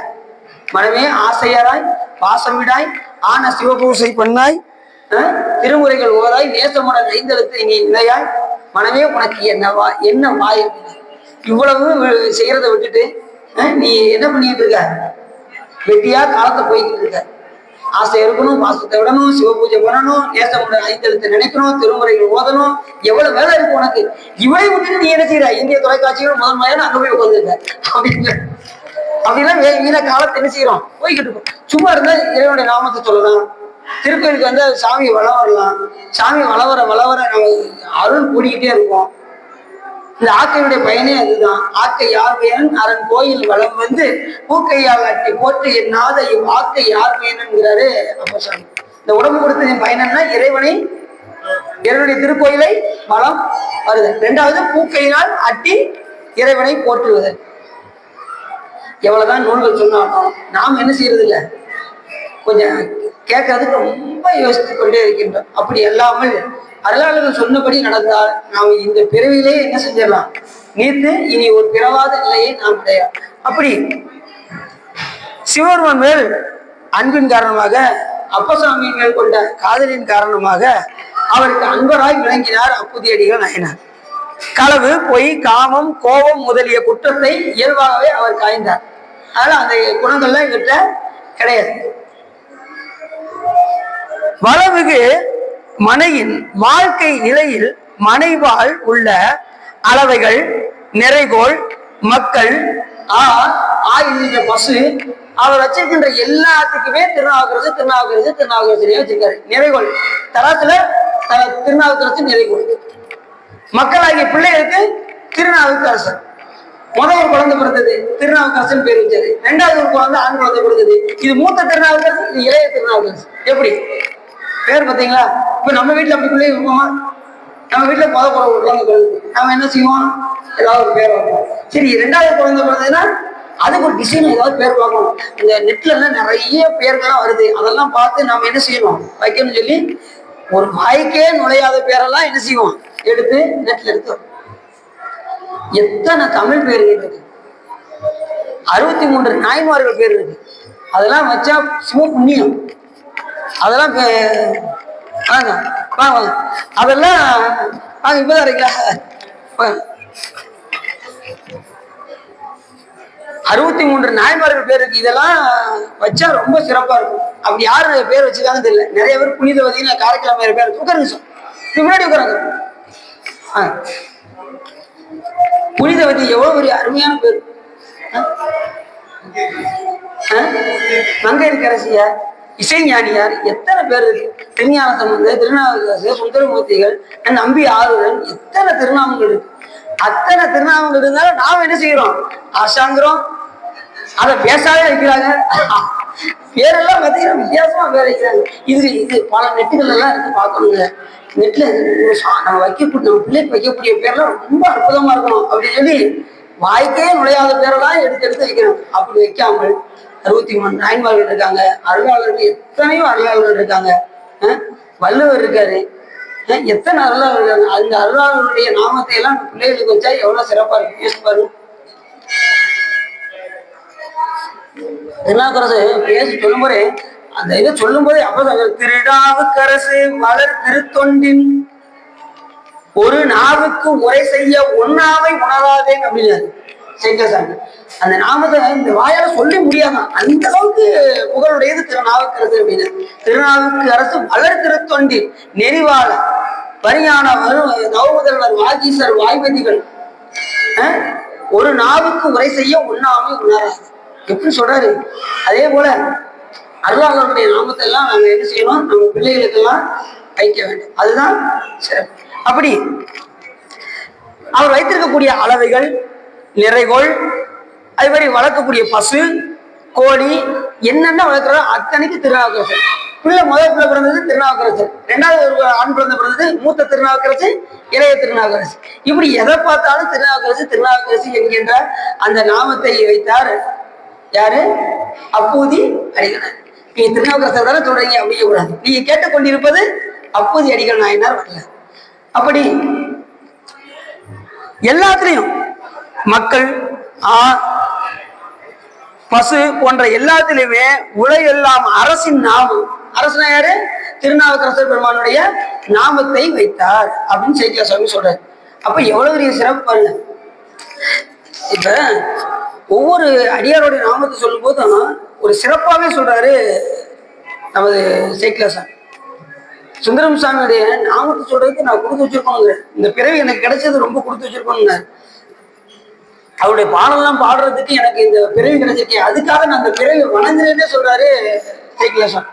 மனமே ஆசையராய் பாசமிடாய் ஆன சிவபூசை பண்ணாய், திருமுறைகள் ஓதாய் நேசமுடன் ஐந்தெழுத்தை நீ நிலையாய், மனமே உனக்கு என்ன வாய். இவ்வளவு செய்யறதை விட்டுட்டு நீ என்ன பண்ணிட்டு இருக்க, வெட்டியா காலத்தை போய்கிட்டு இருக்க. ஆசை இருக்கணும், பாசத்தை விடணும், சிவபூஜை பண்ணணும், நேசமுடன் ஐந்தெழுத்தை நினைக்கணும், திருமுறைகள் ஓதணும், எவ்வளவு வேலை இருக்கு உனக்கு. இவளை விட்டுட்டு நீ என்ன செய்யற, இந்திய தொலைக்காட்சிகள் முதல் முறையான அங்க போய் உட்காந்துருக்க அப்படின்னா வீண காலத்தை என்ன செய்யறோம், போய்கிட்டு இருக்கோம். சும்மா இருந்தா இறைவனுடைய நாமத்தை சொல்லலாம், திருக்கோயிலுக்கு சாமி வளம் வரலாம். சாமி வளவர நம்ம அருள் கூடிக்கிட்டே இருக்கும். இந்த ஆக்கையுடைய பயனே அதுதான். ஆக்கை யார் வேணும் அரண் கோயில் வளம் பூக்கையால் அட்டி போட்டு என்னாத ஆக்கை யார் வேணுங்கிறாரு அப்ப சாமி. இந்த உடம்பு கொடுத்ததின் பயன் என்ன? இறைவனுடைய திருக்கோயிலை வளம் வருதல். இரண்டாவது பூக்கையினால் அட்டி இறைவனை போற்றுவதல். எவ்வளவுதான் நூல்கள் சொன்னாலும் நாம் என்ன செய்யறது இல்லை, கொஞ்சம் கேட்கறதுக்கு ரொம்ப யோசித்துக் கொண்டே இருக்கின்றோம். அப்படி அல்லாமல் அருளாளர்கள் சொன்னபடி நடந்தால் நாம் இந்த பிறவிலே என்ன செஞ்சிடலாம், நீத்து இனி ஒரு பிறவாத நிலையை நாம் அடையலாம். அப்படி சிவபெருமான் மேல் அன்பின் காரணமாக, அப்பசாமியின் மேல் கொண்ட காதலின் காரணமாக அவருக்கு அன்பராய் விளங்கினார் அப்பூதியடிகள் நாயனார். களவு, பொய், காமம், கோபம் முதலிய குற்றத்தை இயல்பாகவே அவர் காய்ந்தார். அதனால அந்த குணங்கள்லாம் இவர்கிட்ட கிடையாது. வளவுக்கு மனையின் வாழ்க்கை நிலையில் மனைவாள் உள்ள அளவைகள், நிறைகோள், மக்கள், என்கின்ற பசு, அவர் வச்சிருக்கின்ற எல்லாத்துக்குமே திருநாவுக்கரசு வச்சிருக்காரு. நிறைகோள் தராசுல திருநாவுக்கரசு நிறைகோள். மக்களாகிய பிள்ளைகளுக்கு திருநாவுக்கரசர். முதல் ஒரு குழந்தை பிறந்தது, திருநாவுக்கரசன் பேர் வச்சது. ரெண்டாவது ஒரு குழந்தை ஆண் குழந்தை பிறந்தது. இது மூத்த திருநாவுக்கரசு, இது இளைய திருநாவுக்கரசு. எப்படி பேர் பார்த்தீங்களா? இப்ப நம்ம வீட்டுல அப்படி பிள்ளை இருக்கோமா? நம்ம வீட்டுல குழந்தை பிறகு நம்ம என்ன செய்வோம், ஏதாவது ஒரு பேர் வைப்போம். சரி, ரெண்டாவது குழந்தை பிறந்ததுன்னா அதுக்கு ஒரு டிசைன் ஏதாவது பேர் பார்க்கணும். இந்த நெட்ல எல்லாம் நிறைய பேர்கள்லாம் வருது, அதெல்லாம் பார்த்து நம்ம என்ன செய்யணும், வைக்கணும்னு சொல்லி ஒரு வாய்க்கே நுழையாத பேரெல்லாம் என்ன செய்வோம், எடுத்து நெட்ல எடுத்து. எத்தனை தமிழ் பேர்கள் இருக்கு, 63 நாய்மார்கள் பேர் இருக்கு. அதெல்லாம் வச்சா சிவ புண்ணியம். அதெல்லாம் அதெல்லாம் இப்பதான் இருக்கா 63 நாய்மார்கள் பேர் இருக்கு. இதெல்லாம் வச்சா ரொம்ப சிறப்பா இருக்கும். அப்படி யாரு பேர் வச்சுக்காங்கன்னு தெரியல. நிறைய பேர் புனிதவதி, காரைக்கிழமை பேர் உட்காருங்க, முன்னாடி உட்காருங்க. புனிதவதி எவ்வளவு பெரிய அருமையான பேர். மங்கையர்க்கரசியார், இசைஞானியார், எத்தனை பேர் இருக்கு. திருஞான சம்பந்தர், திருநாவுக்கரசர், சுந்தரமூர்த்திகள், நம்பி ஆறுதல், எத்தனை திருநாமங்கள் இருக்கு. அத்தனை திருநாமங்கள் இருந்தாலும் நாம் என்ன செய்யறோம், ஆசாங்கிறோம். அதை பேசாவே வைக்கிறாங்க. பேரெல்லாம் பார்த்தீங்கன்னா வித்தியாசமா பேர் வைக்கிறாங்க. இது பல நெட்டுகள் எல்லாம் இருக்கு, பார்க்கணுங்க. நெட்ல நம்ம நம்ம பிள்ளைக்கு வைக்கக்கூடிய பேர்லாம் ரொம்ப அற்புதமா இருக்கணும் அப்படின்னு சொல்லி வாய்க்கே நுழையாத பேரெல்லாம் எடுத்து வைக்கணும். அப்படி வைக்காமல் 63 நாயன்மார்கள் இருக்காங்க. அருளாளர்கள் எத்தனையோ அருளாளர்கள் இருக்காங்க. வள்ளுவர் இருக்காரு, எத்தனை அருளாளர்கள் இருக்காங்க. அந்த அருளாளர்களுடைய நாமத்தை எல்லாம் பிள்ளைகளுக்கு வச்சா எவ்வளவு சிறப்பா இருக்கு, யோசிச்சு பாருங்க. திருநாவுக்கரசு பேசி சொல்லும் போதே, அந்த இதை சொல்லும் போதே அப்ப திருநாவுக்கரசு வளர் திருத்தொண்டின் ஒரு நாவுக்கு உரை செய்ய ஒன்னாவை உணராதேன் அப்படின்னாரு சேங்கசாமி. அந்த நாமத்தை இந்த வாயால சொல்லி முடியாதான், அந்த அளவுக்கு புகழுடையது திருநாவுக்கரசு அப்படின்னு. திருநாவுக்கரசு வளர் திருத்தொண்டின் நெறிவாள பரியான நவமுதல்வர் வாகீசர் வாய்வதிகள் ஒரு நாவுக்கு உரை செய்ய ஒன்னாவை உணராது எப்படி சொல்றாரு. அதே போல அருளாளருடைய நாமத்தை எல்லாம் நாங்க என்ன செய்யணும், நம்ம பிள்ளைகளுக்கெல்லாம் வைக்க வேண்டும். அதுதான் சிறப்பு. அப்படி அவர் வைத்திருக்கக்கூடிய அளவைகள், நிறைகோள், அதுபடி வளர்க்கக்கூடிய பசு, கோழி, என்னென்ன வளர்க்குறோ அத்தனைக்கு திருநாவுக்கரசர். முதல் பிள்ளை பிறந்தது திருநாவுக்கரசர், ரெண்டாவது ஒரு ஆண் குழந்தை பிறந்தது மூத்த திருநாவுக்கரசு, இளைய திருநாவுக்கரசு. இப்படி எதை பார்த்தாலும் திருநாவுக்கரசு என்கின்ற அந்த நாமத்தை வைத்தார். யாரு? அப்பூதி அடிகளார். நீங்க திருநாவுக்கரசர் தானே சொல்றீங்க, அப்படிங்க கூடாது. நீங்க கேட்டுக்கொண்டிருப்பது அப்பூதி அடிகள் நாயனார் வரல. அப்படி எல்லாத்திலையும் மக்கள், பசு போன்ற எல்லாத்திலுமே உலகெல்லாம் அரசின் நாமம், அரசனா யாரு? திருநாவுக்கரசர் பெருமானுடைய நாமத்தை வைத்தார் அப்படின்னு சேக்கிழார் சுவாமி சொல்றாரு. அப்ப எவ்வளவு பெரிய சிறப்பு. இப்ப ஒவ்வொரு அடியாருடைய நாமத்தை சொல்லும் போதும் ஒரு சிறப்பாகவே சொல்றாரு நமது சேக்கிழார் சாமி. சுந்தரம் சாமியுடைய நாமத்தை சொல்றதுக்கு நான் கொடுத்து வச்சிருக்கோங்க, இந்த பிறவி எனக்கு கிடைச்சது ரொம்ப கொடுத்து வச்சிருக்கோங்க. அவருடைய பாடலாம் பாடுறதுக்கு எனக்கு இந்த பிறவி கிடைச்சிருக்கேன், அதுக்காக நான் அந்த பிறவி வணங்குறேன்னே சொல்றாரு சேக்கிழார் சாமி.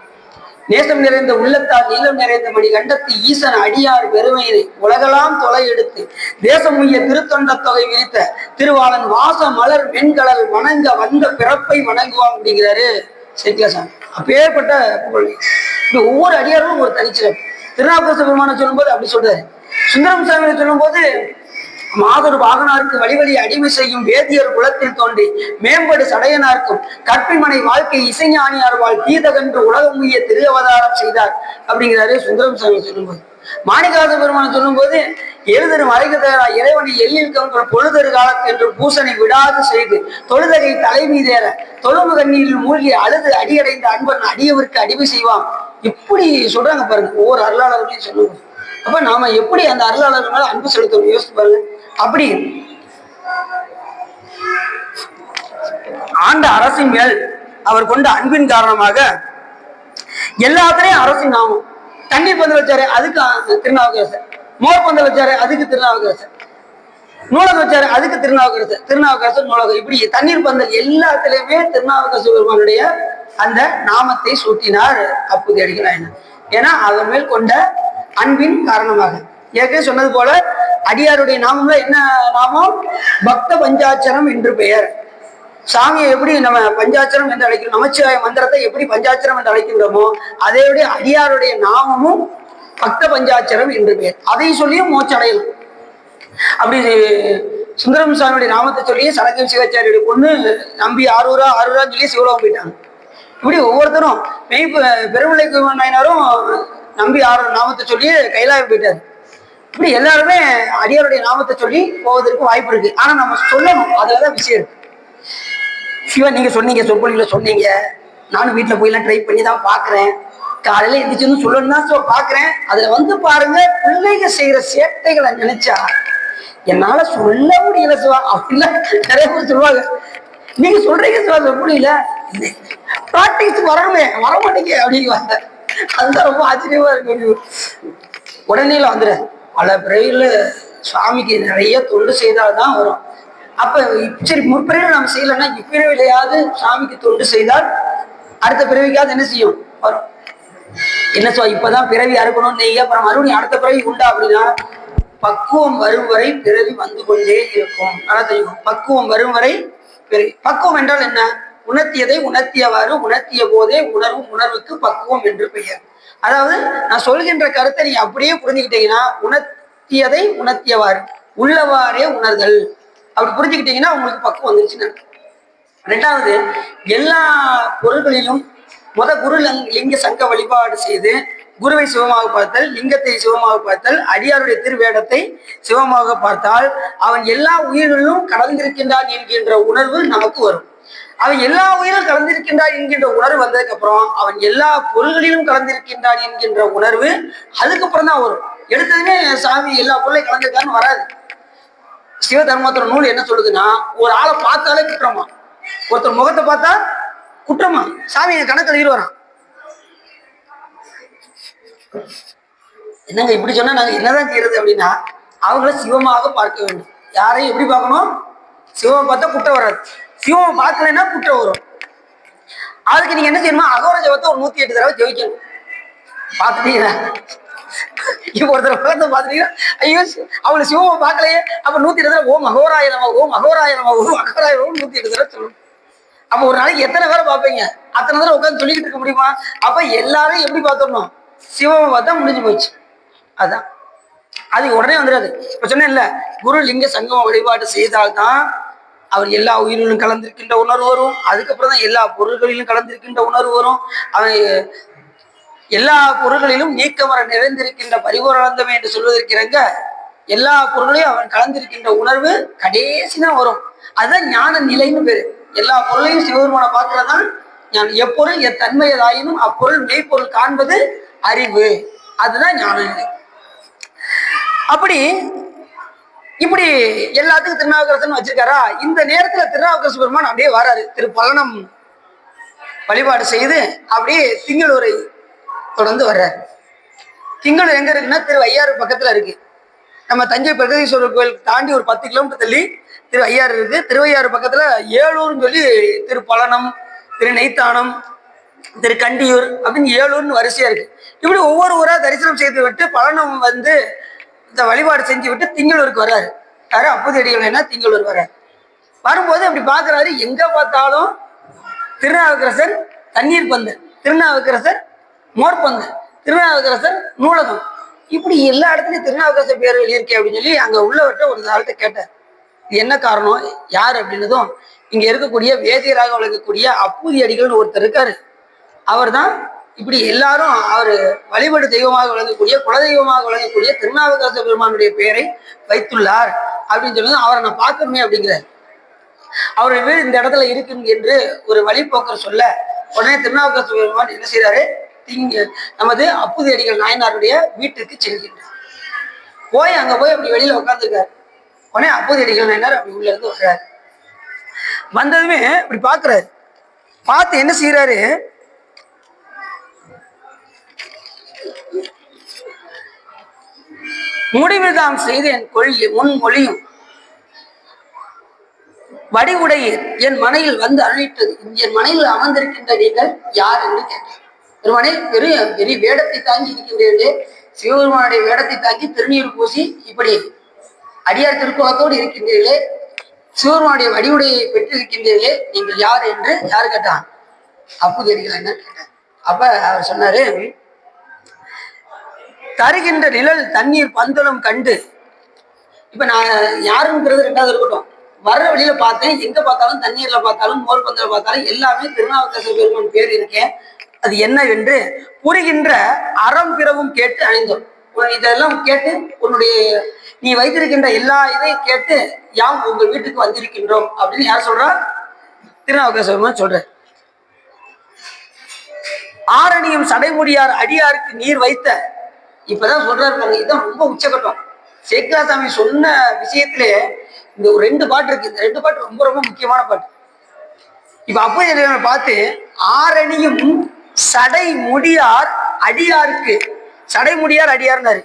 நேசம் நிறைந்த உள்ளத்தால் நீளம் நிறைந்த மணி கண்டத்து ஈசன் அடியார் பெருமையினை உலகெல்லாம் தொலை எடுத்து தேசம் உய்ய திருத்தொண்ட தொகை விரித்த திருவாளன் வாச மலர் வெண்கடல் வணங்க வந்த பிறப்பை வணங்குவான் அப்படிங்கிறாரு சேக்கிழார் சாமி. அப்பேற்பட்ட புகழ். இப்படி ஒவ்வொரு அடியாரும் ஒரு தனிச்சிறப்பு. திருநாவுக்கரசு பெருமானை சொல்லும்போது அப்படி சொல்றாரு. சுந்தரம் சாமியை சொல்லும் போது மாதொரு வாகனாருக்கு வழி அடிமை செய்யும் வேதியர் குலத்தில் தோன்றி மேம்படு சடையனார்க்கும் கற்பிமனை வாழ்க்கை இசைஞானியார் வாழ் தீதகன்று உலகம் உய்ய திரு அவதாரம் செய்தார் அப்படிங்கிறாரு சுந்தரம் சாமி சொல்லும்போது. மாணிக்காத பெருமானை சொல்லும் போது எழுதரும் அழைக்கதரா இறைவனை எல்லில் கவுன்ற பொழுதரு காலத்து என்று பூசனை விடாது செய்து தொழுதகை தலைமீதேற தொழும்பு கண்ணீரில் மூழ்கி அழுது அடியடைந்த அன்பன் அடியவருக்கு அடிமை செய்வான். இப்படி சொல்றாங்க பாருங்க ஒவ்வொரு அருளாளர்களையும் சொல்லுவாங்க. அப்ப நாம எப்படி அந்த அருளாளர்கள் மேல அன்பு செலுத்தணும் யோசிச்சு பாருங்க. அப்படி ஆண்ட அரசின் மேல் அவர் கொண்ட அன்பின் காரணமாக எல்லாத்திலையும் அரசின் நாமம். தண்ணீர் பந்தல் வச்சாரு அதுக்கு திருநாவுக்கரசர், மோர் பந்தல் வச்சாரு அதுக்கு திருநாவுக்கரசர், நூலகம் வச்சாரு அதுக்கு திருநாவுக்கரசர் நூலகம். இப்படி தண்ணீர் பந்தல் எல்லாத்திலையுமே திருநாவுக்கரசர் பெருமானுடைய அந்த நாமத்தை சூட்டினார் அப்போது அடிகள். ஏன்னா அவர் மேல் கொண்ட அன்பின் காரணமாக. ஏற்கனவே சொன்னது போல அடியாருடைய நாமம்ல என்ன நாமம்? பக்த பஞ்சாட்சரம் என்று பெயர். சாமியை எப்படி நம்ம பஞ்சாட்சரம் என்று அழைக்கிறோம், நமச்சிவாய மந்திரத்தை எப்படி பஞ்சாட்சரம் என்று அழைக்கின்றோமோ அதேடைய அடியாருடைய நாமமும் பக்த பஞ்சாட்சரம் என்று பெயர். அதை சொல்லியும் மோட்சம் அடையலாம். அப்படி சுந்தரம் சாமியுடைய நாமத்தை சொல்லியே சடக்கம் சிவாச்சாரியுடைய பொண்ணு நம்பி ஆரூரான்னு சொல்லி சிவலோகம் போயிட்டாங்க. இப்படி ஒவ்வொருத்தரும் பெருமலை நாயனாரும் நம்பி நாமத்தை சொல்லி கைலாயம் போயிட்டாரு. இப்படி எல்லாருமே அடியாருடைய நாமத்தை சொல்லி போவதற்கு வாய்ப்பு இருக்கு. ஆனா நம்ம சொல்லணும், அதுலதான் விஷயம் இருக்கு. சிவன் நீங்க சொன்னீங்க, சொற்பொழிவுல சொன்னீங்க, நானும் வீட்டுல போயெல்லாம் ட்ரை பண்ணி தான் பாக்குறேன். காலையில எந்திரிச்சு சொல்லணும் தான் பாக்குறேன். அதுல பாருங்க பிள்ளைங்க செய்யற சேட்டைகளை நினைச்சா என்னால சொல்ல முடியல சிவா அப்படிலாம் நிறைய பேர் சொல்லுவாங்க. நீங்க சொல்றீங்க சிவா சொற்பொழிவுல பிராக்டிஸ் வரணுமே, வர மாட்டேங்க அப்படிங்குவாங்க. அதுதான் ரொம்ப ஆச்சரியமா இருக்கு. உடனே வந்துடு பல பிறவில சுவாமிக்கு நிறைய தொண்டு செய்தால்தான் வரும். அப்ப சரி முற்பிறவில நம்ம செய்யலன்னா இப்பிறவிலையாவது சுவாமிக்கு தொண்டு செய்தால் அடுத்த பிறவிக்காவது என்ன செய்யும் வரும். என்ன இப்பதான் பிறவி அறுக்கணும்னு நீங்க அப்புறம் மறுபடியும் அடுத்த பிறவி உண்டா அப்படின்னா பக்குவம் வரும் வரை பிறவி வந்து கொண்டே இருக்கும். நல்லா தெரியும். பக்குவம் வரும் வரை பிறவி. பக்குவம் என்றால் என்ன? உணர்த்தியதை உணர்த்தியவாறு உணர்த்திய போதே உணர்வுக்கு பக்குவம் என்று பெயர். அதாவது நான் சொல்கின்ற கருத்தை நீங்க அப்படியே புரிஞ்சுக்கிட்டீங்கன்னா உணர்த்தியதை உணர்த்தியவாறு உள்ளவாறே உணர்தல் அப்படி புரிஞ்சுக்கிட்டீங்கன்னா உங்களுக்கு பக்குவம் வந்துருச்சுன்னு. ரெண்டாவது, எல்லா பொருள்களிலும் குரு லிங்க சங்க வழிபாடு செய்து குருவை சிவமாக பார்த்தல், லிங்கத்தை சிவமாக பார்த்தல், அடியாருடைய திருவேடத்தை சிவமாக பார்த்தால் அவன் எல்லா உயிரிலும் கலந்திருக்கின்றான் என்கின்ற உணர்வு நமக்கு வரும். அவன் எல்லா உயிரும் கலந்திருக்கின்றான் என்கின்ற உணர்வு வந்ததுக்கு அப்புறம் அவன் எல்லா பொருள்களிலும் கலந்திருக்கின்றான் என்கின்ற உணர்வு அதுக்கப்புறம் தான் வரும். எடுத்ததுமே சாமி எல்லா பொருளையும் கலந்திருக்கான்னு வராது. சிவதர்மத்தோட நூல் என்ன சொல்லுதுன்னா, ஒரு ஆளை பார்த்தாலே குற்றமா, ஒருத்தர் முகத்தை பார்த்தா குற்றமா, சாமி கணக்கு எழுதிட்டு வரான். என்னங்க இப்படி சொன்னா நாங்க என்னதான் செய்யறது அப்படின்னா, அவங்கள சிவமாக பார்க்க வேண்டும். யாரையும் எப்படி பார்க்கணும்? சிவம் பார்த்தா குற்றம் வராது, சிவம் பார்க்கலைன்னா குற்றம் வரும். அதுக்கு நீங்க என்ன செய்யணுமா? அகோர ஜபத்தை ஒரு 108 தடவை ஜெயிக்கணும். பார்த்துட்டீங்களா? இப்போ ஒருத்தர் முகத்தை பார்த்துட்டீங்கன்னா ஐயோ அவங்களை சிவமா பார்க்கலையே, அப்ப 108 தடவை ஓம் அகோராய நம, ஓம் அகோராய நம, ஓம் அகோராய ஓம் 108 தடவை சொல்லணும். அப்ப ஒரு நாளைக்கு எத்தனை பேரை பார்ப்பீங்க? அத்தனை தடவை உட்காந்து சொல்லிக்கிட்டு இருக்க முடியுமா? அப்ப எல்லாரும் எப்படி பார்த்துடணும்? சிவமா பார்த்தா முடிஞ்சு போச்சு. அதான் அது உடனே வந்துடாது. இப்ப சொன்னேன் இல்ல, குரு லிங்க சங்கம வழிபாடு செய்தால்தான் அவர் எல்லா உயிரிலும் கலந்திருக்கின்ற உணர்வு வரும். அதுக்கப்புறம் தான் எல்லா பொருள்களிலும் கலந்திருக்கின்ற உணர்வு வரும். அவன் எல்லா பொருள்களிலும் நீக்கமர நிறைந்திருக்கின்ற பரிபூரணமே என்று சொல்வதற்கிறங்க எல்லா பொருளையும் அவன் கலந்திருக்கின்ற உணர்வு கடைசிதான் வரும். அதுதான் ஞான நிலைன்னு பேரு. எல்லா பொருளையும் சிவபெருமான பார்க்கிறதான் ஞானம். எப்பொருள் எத்தன்மையதாயினும் அப்பொருள் மெய்ப்பொருள் காண்பது அறிவு, அதுதான் ஞான நிலை. அப்படி இப்படி எல்லாத்துக்கும் திருநாவுக்கரசன் வச்சிருக்காரா? இந்த நேரத்துல திருநாவுக்கரசு பெருமான் அப்படியே வராரு. திருப்பழனம் வழிபாடு செய்து அப்படியே திங்களூரை தொடர்ந்து வர்றாரு. திங்களூர் எங்க இருக்குன்னா திருவையாறு பக்கத்துல இருக்கு. நம்ம தஞ்சை பிரகதீஸ்வரர் கோயில் தாண்டி ஒரு 10 கிலோமீட்டர் தள்ளி திருவையாறு இருக்கு. திருவையாறு பக்கத்துல ஏலூர்னு சொல்லி திருப்பழனம், திரு நெய்த்தானம், திரு கண்டியூர் அப்படின்னு 7 வரிசையா இருக்கு. இப்படி ஒவ்வொரு ஊரா தரிசனம் செய்து விட்டு பழனம் வந்து இந்த வழிபாடு செஞ்சு விட்டு திங்களூருக்கு வர்றாரு. யாரு? அப்போதையடிகள் என்ன திங்களூர் வர்றாரு. வரும்போது அப்படி பாக்குறாரு, எங்க பார்த்தாலும் திருநாவுக்கரசர் தண்ணீர் பந்தல் திருநாவுக்கரசர் மோர்பந்து, திருநாவுக்கரசர் நூலகம், இப்படி எல்லா இடத்துலையும் திருநாவுக்கரசர் பேர் எழுதியிருக்கேன் அப்படின்னு சொல்லி அங்க உள்ளவர்கிட்ட ஒரு ஆள்கிட்ட கேட்டார். இது என்ன காரணம், யார் அப்படின்னதும் இங்க இருக்கக்கூடிய வேதியராக விளக்கக்கூடிய அப்பூதி அடிகள்னு ஒருத்தர் இருக்காரு. அவர் தான் இப்படி எல்லாரும் அவர் வழிபடு தெய்வமாக விளங்கக்கூடிய குலதெய்வமாக விளங்கக்கூடிய திருநாவுக்கரச பெருமானுடைய பெயரை வைத்துள்ளார் அப்படின்னு சொல்லி அவரை நான் பார்க்கணுமே அப்படிங்கிறார். அவருடைய வீடு இந்த இடத்துல இருக்கு என்று ஒரு வழிபோக்கர் சொல்ல உடனே திருநாவுக்கரச பெருமான் என்ன செய்யறாரு, நமது அப்பூதி அடிகள் நாயனாருடைய வீட்டுக்கு செல்கின்றார். அங்க போய் அப்படி வெளியில உட்காந்துருக்காரு. உடனே அப்பூதி அடிகள் நாயனார் அப்படி உள்ள இருந்து வர்றாரு. வந்ததுமே இப்படி பாக்குறாரு. பார்த்து என்ன செய்யறாரு, முடிவில் தாம் செய்து என் கொள்கை முன் மொழியும் வடிவுடையீர் என் மனையில் வந்து அருளிட்டது. என் மனையில் அமர்ந்திருக்கின்ற நீங்கள் யார் என்று கேட்டார். பெருமானே, பெரிய பெரிய வேடத்தை தாங்கி இருக்கின்றீர்களே, சிவபெருமானுடைய வேடத்தை தாங்கி திருநீர் பூசி இப்படி அடியார் திருக்குளத்தோடு இருக்கின்றீர்களே, சிவபெருமானுடைய வடிவுடையை பெற்றிருக்கின்றீர்களே, நீங்கள் யார் என்று யாரு கேட்டான்? அப்பூதி அடிகள் என்ன கேட்டார். அப்ப அவர் சொன்னாரு, தருகின்ற நிழல் தண்ணீர் பந்தலும் கண்டு. இப்ப நான் யாருங்கிறது ரெண்டாவது இருக்கட்டும், வர்ற வழியில பார்த்தேன், எங்க பார்த்தாலும் தண்ணீர்ல பார்த்தாலும் மோர் பந்தல பார்த்தாலும் எல்லாமே திருநாவுக்கரசர் பெருமான் பேர் இருக்கேன், அது என்ன என்று புரிகின்ற அறம் பிறவும் கேட்டு அணிந்தோம். இதெல்லாம் கேட்டு உன்னுடைய நீ வைத்திருக்கின்ற எல்லா இதையும் கேட்டு யாம் உங்கள் வீட்டுக்கு வந்திருக்கின்றோம் அப்படின்னு யார் சொல்றா? திருநாவுக்கரசர் பெருமான் சொல்ற. ஆரணியும் சடைமுடியார் அடியாருக்கு நீர் வைத்த, இப்பதான் சொல்றாரு பாருங்க, இதுதான் ரொம்ப உச்சகட்டம். சேக்கிழார் சொன்ன விஷயத்திலே இந்த ஒரு 2 பாட்டு இருக்கு. இந்த 2 பாட்டு ரொம்ப ரொம்ப முக்கியமான பாட்டு. இப்ப அப்பூதி பார்த்து ஆரணியும் சடை முடியார் அடியாருக்கு, சடை முடியார் அடியார்னாரு.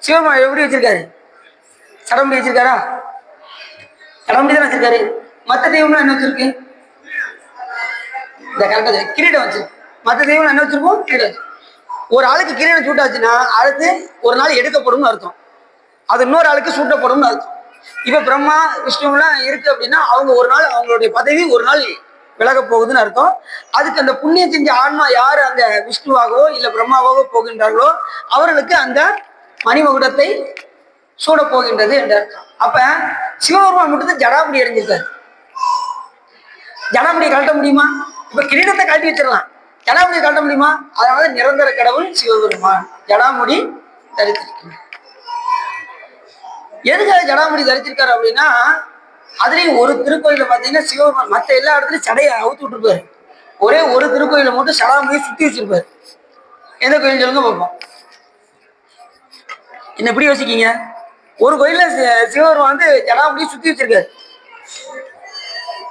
சிவபெருமான் எப்படி வச்சிருக்காரு? சடமுடி வச்சிருக்காரா? சடமுடி தான் வச்சிருக்காரு. மற்ற தெய்வம்லாம் என்ன வச்சிருக்கு? இந்த கரெக்டா கிரீடம் வச்சிருக்கு. மற்ற தெய்வம் என்ன வச்சிருக்கோம்? கிரீடம் வச்சிருக்கோம். ஒரு ஆளுக்கு கிரீடம் சூட்டாச்சுன்னா அடுத்து ஒரு நாள் எடுக்கப்படும் அர்த்தம், அது இன்னொரு ஆளுக்கு சூட்டப்படும் அர்த்தம். இப்ப பிரம்மா விஷ்ணுலாம் இருக்கு அப்படின்னா அவங்க ஒரு நாள் அவங்களுடைய பதவி ஒரு நாள் விலக போகுதுன்னு அர்த்தம். அதுக்கு அந்த புண்ணியம் செஞ்ச ஆன்மா யாரு அந்த விஷ்ணுவாகவோ இல்ல பிரம்மாவாகவோ போகின்றார்களோ அவர்களுக்கு அந்த மணிமகுடத்தை சூட போகின்றது என்று அர்த்தம். அப்ப சிவபெருமான் மட்டும் ஜடாமுடி அடைஞ்சிருக்காரு. ஜடாமுடியை கழட்ட முடியுமா? இப்ப கிரீடத்தை கழட்டி வச்சிடலாம், ஜடாமுடியை கழட்ட முடியுமா? அதனால நிரந்தர கடவுள் சிவபெருமான் ஜடாமுடி தரித்திருக்கிறார். எதுக்காக ஜடாமுடி தரிச்சிருக்காரு அப்படின்னா, அதுலயும் ஒரு திருக்கோயில பாத்தீங்கன்னா சிவபெருமான் மற்ற எல்லா இடத்துலயும் சடையை அவுத்து விட்டுருப்பாரு, ஒரே ஒரு திருக்கோயில மட்டும் ஜடாமுடியை சுத்தி வச்சிருப்பாரு. எந்த கோயில் சொல்லுங்க பார்ப்போம். என்ன எப்படி யோசிக்கீங்க? ஒரு கோயில்ல சிவபெருமான் வந்து ஜடாமுடியை சுத்தி வச்சிருக்காரு,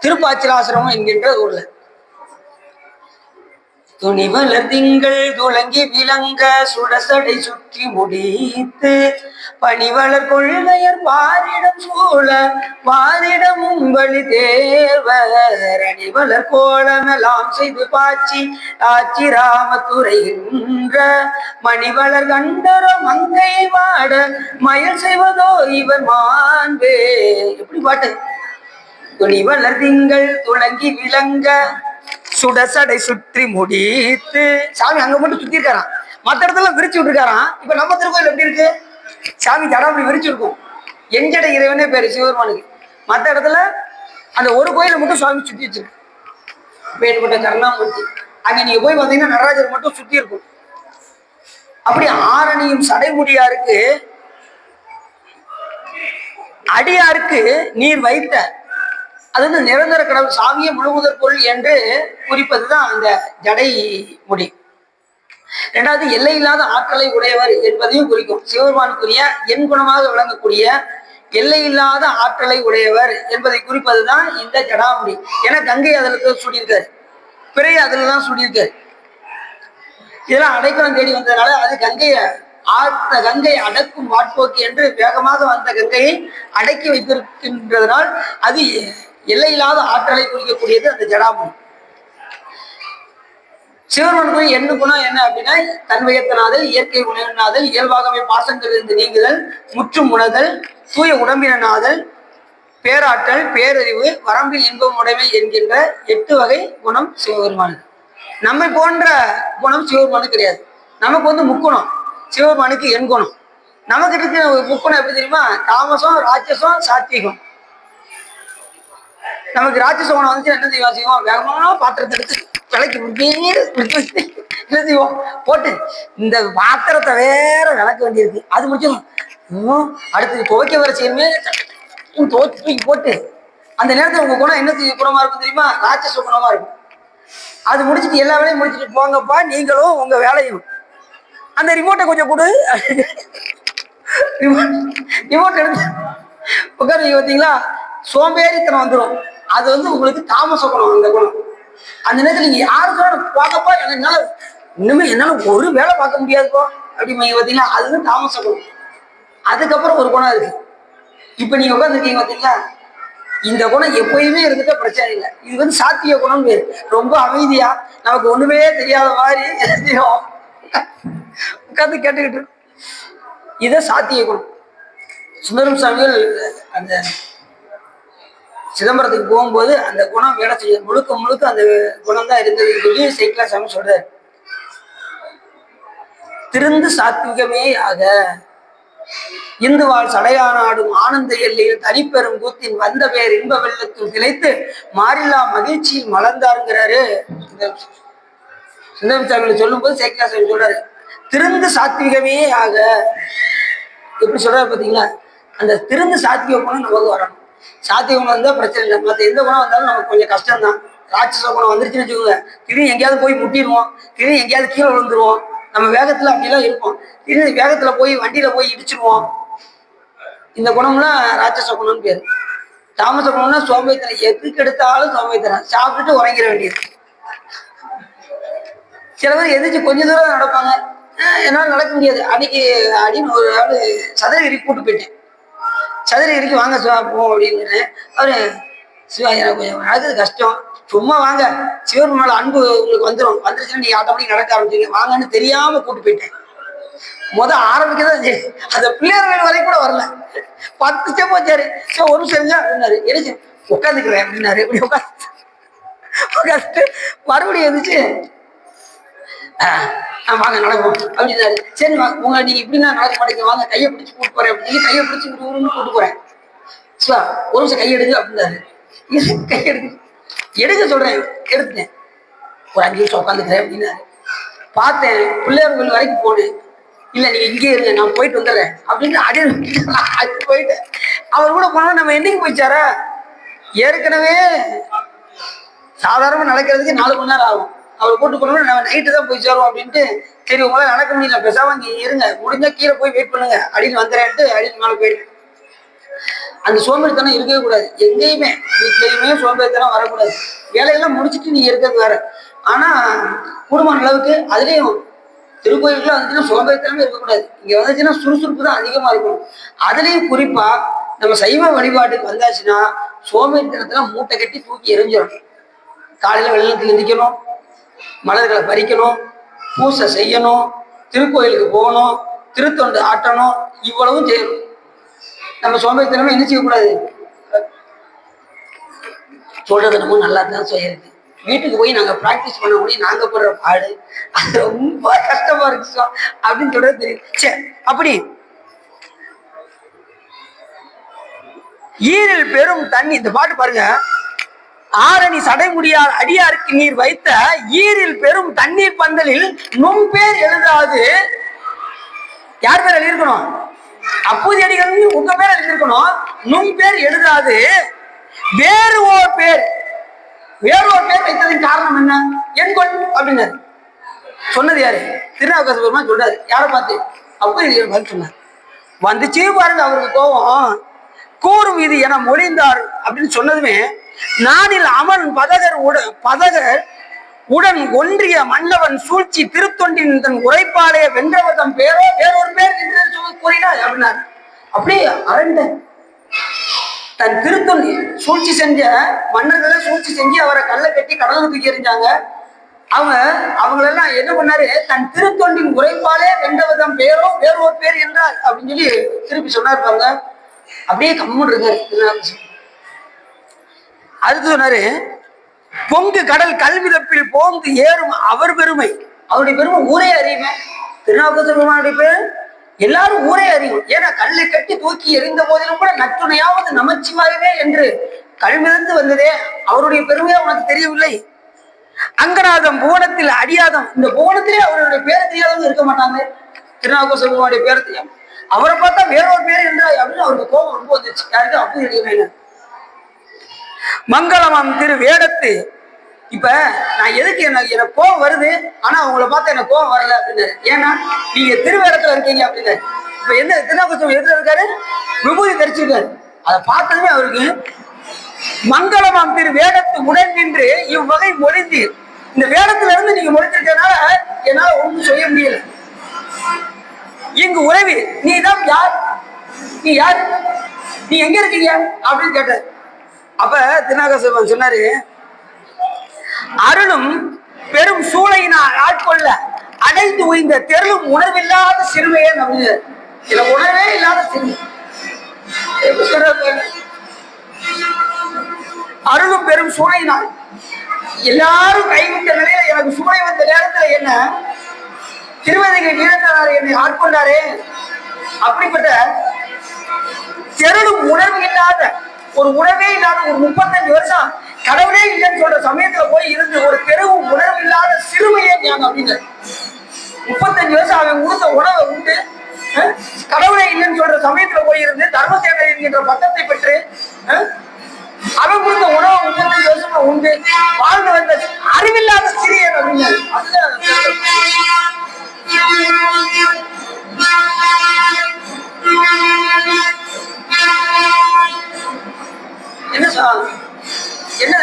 திருப்பாச்சிராசிரமம் என்கின்ற ஊர்ல. துணிவலர் திங்கள் துளங்கி விளங்க சுடசடை சுற்றி முடித்து பணிவளர் கொள்கையர் வாரிடம் சூழ வாரிடம் உம்பளி தேவர் அணிவளர் கோலமெல்லாம் செய்து பாச்சி ஆச்சி ராமத்துறைகின்ற மணிவளர் கண்டர மங்கை வாட மயல் செய்வதோ இவர் மாண்பே. எப்படி பாட்டு? துணிவளர் திங்கள் துளங்கி விளங்க சுடசடை சுற்றி முடித்து, சாமி அங்க மட்டும் சுத்தி இருக்காராம், மற்ற இடத்துல விரிச்சு விட்டுருக்காராம். இப்ப நம்ம திருக்கோயில் எப்படி இருக்கு? சாமி ஜடாமுடி விரிச்சிருக்கும், எஞ்சடை இறைவனே பேரு சிவபெருமானுக்கு. மற்ற இடத்துல அந்த ஒரு கோயில மட்டும் சுவாமி சுத்தி வச்சிருக்கு, வேறுபட்ட கருணாமூர்த்தி. அங்க நீங்க போய் பாத்தீங்கன்னா நடராஜர் மட்டும் சுத்தி இருக்கும். அப்படி ஆரணியும் சடைமுடியாருக்கு அடியாருக்கு நீர் வைத்த, அது வந்து நிரந்தர கடவுள் சாமியை முழுமுதற் பொருள் என்று குறிப்பதுதான் அந்த ஜடை முடி. 2வது எல்லையில்லாத ஆற்றலை உடையவர் என்பதையும் குறிக்கும். சிவபெருமானுக்குரிய எண் குணமாக விளங்கக்கூடிய எல்லையில்லாத ஆற்றலை உடையவர் என்பதை குறிப்பதுதான் இந்த ஜடாமுடி. ஏன்னா கங்கை அதுல சுடியிருக்காரு, பிறையை அதுலதான் சுடியிருக்காரு. இதெல்லாம் அடைக்கலம் தேடி வந்ததுனால அது கங்கை அடக்கும் வாட்போக்கு என்று வேகமாக வந்த கங்கையை அடக்கி வைத்திருக்கின்றதனால் அது எல்லையில்லாத ஆற்றலை குறிக்கக்கூடியது அந்த ஜடாமுடி. சிவபெருமானுக்கு என்ன குணம் என்ன அப்படின்னா, தன்வயத்தனாதல், இயற்கை உணர்நாதல், இயல்பாகவே பாசங்கள் இருந்து நீங்குதல், முற்றும் உணர்தல், தூய உடம்பினாதல், பேராற்றல், பேரறிவு, வரம்பில் இன்பம் உடைமை என்கின்ற 8 வகை குணம் சிவபெருமானுக்கு. நம்ம போன்ற குணம் சிவபெருமானுக்கு கிடையாது. நமக்கு வந்து முக்குணம், சிவபெருமானுக்கு எண் குணம். நமக்கு இருக்கிற முக்குணம் எப்படி தெரியுமா? தாமசம், ராட்சசம், சாத்விகம். நமக்கு ராட்சச குணம் வந்துச்சு என்ன செய்வோம்? வேகமான பாத்திரத்தை எடுத்து விளக்கி என்ன செய்வோம்? போட்டு இந்த பாத்திரத்தை வேற விளக்க வேண்டியிருக்கு, அது முடிச்சிடும். அடுத்து துவைக்க வர செய்யுமே தூக்கி போட்டு அந்த நேரத்தில் உங்க குணம் என்ன குணமா இருக்கும் தெரியுமா? ராட்சச குணமா இருக்கும். அது முடிச்சுட்டு எல்லா வேலையும் முடிச்சுட்டு போங்கப்பா நீங்களும் உங்க வேலையும். அந்த ரிமோட்டை கொஞ்சம் கொடு. ரிமோட் எடுத்து உட்காந்து பார்த்தீங்களா, சோம்பேறித்தனம் வந்துடும். அது வந்து உங்களுக்கு தாமச குணம். அந்த குணம் அந்த நேரத்தில் நீங்க யாரு சொல்லணும் போங்கப்பா, என்னால இன்னுமே என்னால ஒரு வேலை பார்க்க முடியாதுப்போ அப்படிங்க பார்த்தீங்களா, அதுதான் தாமச குணம். அதுக்கப்புறம் ஒரு குணம் இருக்கு. இப்ப நீங்க உட்காந்துருக்கீங்க பார்த்தீங்களா, இந்த குணம் எப்பயுமே இருந்துட்டா பிரச்சனை இல்லை. இது வந்து சாத்திய குணம் பேரு. ரொம்ப அமைதியா நமக்கு ஒண்ணுமே தெரியாத மாதிரி உட்காந்து கேட்டுக்கிட்டு இத சாத்திய குணம். சுந்தரம் சாமிகள் அந்த சிதம்பரத்துக்கு போகும்போது அந்த குணம் வேலை செய்ய முழுக்க முழுக்க அந்த குணம் தான் இருந்ததுன்னு சொல்லி சைக்கிளா சாமி சொல்றாரு. திருந்து சாத்விகமே ஆக இந்து வாழ் சடையானாடும் ஆனந்த எல்லையில் தனிப்பெரும் கூத்தின் வந்த பேர் இன்ப வெள்ளத்தில் திளைத்து மாறில்லா மகிழ்ச்சியில் மலர்ந்தாருங்கிறாரு சுந்தரம் சாமிகளை சொல்லும் போது சைக்கிளா சாமி சொல்றாரு. திருந்து சாத்விகமே ஆக எப்படி சொல்றாரு பாத்தீங்களா? அந்த திருந்து சாத்விக குணம் நமக்கு வரணும். சாத்திய குணம் வந்தா பிரச்சனை இல்லை. மற்ற எந்த குணம் வந்தாலும் நமக்கு கொஞ்சம் கஷ்டம் தான். ராட்சச குணம் வந்துருச்சுன்னு வச்சுக்கோங்க, திடீர்னு எங்கேயாவது போய் முட்டிடுவோம், திடீர்னு எங்கேயாவது கீழே விழுந்துருவோம். நம்ம வேகத்துல அப்படிலாம் இருப்போம், திடீர்னு வேகத்துல போய் வண்டியில போய் இடிச்சிருவோம். இந்த குணம்லாம் ராட்சச குணம்னு பேரு. தாமச குணம்னா சோம்பேத்தனம், எதுக்கு எடுத்தாலும் சோம்பேத்தனம், சாப்பிட்டுட்டு உறங்கிட வேண்டியது. சில பேர் எதிர்த்து கொஞ்ச தூரம் நடப்பாங்க, என்னால நடக்க முடியாது அன்னைக்கு அப்படின்னு ஒரு ஆளு சதுரகிரி கூட்டு போயிட்டேன். சதுரகிரிக்கு வாங்க சிவா போவோம் அப்படின்னு. அவரு சிவா எனக்கு கொஞ்சம் நடக்குது கஷ்டம், சும்மா வாங்க, சிவன் மேல அன்பு உங்களுக்கு வந்துருச்சுன்னா நீங்க ஆட்டோமேட்டிக் நடக்க ஆரம்பிச்சீங்க வாங்கன்னு தெரியாம கூட்டு போயிட்டேன். ஆரம்பிக்கதான் சரி, அந்த பிள்ளையார் வேலை வரை கூட வரல, 10 ஸ்டெப் வச்சாரு. சரி ஒரு நிமிஷம் அப்படின்னாரு, என்ன உட்காந்துக்கிறேன் அப்படின்னாரு. இப்படி உட்காந்துட்டு மறுபடியும் இருந்துச்சு, வாங்க நடக்கும் அப்படின்னாரு. சரி உங்களை நீங்க இப்படின்னா நடக்க மாட்டேங்க, வாங்க கையை பிடிச்சி கூட்டு போறேன் அப்படின்னு சொல்லி கையை பிடிச்சி கூட்டு போறேன். சிவா ஒரு நிமிஷம் கையெடுக்கு அப்படின்னாரு. எடுக்க சொல்றேன், எடுத்துட்டேன். ஒரு 5 நிமிஷம் உட்காந்துக்கிறேன் அப்படின்னாரு. பார்த்தேன் பிள்ளையார் கோயில் வரைக்கும் போனேன். இல்ல நீங்க இங்கே இருங்க நான் போயிட்டு வந்துடுறேன் அப்படின்னு அது போயிட்டு அவர் கூட போனா நம்ம என்னைக்கு போயிச்சாரா? ஏற்கனவே சாதாரணமா நடக்கிறதுக்கு 4 மணி நேரம் ஆகும். அவர் கூட்டு போனோம்னா நம்ம நைட்டு தான் போய் சேருவோம் அப்படின்ட்டு, சரி உங்களால நடக்க முடியல பேசாம இங்க இருங்க, முடிஞ்சா கீழே போய் வெயிட் பண்ணுங்க அப்படின்னு வந்துடுறேன்ட்டு அப்படின்னு மேலே போயிட்டு. அந்த சோம்பேறித்தனம் இருக்கவே கூடாது எங்கேயுமே, வீட்லயுமே சோம்பேறித்தனம் வரக்கூடாது. வேலையெல்லாம் முடிச்சுட்டு நீங்க இருக்கிறது வேற. ஆனா குடும்ப அளவுக்கு அதுலயும் திருக்கோயிலுக்குலாம் வந்துச்சுன்னா சோம்பேறித்தனமே இருக்கக்கூடாது. இங்க வந்துச்சுன்னா சுறுசுறுப்பு தான் அதிகமா இருக்கணும். அதுலயும் குறிப்பா நம்ம சைவ வழிபாட்டுக்கு வந்தாச்சுன்னா சோம்பேறித்தனத்துல மூட்டை கட்டி தூக்கி எரிஞ்சிடும். காலையில வெள்ளத்துல எந்திக்கணும், மலர்களை பறிக்கணும், பூசை செய்யணும், திருக்கோயிலுக்கு போகணும், திருத்தொண்டு ஆட்டணும், இவ்வளவும் செய்யணும். நம்ம சோம்பேறித்தனமே என்ன செய்யக்கூடாது. சொல்றது நம்ம நல்லா தான் செய்யறது. வீட்டுக்கு போய் நாங்க பிராக்டிஸ் பண்ண முடியும், நாங்க போடுற பாடு அது ரொம்ப கஷ்டமா இருக்கு அப்படின்னு சொல்றது தெரியும். சரி அப்படி ஈரில் பெரும் தண்ணி, இந்த பாட்டு பாருங்க. ஆரணி சடைமுடியார் அடியாருக்கு நீர் வைத்த ஈரில் பெரும் தண்ணீர் பந்தலில் நும் பேர் எழுதாது. யார் பேர் எழுதியிருக்கணும்? அப்பூதி அடிகள் உங்க பேர் எழுதியிருக்கணும். நும் பேர் எழுதாது வேறு ஓர் பேர் வைத்ததின் காரணம் என்ன? என்கொள் அப்படின்னு சொன்னது யாரு? திருநாவுக்கரசு பெருமான் சொல்றாரு. யாரை பார்த்து? அப்பூதி சொன்னார். வந்துச்சு பாருங்க அவருக்கு கோபம். கூறும் இது என மொழிந்தார் அப்படின்னு சொன்னதுமே, நானில் அமன் பதகர் உடன் ஒன்றிய மன்னவன் சூழ்ச்சி திருத்தொண்டின் தன் உரைப்பாலே வென்றவதம் பேரோ வேறொரு பேர் என்று கூறினார் அப்படின்னார். அப்படியே அரண்ட தன் திருத்தொண்டி சூழ்ச்சி செஞ்ச மன்னர்களை சூழ்ச்சி செஞ்சு அவரை கல்லை கட்டி கடவுள் தூக்கி எறிஞ்சாங்க. அவங்களெல்லாம் என்ன பண்ணாரு? தன் திருத்தொண்டின் உரைப்பாலே வென்றவதம் பேரோ வேறொரு பேர் என்றார் அப்படின்னு சொல்லி திருப்பி சொன்னார் பாருங்க. அப்படியே கம்முன்னு இருக்காரு. அடுத்து சொன்னாரு, பொங்கு கடல் கல்விதப்பில் போந்து ஏறும் அவர் பெருமை. அவருடைய பெருமை ஊரே அறியுமே. திருநாவுக்கரசர் பெருமானுடைய பேர் எல்லாரும் ஊரே அறியும். ஏன்னா கல்லை கட்டி தூக்கி எறிந்த போதிலும் கூட நற்றுணையாவது நமச்சிவாயவே என்று கல்விதந்து வந்ததே அவருடைய பெருமையா உனக்கு தெரியவில்லை? அங்கநாதம் புவனத்தில் அடியாதம். இந்த புவனத்திலே அவருடைய பேரை தெரியாதவங்க இருக்க மாட்டாங்க. திருநாவுக்கரசர் பெருமானுடைய பேரை தெரியும். அவரை பார்த்தா வேறொரு பேர் என்று அப்படின்னு அவருக்கு கோபம் ரொம்ப வந்துச்சு. யாருக்கு? அப்படி தெரியல. மங்களமாம் திரு வேடத்து. இப்ப நான் எதுக்கு எனக்கு கோபம் வருது, ஆனா அவங்கள பார்த்தா எனக்கு கோபம் வரல அப்படின்னு. ஏன்னா நீங்க திருவேடத்துல இருக்கீங்க அப்படின்னு. இப்ப என்ன திருநாவுக்கரசர் எதுல இருக்காரு? விபூதி தரிச்சிருக்காரு. அதை பார்த்ததுமே அவருக்கு மங்களமாம் திரு வேடத்து உடன் நின்று இவ்வகை மொழிந்தீர். இந்த வேடத்துல இருந்து நீங்க மொழிஞ்சிருக்கனால என்னால ஒன்றும் செய்ய முடியல. இங்கு உறவி நீ தான் யார்? நீ யார்? நீ எங்க இருக்கீங்க அப்படின்னு கேட்ட. அப்ப திருநாவுக்கரசர் சொன்னாரு, அருளும் பெரும் சூளையினால் ஆட்கொள்ள அடைந்து உய்ந்த தெருளும் உணர்வில்லாத சிறுமையே அப்படின்னு. இதுல உணர்வே இல்லாத சிறுமை. அருளும் பெரும் சூளையினால் எல்லாரும் கைவிட்ட நிலையில எனக்கு சூளை வந்த நேரத்துல என்ன திருவதிகை வீரத்தார் என்னை ஆட்கொண்டாரே. அப்படிப்பட்ட தெருளும் உணர்வு இல்லாத ஒரு உணவே இல்லாத ஒரு 35 வருஷம் கடவுளே இல்லைன்னு சொல்ற சமயத்துல போய் இருந்து ஒரு தெருவும் உணர்வு இல்லாத சிறுமையே ஞானம் அப்படின்னு. 35 வருஷம் அவன் உடுத்த உணவை உண்டு கடவுளே இல்லைன்னு சொல்ற சமயத்துல போய் இருந்து தர்மசேனை என்கின்ற பட்டத்தை பெற்று அவன் கொடுத்த உணவை 35 வருஷமா உண்டு வாழ்ந்து வந்த அறிவில்லாத சிறியன் அப்படின்னு. என்ன சார் என்ன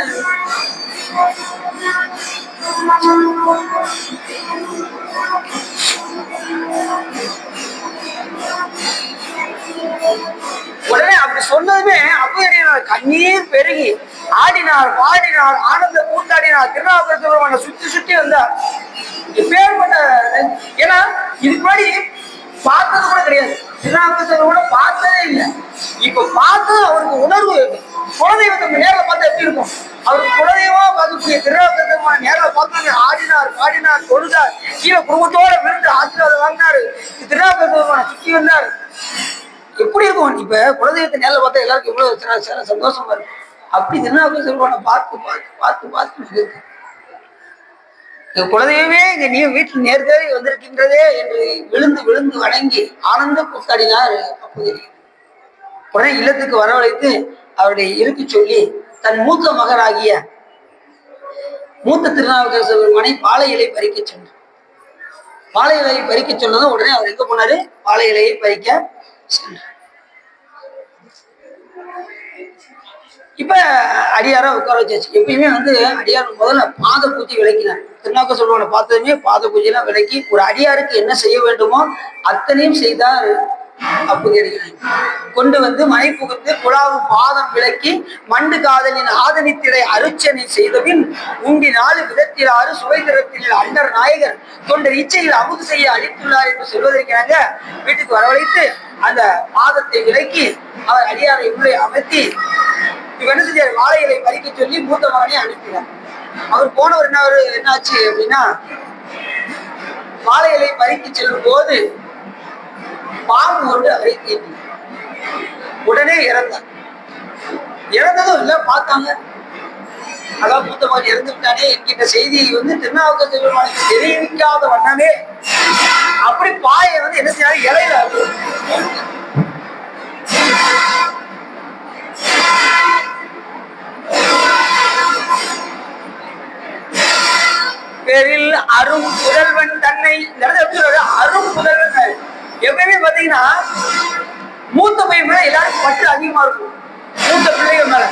உடனே அப்படி சொன்னதுமே அப்ப கண்ணீர் பெருகி ஆடினார் பாடினார் ஆனந்த கூத்தாடினார். திருநாவுக்கரசர் சுத்தி சுத்தி வந்தார். எப்பேற்பட்ட ஏன்னா இதுக்கு முன்னாடி பார்த்தது கூட கிடையாது. திருநாவுக்கரசர் கூட பார்த்ததே இல்லை. இப்ப பார்த்தது அவருக்கு உணர்வு. குலதெய்வத்தை நேரில் பார்த்தா எப்படி இருக்கும்? அவருக்கு குலதெய்வமா பார்க்கக்கூடிய திருநாவுக்கரசர் நேரில் பார்த்து ஆடினார் பாடினார் தொழுதார். கீழே குடும்பத்தோட விழுந்து ஆசீர்வாதம் வாங்கினாரு. திருநாவுக்கரசர் சுற்றி வந்தார். எப்படி இருக்கும்? இப்ப குலதெய்வத்தை நேரில் பார்த்தா எல்லாருக்கும் எவ்வளவு சந்தோஷமா இருக்கும். அப்படி திருநாவுக்கரசர் பார்த்து பார்த்து பார்த்து பார்த்து குலதெய்வமே இங்க நீ வீட்டில் நேர்கவே வந்திருக்கின்றதே என்று விழுந்து விழுந்து வணங்கி ஆனந்த கூத்தாடினார். அப்போது உடனே இல்லத்துக்கு வரவழைத்து அவருடைய இருக்கு சொல்லி தன் மூத்த மகனாகிய மூத்த திருநாவுக்கரசர் பெருமானை பாலை இலை பறிக்க சொன்னார். பாலை இலையை பறிக்க சொன்னதும் உடனே அவர் எங்க போனாரு? பாலை இலையை பறிக்க சென்றார். இப்ப அடியாரா உட்கார வச்சாச்சு. எப்பயுமே அடியார் முதல்ல பாத பூஜை விளக்கினார். திருநாவுக்கரசர் பார்த்ததுமே பாத பூஜை எல்லாம் விளக்கி ஒரு அடியாருக்கு என்ன செய்ய வேண்டுமோ அத்தனையும் செய்தார். அப்போது கொண்டு மனை புகுந்து குழாவு பாதம் விளக்கி மண்டு காதலின் ஆதனித்திரை அருச்சனை செய்தபின் உண்டி 4 விதத்திலாறு சுவை திறத்தில் அண்டர் நாயகர் தொண்டர் இச்சையில் அமுது செய்ய அளித்துள்ளார் என்று சொல்வதற்காக வீட்டுக்கு வரவழைத்து அந்த பாதத்தை விலக்கி அவர் அடியாரை உள்ளே அமர்த்தி என்ன செஞ்சாரு? வாழை இலை பறிக்க சொல்லி மூத்த மகனை அனுப்பினார். அவர் போனவர் என்னாச்சு அப்படின்னா, வாழை இலை பறிக்க செல்லும் போது பாம்பு கொண்டு அவரை தீட்டி உடனே இறந்தார். இறந்ததும் இல்ல பார்த்தாங்க, அதான் மூத்த மகன் இறந்து விட்டானே என்கின்ற செய்தியை திருநாவுக்கரசர் பெருமானுக்கு தெரிவிக்காத வண்ணமே அப்படி பாயை என்ன செய்யாரு? இலையில பேரில் அரும் புதல்வன் தன்னை அரும் புதல்வன். எப்பயுமே பாத்தீங்கன்னா மூத்த பையன் மேல எல்லாருக்கும் பற்று அதிகமா இருக்கும். மூத்த பிள்ளைகள் மேல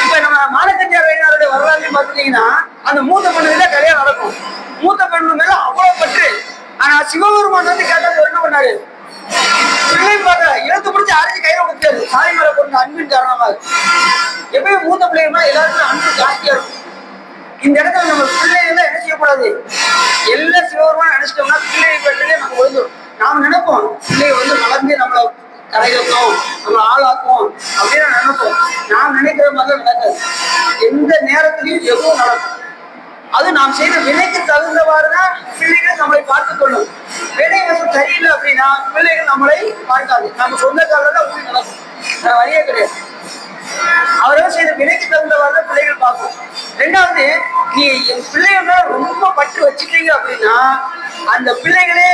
இப்ப நம்ம மானக்கஞ்சார் வைனாருடைய வரலாறு பாத்துட்டீங்கன்னா அந்த மூத்த பெண்ணுல கல்யாணம் நடக்கும். மூத்த பெண்ணு மேல அவ்வளவு பற்று. ஆனா சிவபெருமான் கேட்டது என்ன பண்ணாரு? பிள்ளை பார்க்க இழுத்து பிடிச்சி அரைஞ்சு கையில கொடுத்தாரு. சாமி மேல கொண்ட அன்பின் காரணமாக எப்பயும் மூத்த பிள்ளைகள் மேல எல்லாருக்கும் அன்பு ஜாஸ்தியா இருக்கும். இந்த இடத்துல நம்ம பிள்ளைகளை என்ன செய்யக்கூடாது? எல்லா சிவபெருமான் நினைச்சிட்டோம்னா பிள்ளையை பெற்றதே நம்ம ஒழுங்கும். நாம் நினைப்போம் பிள்ளைய வளர்ந்து நம்மளை கரைகட்டும், நம்மளை ஆளாக்கும் அப்படின்னு நினைப்போம். நான் நினைக்கிற மாதிரி நடக்காது. எந்த நேரத்திலையும் எதுவும் நடக்கும். அது நாம் செய்த வினைக்கு தகுந்தவாறுதான் பிள்ளைகள் நம்மளை பார்த்துக் கொள்ளும். வினை வந்து சரியில்லை அப்படின்னா பிள்ளைகள் நம்மளை பார்க்காது. நம்ம சொந்த காலில் தான் ஊழி நடக்கும், வழியே கிடையாது. அவர்கள் செய்த வினைக்கு தகுந்தவாறு தான் பிள்ளைகள் பார்க்கும். ரெண்டாவது, நீ என் பிள்ளைகள் ரொம்ப பற்று வச்சுட்டீங்க அப்படின்னா அந்த பிள்ளைகள்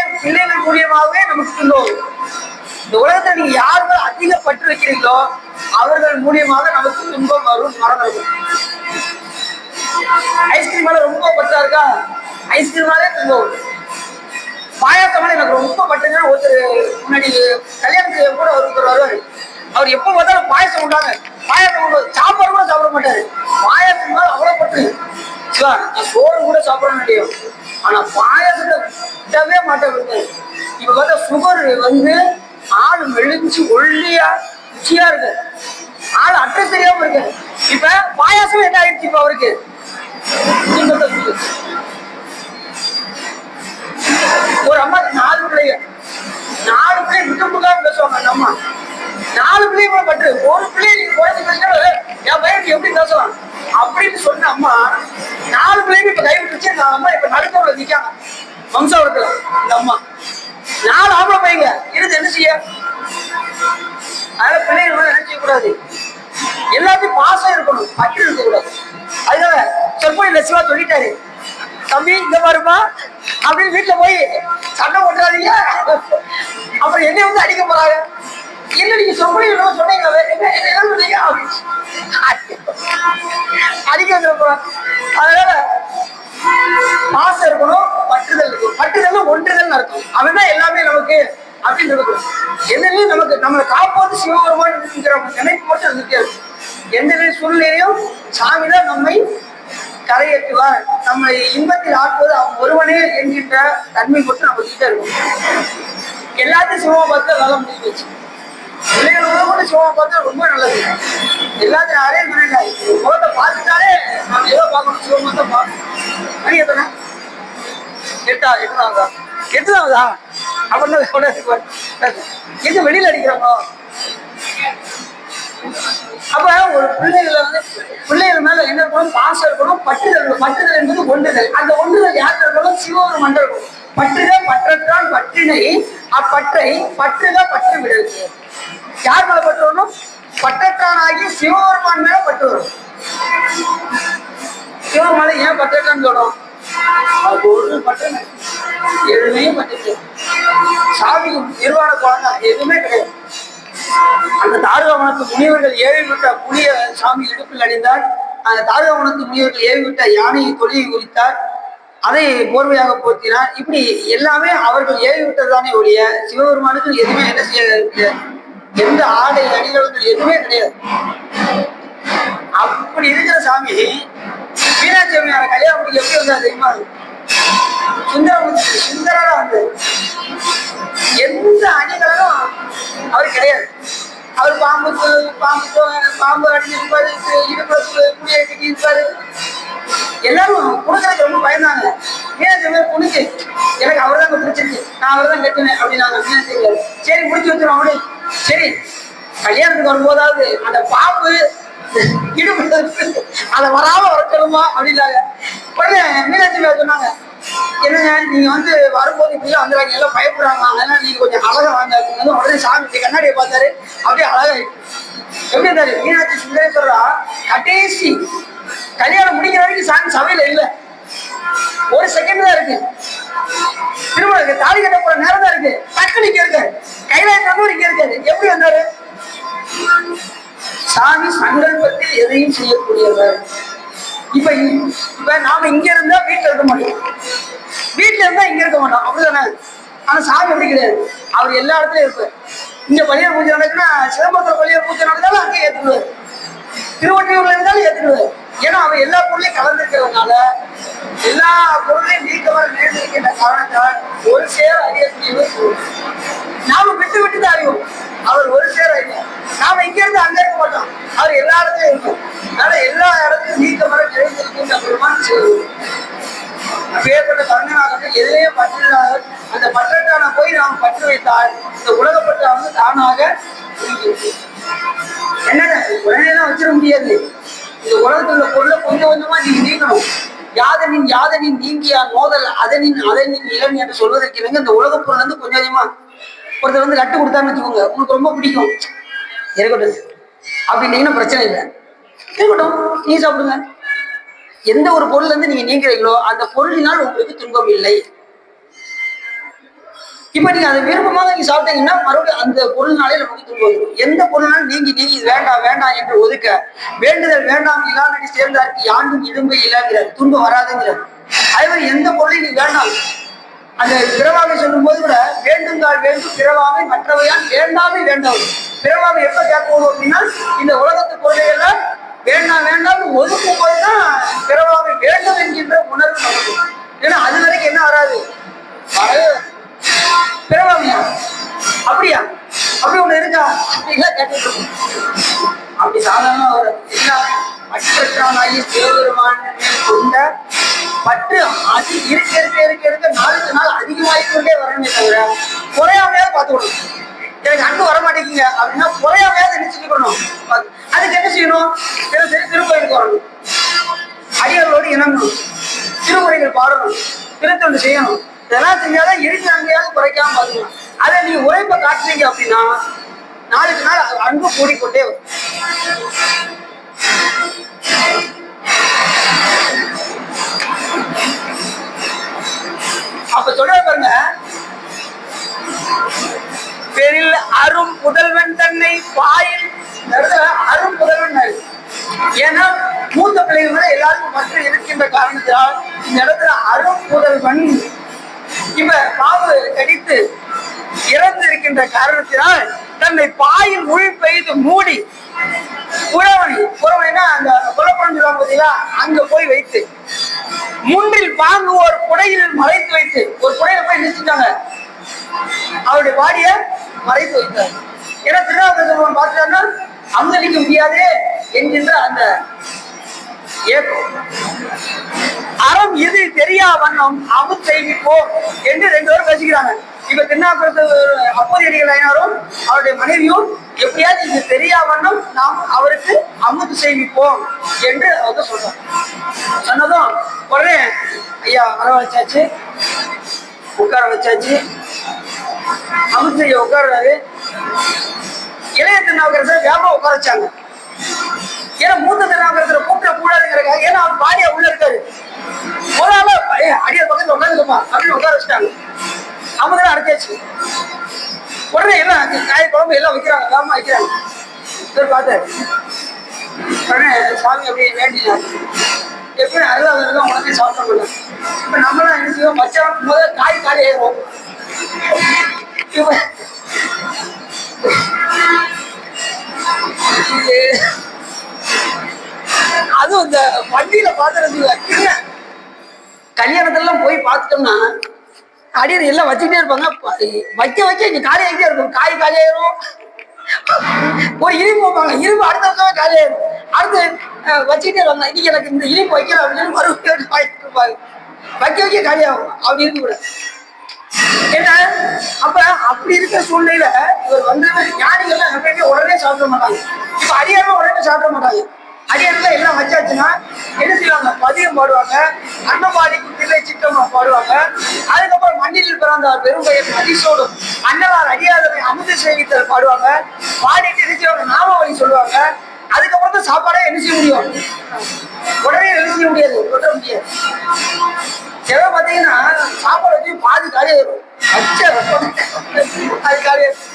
மூலியமாகவே நமக்கு துன்பம். இந்த உலகத்துல நீங்க யாருமே அதிக பற்று வைக்கிறீங்களோ அவர்கள் மூலியமாக நமக்கு துன்பம் வரும், மரணம் வரும். ஐஸ்கிரீம் மேல ரொம்ப பற்றா இருக்கா, ஐஸ்கிரீமாலே துன்பம் வரும். பாயாசம் மேல எனக்கு ரொம்ப பட்டுங்க. ஒருத்தர் முன்னாடி கல்யாணத்துக்கு கூட ஒருத்தர் வருவாரு. அவர் எப்ப பார்த்தாலும் பாயசம் உண்டாங்க, பாயசம் சாப்பாடு கூட சாப்பிட மாட்டாரு. பாயசம் மேல அவ்வளவு பட்டு சோறு கூட சாப்பிடணும் முடியும், ஆனா பாயசத்தை விடவே மாட்டேன். இப்ப பார்த்தா சுகர் வந்து ஆள் மெலிச்சு ஒல்லியா ருச்சியா இருக்கு, ஆள் அட்டை தெரியாம இருக்கு. இப்ப பாயாசம் என்ன ஆயிடுச்சு இப்ப அவருக்கு? ஒரு அம்மாக்கு 4 பிள்ளைங்க, 4 பிள்ளை விட்டு பேசுவாங்க. அந்த அம்மா 4 பிள்ளைங்க பட்டு ஒரு பிள்ளைய நீங்க குறைஞ்சு பேசினாலும் என் பையனுக்கு எப்படி பேசலாம் அப்படின்னு சொன்ன அம்மா 4 பிள்ளைங்க இப்ப கைவிட்டுச்சு. அந்த அம்மா இப்ப நடுத்தவரை நிக்காங்க வம்சாவரத்துல. இந்த அம்மா 4 ஆம்பளை பையங்க இருந்து என்ன செய்ய? அதனால பிள்ளைகள் என்ன செய்யக்கூடாது, எல்லாத்தையும் பாசம் இருக்கணும், பற்று இருக்கக்கூடாது. அதனால சொற்பொழி சிவா சொல்லிட்டாரு, தம்பி இங்க பாருமா அப்படின்னு வீட்டுல போய் சண்டை போட்டுறாதீங்க, அப்புறம் என்னை வந்து அடிக்க போறாங்க. இல்ல நீங்க சொற்பொழி சொன்னீங்களா என்ன சொன்னீங்க அடிக்க வந்துட போறாங்க. அதனால பாசம் இருக்கணும், பற்றுதல் இருக்கணும். பற்றுதல் ஒன்றுதல் நடக்கும், அவன்தான் எல்லாமே நமக்கு அப்படின்னு இருக்கணும். எதுலையும் நமக்கு நம்மளை காப்போது சிவபெருமான் நினைப்பு மட்டும் இருந்துட்டே இருக்கும். எந்த சூழ்நிலையும் சாமிதான் நம்மை கரையேற்றுவார், நம்மை இன்பத்தில் ஆக்குவது அவன் ஒருவனே என்கின்ற தன்மை மட்டும் நம்ம கிட்ட இருக்கும். எல்லாத்தையும் சிவமா பார்த்து வேலை முடிஞ்சு வச்சு பிள்ளைகள் கூட சிவமா பார்த்தா ரொம்ப நல்லது. எல்லாத்தையும் அரேஞ்ச் பண்ணிட்டாரு, முகத்தை பார்த்துட்டாலே நம்ம ஏதோ பார்க்கணும், சிவமா தான் பார்க்கணும். மணி எத்தனை? 8ஆவதா? அப்படின்னு எங்க வெளியில அடிக்கிறோமோ. அப்ப ஒரு பிள்ளைகள் மேல என்ன இருக்கணும், பாசம் இருக்கணும், பற்றுதல். பற்றுதல் என்பது ஒன்றுதல். அந்த ஒன்றுதல் யாருக்கு இருக்கணும்? சிவபெருமான் இருக்கும். பற்றுதல் பற்றற்றான் பற்றினை அப்பற்றை பற்றுத பற்று விடல். யார் மேல பற்று வரணும்? பற்றற்றான் ஆகிய சிவபெருமான் மேல பற்று வரும். சிவபெருமான ஏன் பற்றற்றான்னு சொல்றோம்? அது ஒரு பற்று எதுவுமே பற்று சாமி நிர்வாண குழந்தை எதுவுமே கிடையாது. அந்த தாரகவனத்து முனிவர்கள் ஏவி விட்ட புளிய சாமி இடுப்பில் அணிந்தார். அந்த தாரகவனத்து முனிவர்கள் ஏவி விட்ட யானையை தொழிலை குறித்தார், அதை போர்வையாக போர்த்தினார். இப்படி எல்லாமே அவர்கள் ஏவி விட்டதுதானே ஒழிய சிவபெருமானுக்கு எதுவுமே என்ன செய்ய, எந்த ஆடை அணிகளுக்கு எதுவுமே கிடையாது. அப்படி இருக்கிற சாமி மீனாட்சி அம்மையார கல்யாணம் எப்படி வந்தார் தெரியுமா? சுந்தரா வந்து எந்த அணிகளும் அவர் கிடையாது. அவர் பாம்பு அடிச்சிருப்பாரு, இடுப்புல புளிய கட்டி இருப்பாரு. எல்லாரும் கொடுக்கறதுக்கு ரொம்ப பயந்தாங்க. மீனாட்சி புடிச்சு எனக்கு அவர் தான் பிடிச்சிருக்கு, நான் அவர் தான் கட்டுவேன் அப்படின்னாங்க. மீனாட்சி சரி முடிச்சு வச்சிடும் அவனு. சரி கல்யாணத்துக்கு வரும்போதாவது அந்த பாம்பு இடுப்பு அதை வராம வரக்கணுமா அப்படின்னாங்க. உடனே மீனாட்சி சொன்னாங்க, என்னங்க நீங்க வந்து வரும்போது இப்படிலாம் வந்துடுறாங்க, எல்லாம் பயப்படுறாங்க, அதனால நீங்க கொஞ்சம் அழகா வாங்க அப்படின்னு. உடனே சாமி கண்ணாடியை பார்த்தாரு, அப்படியே அழகா எப்படி இருந்தாரு மீனாட்சி சுந்தரேஸ்வரா. கடைசி கல்யாணம் முடிக்கிற வரைக்கும் சாமி சபையில இல்லை, ஒரு செகண்ட் தான் இருக்கு. திருமணம் தாலி கட்ட போற நேரம் தான் இருக்கு, டக்குனு இங்க இருக்காரு, கைலாயத்தோடு இங்க இருக்காரு. எப்படி வந்தாரு? சாமி சங்கல்பத்தில் எதையும் செய்யக்கூடியவர். இப்ப நாம இங்க இருந்தா வீட்டுல இருக்க மாட்டோம், வீட்டுல இருந்தா இங்க இருக்க மாட்டோம், அப்படிதானே? ஆனா சாமி அப்படி கிடையாது, அவர் எல்லா இடத்துலயும் இருப்பார். இங்க பள்ளியர் பூஜை நடக்குன்னா சிதம்பரத்துல பள்ளியர் பூஜை நடந்தாலும் அங்கே ஏத்துக்குவார், திருவொற்றியூர்ல இருந்தாலும் ஏத்துக்குவார். ஏன்னா அவர் எல்லா பொருளையும் கலந்துருக்கிறதுனால எல்லா பொருளையும் நீக்கமாக நேர்ந்திருக்கின்ற காரணத்தால் ஒரு சேர அறியக்கூடியவர். நாம விட்டு விட்டுதான் அறிவோம், அவர் ஒரு சேர அறிவோம். நாம இங்க இருந்து அங்க இருக்க மாட்டோம், அவர் எல்லா இடத்துலயும் இருக்கும். அதனால எல்லா இடத்துலையும் நீக்கமாக நிறைந்திருக்கின்ற பெருமான் செய்வோம். அப்பேற்பட்ட கருணையாக எதிலே பற்றினார் அந்த பற்றற்றான போய் நாம் பற்று வைத்தால் இந்த உலகப்பற்றானது தானாக என்னென்ன உடனேதான் வச்சிட முடியாது. இந்த உலகத்துல பொருளை கொஞ்சம் கொஞ்சமா நீங்க நீக்கணும். யாதனின் நீங்கியா மோதல் அதனின் இளன் என்று சொல்வதற்கு இணங்க இந்த உலக பொருள் வந்து கொஞ்சம் கொஞ்சமா ஒருத்தர் வந்து கட்டு கொடுத்தான்னு வச்சுக்கோங்க, உங்களுக்கு ரொம்ப பிடிக்கும், இருக்கட்டும் அப்படின்னீங்கன்னா பிரச்சனை இல்லை, இருக்கட்டும் நீ சாப்பிடுங்க. எந்த ஒரு பொருள் வந்து நீங்க நீங்கிறீங்களோ அந்த பொருளினால் உங்களுக்கு துன்பம் இல்லை. இப்ப நீங்க அதை விருப்பமாக நீங்க சாப்பிட்டீங்கன்னா மறுபடியும் அந்த பொருள்னாலே நமக்கு துன்பம் வரும். எந்த பொருள்னாலும் நீங்க வேண்டாம் வேண்டாம் என்று ஒதுக்க வேண்டுதல் வேண்டாம் இல்லாத சேர்ந்தாருக்கு யாண்டும் இடும்பை இல்லைங்கிறார், துன்பம் வராதுங்கிறார். அதே மாதிரி எந்த பொருளையும் நீ வேண்டாம் அந்த பிறவாமை சொல்லும் போது கூட வேண்டுங்கால் வேண்டும் பிறவாமை மற்றவையால் வேண்டாமே வேண்டாம். பிறவாமை எப்ப கேட்கணும் அப்படின்னா இந்த உலகத்து பொருளையெல்லாம் வேண்டாம் வேண்டாம் ஒதுக்கும் போதுதான் பிறவாமை வேண்டும் என்கின்ற உணர்வு நமக்கு. ஏன்னா அது வரைக்கும் என்ன வராது, பிறவாமையா அப்படியா அப்படி ஒண்ணு இருக்கா அப்படிலாம் கேட்டுட்டு இருக்கும். அப்படி சாதாரண ஒரு பற்றற்றானாகி சிவபெருமான் கொண்ட பற்று அது இருக்க நாளுக்கு நாள் அதிகமாகிக் கொண்டே வரணுமே தவிர குறையாமையாவது பார்த்துக்கணும். எனக்கு அன்பு வரமாட்டேங்குங்க அப்படின்னா குறையாமையாவது என்ன செஞ்சுக்கணும், அதுக்கு என்ன செய்யணும், திருக்கோயிலுக்கு வரணும், அடியார்களோடு இணங்கணும், திருமுறைகள் பாடணும், திருத்தொண்டு செய்யணும். இதெல்லாம் செஞ்சாதான் இறுதி அங்கேயாவது குறைக்காம பார்த்துக்கலாம். அதை நீங்க உழைப்பை காட்டுறீங்க அப்படின்னா நாளுக்கு நாள் அன்பு கூடிக்கொண்டே வரும். அப்ப சொல்ற பாருங்க, பெரில் அரும் புதல்வன் தன்னை பாயில் அரும் புதல்வன். ஏன்னா மூத்த பிள்ளைகள் மேல எல்லாருக்கும் பற்று இருக்கின்ற காரணத்தினால் இந்த இடத்துல அரும் புதல்வன் இப்ப பாவு கடித்து இறந்து இருக்கின்ற காரணத்தினால் தன்னை பாயில் உள் பெய்து மூடி புறவணினா அந்த குலப்படம் சொல்லுவாங்க பார்த்தீங்களா, அங்க போய் வைத்து முன்றில் பாங்கு ஒரு குடையில் மறைத்து வைத்து ஒரு குடையில போய் நிறுத்திட்டாங்க, அவருடைய பாடிய மறைத்து வைத்தார். ஏன்னா திருநாவுக்கரசர் பார்த்தாருன்னா அங்கலிக்க முடியாது என்கின்ற அந்த ஏக்கம். அறம் இது தெரியா வண்ணம் அமுத் செய்விப்போம் என்று ரெண்டு பேரும் பேசிக்கிறாங்க. இப்ப திருநாவுக்கரசர் அப்போதையடிகள் ஐயனாரும் அவருடைய மனைவியும் எப்படியாவது இது தெரியா வண்ணம் நாம் அவருக்கு அமுத்து செய்விப்போம் என்று அவங்க சொல்றாங்க. சொன்னதும் உடனே ஐயா வரவழைச்சாச்சு, உட்கார வச்சாச்சு, அமுத்து செய்ய உட்கார்றாரு. இளைய திருநாவுக்கரசர் வேகமா உட்கார வச்சாங்க. ஏன்னா மூத்த திருநாவுக்கரசரை கூப்பிட கூடாதுங்கிறக்காக, ஏன்னா அவர் பாடியா உள்ள இருக்காரு. முதல்ல அடியார் பக்கத்துல உட்காந்துருப்பா அப்படின்னு உட்கார வச்சுட்டாங்க. அமுதெல்லாம் அடைச்சாச்சு. உடனே எல்லாம் காய குழம்பு எல்லாம் வைக்கிறாங்க, வேகமா வைக்கிறாங்க. இவர் பார்த்தாரு. உடனே சாமி அப்படி வேண்டினார், எப்படி அருளாதான் உடனே சாப்பிட முடியும். இப்ப நம்மளாம் என்ன செய்வோம், மச்சான் முதல் காய் காலி ஆயிடுவோம். அதுவும் இந்த வண்டியில பாத்துறது கல்யாணத்துல போய் பார்த்துட்டோம்னா அடியர் எல்லாம் வச்சுக்கிட்டே இருப்பாங்க. வைக்க இங்க காலி ஆகிட்டே இருக்கும், காய் காலியாயிரும். ஒரு இனிப்பு வைப்பாங்க, இனிப்பு அடுத்த வருஷமே காலியாயிரும். அடுத்து வச்சுக்கிட்டே இருப்பாங்க, இன்னைக்கு எனக்கு இந்த இனிப்பு வைக்கணும் அப்படின்னு மறுபடியும் வாங்கிட்டு இருப்பாங்க. வைக்க காலியாகும். அப்படி இருக்க கூட ஏன்னா அப்ப அப்படி இருக்கிற சூழ்நிலையில இவர் வந்து ஞானிகள்லாம் எப்பயுமே உடனே சாப்பிட மாட்டாங்க. இப்ப அடியாரும் உடனே சாப்பிட மாட்டாங்க. அடியாரெல்லாம் எல்லாம் வச்சாச்சுன்னா என்ன செய்வாங்க, பதியம் பாடுவாங்க, அன்னபாடிக்கு தில்லை சித்தமா பாடுவாங்க. அதுக்கப்புறம் மண்ணில் பிறந்தார் பெரும்பெயர் மதிசோடும் அன்னவார் அடியாதவை அமுத சேவித்தல் பாடுவாங்க. பாடிட்டு என்ன செய்வாங்க, நாமாவளி சொல்லுவாங்க. அதுக்கப்புறம் தான் சாப்பாடே என்ன செய்ய முடியும், உடனே என்ன செய்ய முடியாது, கொட்ட முடியாது. சில பாத்தீங்கன்னா சாப்பாடு வச்சு பாதி காலியாயிரும், அது காலியாயிரும்.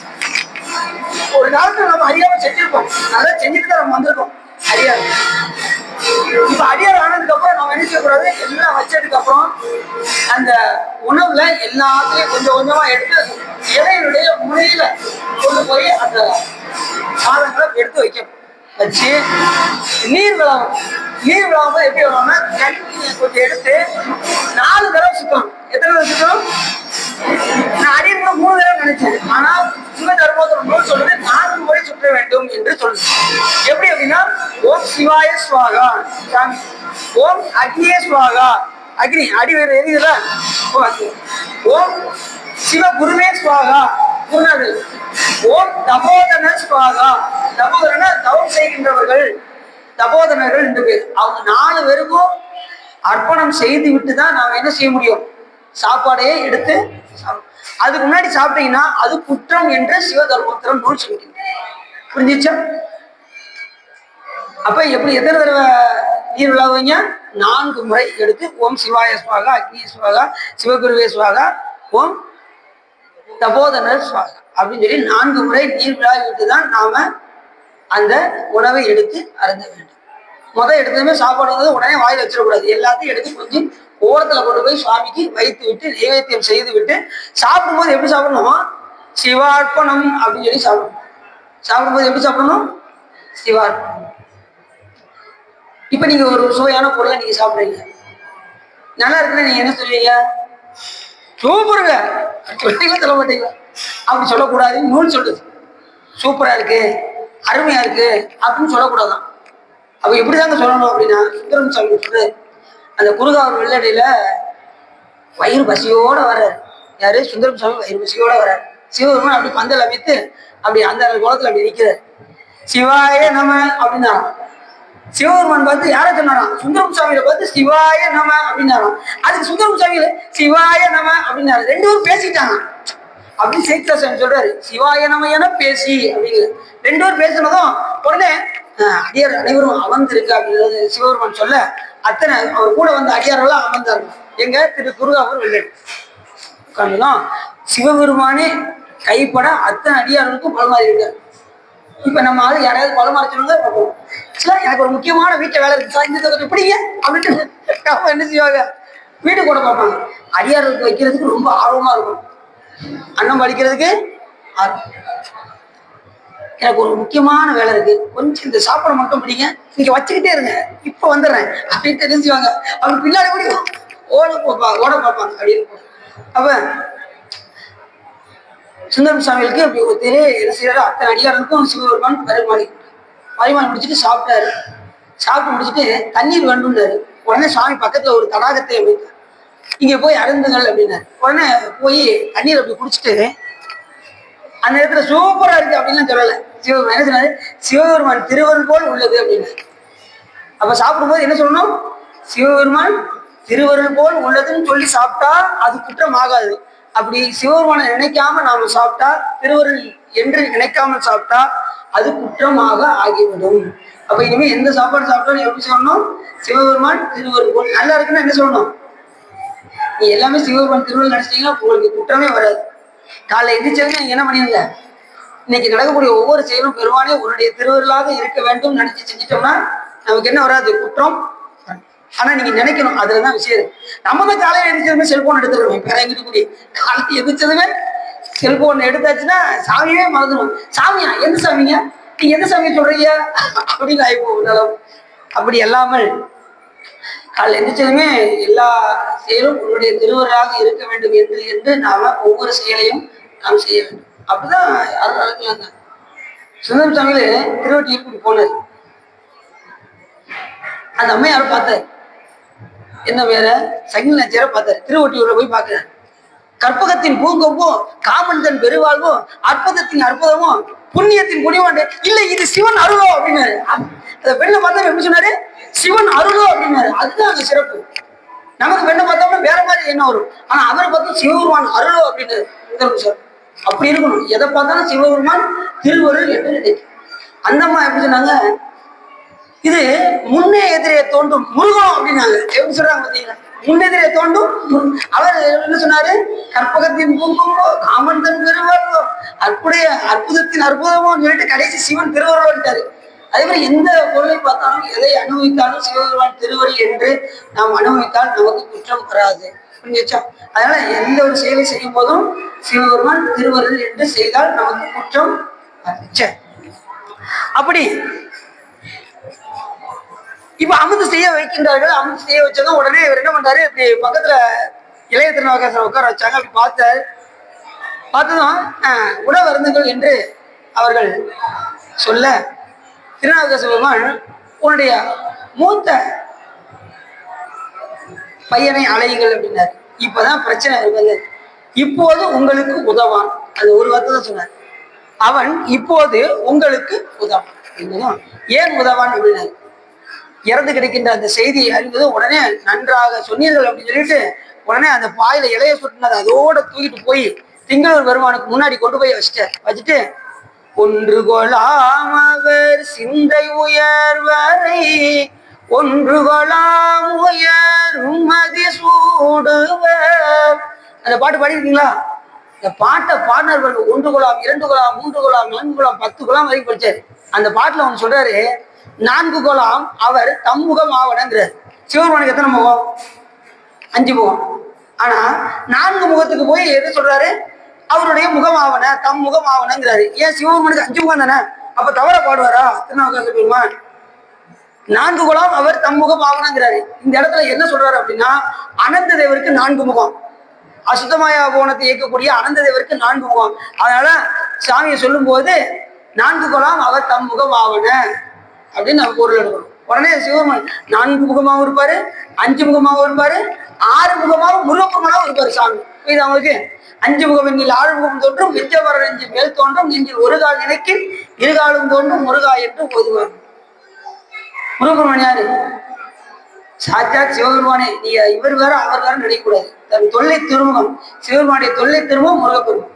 ஒரு காலத்துல நம்ம அறியாம செஞ்சிருப்போம், நல்லா செஞ்சுட்டு தான் நம்ம வந்திருக்கோம் அடியார். இப்ப அடியார் ஆனதுக்கு அப்புறம் நம்ம என்ன செய்யக்கூடாது, எல்லாம் வச்சதுக்கு அப்புறம் அந்த உணவுல எல்லாத்தையும் கொஞ்சம் கொஞ்சமா எடுத்து இலையினுடைய முனையில கொண்டு போய் அந்த சாதங்களை எடுத்து வைக்கணும். வச்சு நீர் விழாவும் எப்படி வருவாங்கன்னா கண்ணி கொஞ்சம் எடுத்து 4 தடவை சுத்தணும். எத்தனை தடவை சுத்தணும், நான் அடியை 3 தடவை நினைச்சேன். ஆனா சிவதர்மோத்தர நூல் சொல்றது 4 முறை சுற்ற வேண்டும் என்று சொல்லுது. எப்படி அப்படின்னா ஓம் சிவாய ஸ்வாகா சாமி, ஓம் அக்னியே ஸ்வாகா, அக்னி அடி வேறு எரியுதுல. ஓம் சிவ குருவே ஸ்வாகா குருநாதர். ஓம் தபோதன ஸ்வாகா. தபோதரனா தவம் செய்கின்றவர்கள், தபோதனர்கள் என்று பேர். அவங்க 4 பேருக்கும் அர்ப்பணம் செய்து விட்டு தான் நாம என்ன செய்ய முடியும், சாப்பாடையே எடுத்து. அதுக்கு முன்னாடி சாப்பிட்டீங்கன்னா அது குற்றம் என்று சிவதர்மோத்தரம் நூல் சொல்லிக்கிறேன். புரிஞ்சிச்சா? அப்ப எப்படி எத்தனை தடவை நீர் விழாவீங்க? 4 முறை எடுத்து ஓம் சிவாய ஸ்வாகா, அக்னி ஸ்வாகா, சிவகுருவே ஸ்வாகா, ஓம் தபோதனர் ஸ்வாகா அப்படின்னு சொல்லி 4 முறை நீர் விழாவி விட்டு தான் நாம அந்த உணவை எடுத்து அருந்த வேண்டும். எடுத்ததுமே சாப்பாடு வந்து உடனே வாயில் வச்சிடக்கூடாது. எல்லாத்தையும் எடுத்து கொஞ்சம் ஓரத்துல கொண்டு போய் சுவாமிக்கு வைத்து விட்டு நைவேத்தியம் செய்து விட்டு சாப்பிடும்போது எப்படி சாப்பிடணும்? சிவார்ப்பணம் அப்படின்னு சொல்லி சாப்பிடணும். சாப்பிடும்போது எப்படி சாப்பிடணும்? சிவார்ப்பணம். இப்ப நீங்க ஒரு சுவையான பொருளை நீங்க சாப்பிடுறீங்க, நல்லா இருக்குன்னு நீங்க என்ன சொல்லுவீங்க? சூப்பருங்க சொல்றீங்களா சொல்ல மாட்டீங்களா? அப்படி சொல்லக்கூடாது, நூல் சொல்லுது. சூப்பரா இருக்கு, அருமையா இருக்கு அப்படின்னு சொல்லக்கூடாதான். அப்ப எப்படிதாங்க சொல்லணும் அப்படின்னா, சுந்தரம் சாமி சொல்ற அந்த குருகாவூர் வெள்ளடையில வயிறு பசியோட வர்றாரு. யாரு? சுந்தரம் சாமி வயிறு பசியோட வர்றாரு. சிவபெருமான் அப்படி பந்தல் அமைத்து அப்படி அந்த குளத்துல அப்படி நிற்கிறார். சிவாய நம அப்படின்னா சிவபெருமான் பார்த்து யார சொன்னாராம்? சுந்தரம் சாமியில பார்த்து சிவாய நம அப்படின்னாராம். அதுக்கு சுந்தரம் சாமியில சிவாய நம அப்படின்னாரு. 2 பேரும் பேசிட்டாங்க அப்படின்னு சேக்கிராசாமி சொல்றாரு. சிவாய நம என பேசி அப்படிங்கிற 2 பேரும் பேசினதும் உடனே அடியார் அனைவரும் அமர்ந்திருக்கு அப்படின்றது சிவபெருமான் சொல்ல, அத்தனை அவர் கூட வந்த அடியாரெல்லாம் அமர்ந்தார்கள். எங்க திரு குருகாவூர் வெள்ளடி உட்காந்துதான் சிவபெருமானே கைப்பட அத்தனை அடியார்களுக்கும் பலமாறி இருக்காரு. இப்ப நம்ம ஆளு யாராவது பலமாறி சொல்லுங்க, எனக்கு ஒரு முக்கியமான வீட்டை வேலை இருக்கு சார், இந்த பிடிங்க அப்படின்னு என்ன செய்வாங்க? வீடு கூட பார்ப்பாங்க. அடியார்களுக்கு வைக்கிறதுக்கு ரொம்ப ஆர்வமா இருக்கும். அன்னம் படிக்கிறதுக்கு எனக்கு ஒரு முக்கியமான வேலை இருக்கு, கொஞ்சம் இந்த சாப்பாடு மட்டும் பிடிங்க, நீங்க வச்சுக்கிட்டே இருங்க, இப்ப வந்துடுறேன் அப்படின்னு தெரிஞ்சுவாங்க. அவங்க பின்னாடி கூட ஓட பார்ப்பாங்க அப்படின்னு. அப்ப சுந்தரம் சாமிகளுக்கு அப்படி ஒரு என்ன செய்யறாரு? அத்தனை அடியாருக்கும் சிவபெருமான் பரிமாறி முடிச்சுட்டு சாப்பிட்டாரு. சாப்பிட்டு முடிச்சுட்டு தண்ணீர் வேண்டும்னாரு. உடனே சாமி பக்கத்துல ஒரு தடாகத்தை அமைத்தார். இங்க போய் அருந்துங்கள் அப்படின்னாரு. உடனே போய் தண்ணீர் அப்படி குடிச்சிட்டு அந்த இடத்துல சூப்பரா இருக்கு அப்படின்னு சொல்லல. சிவபெருமான் என்ன சொன்னாரு? சிவபெருமான் திருவருள் போல் உள்ளது அப்படின்னு. அப்ப சாப்பிடும்போது என்ன சொல்லணும்? சிவபெருமான் திருவருள் போல் உள்ளதுன்னு சொல்லி சாப்பிட்டா அது குற்றம் ஆகாது. அப்படி சிவபெருமானை நினைக்காம நாம சாப்பிட்டா, திருவருள் என்று நினைக்காமல் சாப்பிட்டா அது குற்றமாக ஆகிவிடும். அப்ப இனிமே எந்த சாப்பாடு சாப்பிட்டாலும் எப்படி சொல்லணும்? சிவபெருமான் திருவருள் போல். நல்லா இருக்குன்னா என்ன சொல்லணும்? நீ எல்லாமே சிவபெருமான் திருவருள் நினைச்சிட்டீங்கன்னா உங்களுக்கு குற்றமே வராது. காலைல எந்திரிச்சவங்க நீங்க என்ன பண்ணிருங்க, இன்னைக்கு நடக்கக்கூடிய ஒவ்வொரு செயலும் பெருமானே உன்னுடைய திருவருளாக இருக்க வேண்டும் நினைச்சு செஞ்சிட்டோம்னா நமக்கு என்ன வராது? குற்றம். ஆனா நீங்க நினைக்கணும், அதுலதான் விஷயம். நம்ம தான் காலையில எந்திரிச்சதுமே செல்போன் எடுத்துருவோம். இப்ப இறங்கிட்டு கூடிய காலையில எந்திரிச்சதுமே செல்போன் எடுத்தாச்சுன்னா சாமியே மறந்துடும். சாமியா? எந்த சாமிங்க? நீங்க எந்த சாமியை சொல்றீங்க அப்படின்னு ஆகி போகும். அப்படி அல்லாமல் காலையில் எந்திரிச்சதுமே எல்லா செயலும் உன்னுடைய திருவருளாக இருக்க வேண்டும் என்று நாம ஒவ்வொரு செயலையும் நாம் செய்ய வேண்டும். அப்படிதான் யாரும் நடக்கலாங்க. சுந்தரம் சாமியில திருவட்டியூருக்கு போனார். அந்த அம்மையார பார்த்தார். என்ன வேற சங்கில் நச்சரை பார்த்தார். திருவட்டியூர்ல போய் பார்க்கிறார். கற்பகத்தின் பூங்கொம்பும் காமந்தன் பெருவாழ்வும் அற்புதத்தின் அற்புதமும் புண்ணியத்தின் குடிவாண்டு இல்லை, இது சிவன் அருளோ அப்படின்னாரு. அந்த பெண்ணை பார்த்தா எப்படி சொன்னாரு? சிவன் அருளோ அப்படின்னாரு. அதுதான் அந்த சிறப்பு. நமக்கு பெண்ணை பார்த்தோம்னா வேற மாதிரி என்ன வரும், ஆனா அவரை பார்த்தா சிவபெருமான் அருளோ அப்படின்னு. அப்படி இருக்கணும். எதை பார்த்தாலும் சிவபெருமான் திருவருள் என்று நினைக்கும். அந்த அம்மா எப்படி சொன்னாங்க? இது முன்னே எதிரே தோன்றும் முருகன் அப்படின்னாங்க. எப்படி சொல்றாங்க பார்த்தீங்களா? முன்னெதிரே தோன்றும். அவர் என்ன சொன்னாரு? கற்பகத்தின் பூங்கும்போ காமந்தன் பெருவாழ்வோ அற்புதத்தின் அற்புதமோ சொல்லிட்டு கடைசி சிவன் திருவருள்ட்டாரு. அதே மாதிரி எந்த பொருளை பார்த்தாலும் எதை அனுபவித்தாலும் சிவபெருமான் திருவருள் என்று நாம் அனுபவித்தால் நமக்கு குற்றம் வராது. புரிஞ்சுச்சா? அதனால எந்த ஒரு செயலை செய்யும் போதும் சிவபெருமான் திருவருள் என்று செய்தால் நமக்கு குற்றம் வந்துச்சு. அப்படி இப்ப அமுது செய்ய வைக்கின்றார்கள். அமுது செய்ய வச்சதும் உடனே இவர் என்ன பண்றாரு? இப்படி பக்கத்துல இளைய திருநாவுக்கரசர் உட்கார வச்சாங்க. அப்படி பார்த்ததும் உணவு அருந்துங்கள் என்று அவர்கள் சொல்ல, திருநாவுக்கரசர் பெருமான் உன்னுடைய மூத்த பையனை அலையுங்கள் அப்படின்னாரு. இப்பதான் பிரச்சனை வந்தது. இப்போது உங்களுக்கு உதவான், அது ஒரு வார்த்தை தான் சொன்னார். அவன் இப்போது உங்களுக்கு உதவான். ஏன் உதவான் அப்படின்னாரு. இறந்து கிடைக்கின்ற அந்த செய்தியை அறிந்தது உடனே நன்றாக சொன்னீர்கள் அப்படின்னு சொல்லிட்டு உடனே அந்த பாயில இலைய சுட்டினது அதோட தூக்கிட்டு போய் திங்களூர் வருமானுக்கு முன்னாடி கொண்டு போய் வச்சுட்டு ஒன்று கொலாம் அவர் சிந்தை உயர்வரை ஒன்று கொலாம் உயரும் மதி சூடுவர். அந்த பாட்டு பாடிருக்கீங்களா? இந்த பாட்டை பாடினார். 1 குலாம் 2 குலாம் 3 குலாம் 4 குலாம் 10 குலாம் வரைக்கும் படிச்சாரு. அந்த பாட்டுல அவன் சொல்றாரு, 4 குலாம் அவர் தம்முகம் ஆவணங்கிறார். சிவபெருமானுக்கு எத்தனை முகம்? 5 முகம். ஆனா 4 முகத்துக்கு போய் எது சொல்றாரு? அவருடைய முகம் ஆவண, தம் முகம் ஆவணங்கிறாரு. ஏன் சிவபெருமானுக்கு 5 முகம் தானே? அப்ப தவற பாடுவாரா திருநாவுக்கரசு பெருமான்? 4 குலாம் அவர் தம் முகம் ஆவணங்கிறாரு. இந்த இடத்துல என்ன சொல்றாரு அப்படின்னா, அனந்த தேவருக்கு 4 முகம். அசுத்தமாயா போனத்தை இயக்கக்கூடிய அனந்த தேவருக்கு 4 முகம். அதனால சாமியை சொல்லும் போது 4 குலாம் அவர் தம் முகம் ஆவண அப்படின்னு நம்ம பொருள் எடுக்கணும். உடனே சிவபெருமான் 4 முகமாகவும் இருப்பாரு, 5 முகமாகவும் இருப்பாரு, 6 முகமாகவும் முருகப்பெருமானாகவும் இருப்பாரு சாமி. இது அவங்களுக்கு 5 முகம் எண்ணில் 6 முகம் தோன்றும் விஞ்சவர நெஞ்சு மேல் தோன்றும் நெஞ்சில் ஒரு கால் நினைக்கில் இருகாலும் தோன்றும் முருகா என்று ஓதுவார். முருகப்பெருமான் யாரு? சாட்சாத் சிவபெருமானே. நீங்க இவர் வேற அவர் வேற நினைக்கக்கூடாது. தன் தொல்லை திருமுகம் சிவபெருமானுடைய தொல்லை திருமுகம் முருகப்பெருமான்.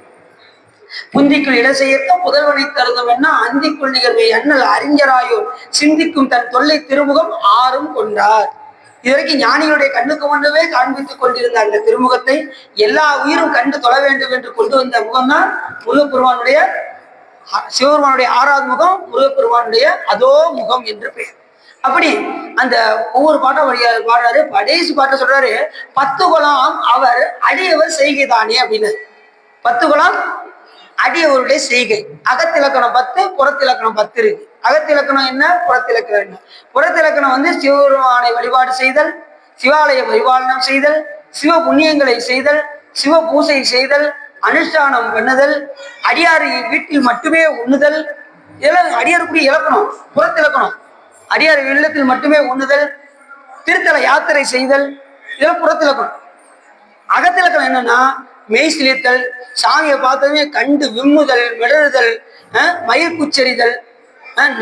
புந்திக்குள் இட செய்யத்தான் புதல்வனை தருதம் என்ன அந்திக்குள் நிகழ்வை அண்ணல் அறிஞராயோர் சிந்திக்கும் தன் தொல்லை திருமுகம் 6ம் கொண்டார். இதுவரைக்கும் ஞானிகளுடைய கண்ணுக்கு முன்னவே காண்பித்துக் கொண்டிருந்த அந்த திருமுகத்தை எல்லா உயிரும் கண்டு தொழ வேண்டும் என்று கொண்டு வந்த முகம் தான் முருகப்பெருமானுடைய சிவபெருமானுடைய 6வது முகம் முருகப்பெருமானுடைய அதோ முகம் என்று பெயர். அப்படி அந்த ஒவ்வொரு பாட்டும் பாடுறாரு. கடைசி பாட்டை சொல்றாரு, 10 குலாம் அவர் அடியவர் செய்கைதானே அப்படின்னு. 10 குலாம் அடியவருடைய செய்கை. அகத்திலக்கணம் 10, புறத்திலக்கணம் 10 இருக்கு. அகத்திலக்கணம் என்ன, புறத்திலக்கணம் என்ன? புறத்திலக்கணம் வந்து சிவபெருமானை வழிபாடு செய்தல், சிவாலய பரிபாலனம் செய்தல், சிவ புண்ணியங்களை செய்தல், சிவ பூசை செய்தல், அனுஷ்டானம் பண்ணுதல், அடியாரை வீட்டில் மட்டுமே உண்ணுதல், இதெல்லாம் அடியாருக்குரிய இலக்கணம். புறத்திலக்கணம் அடியார் இல்லத்தில் மட்டுமே உண்ணுதல், திருத்தல யாத்திரை செய்தல், இதெல்லாம் புறத்திலக்கணம். அகத்திலக்கணம் என்னன்னா மெய் சிலித்தல், சாமியை பார்த்ததுமே கண்டு விம்முதல், மிடறுதல், மயிர் குச்சரிதல்,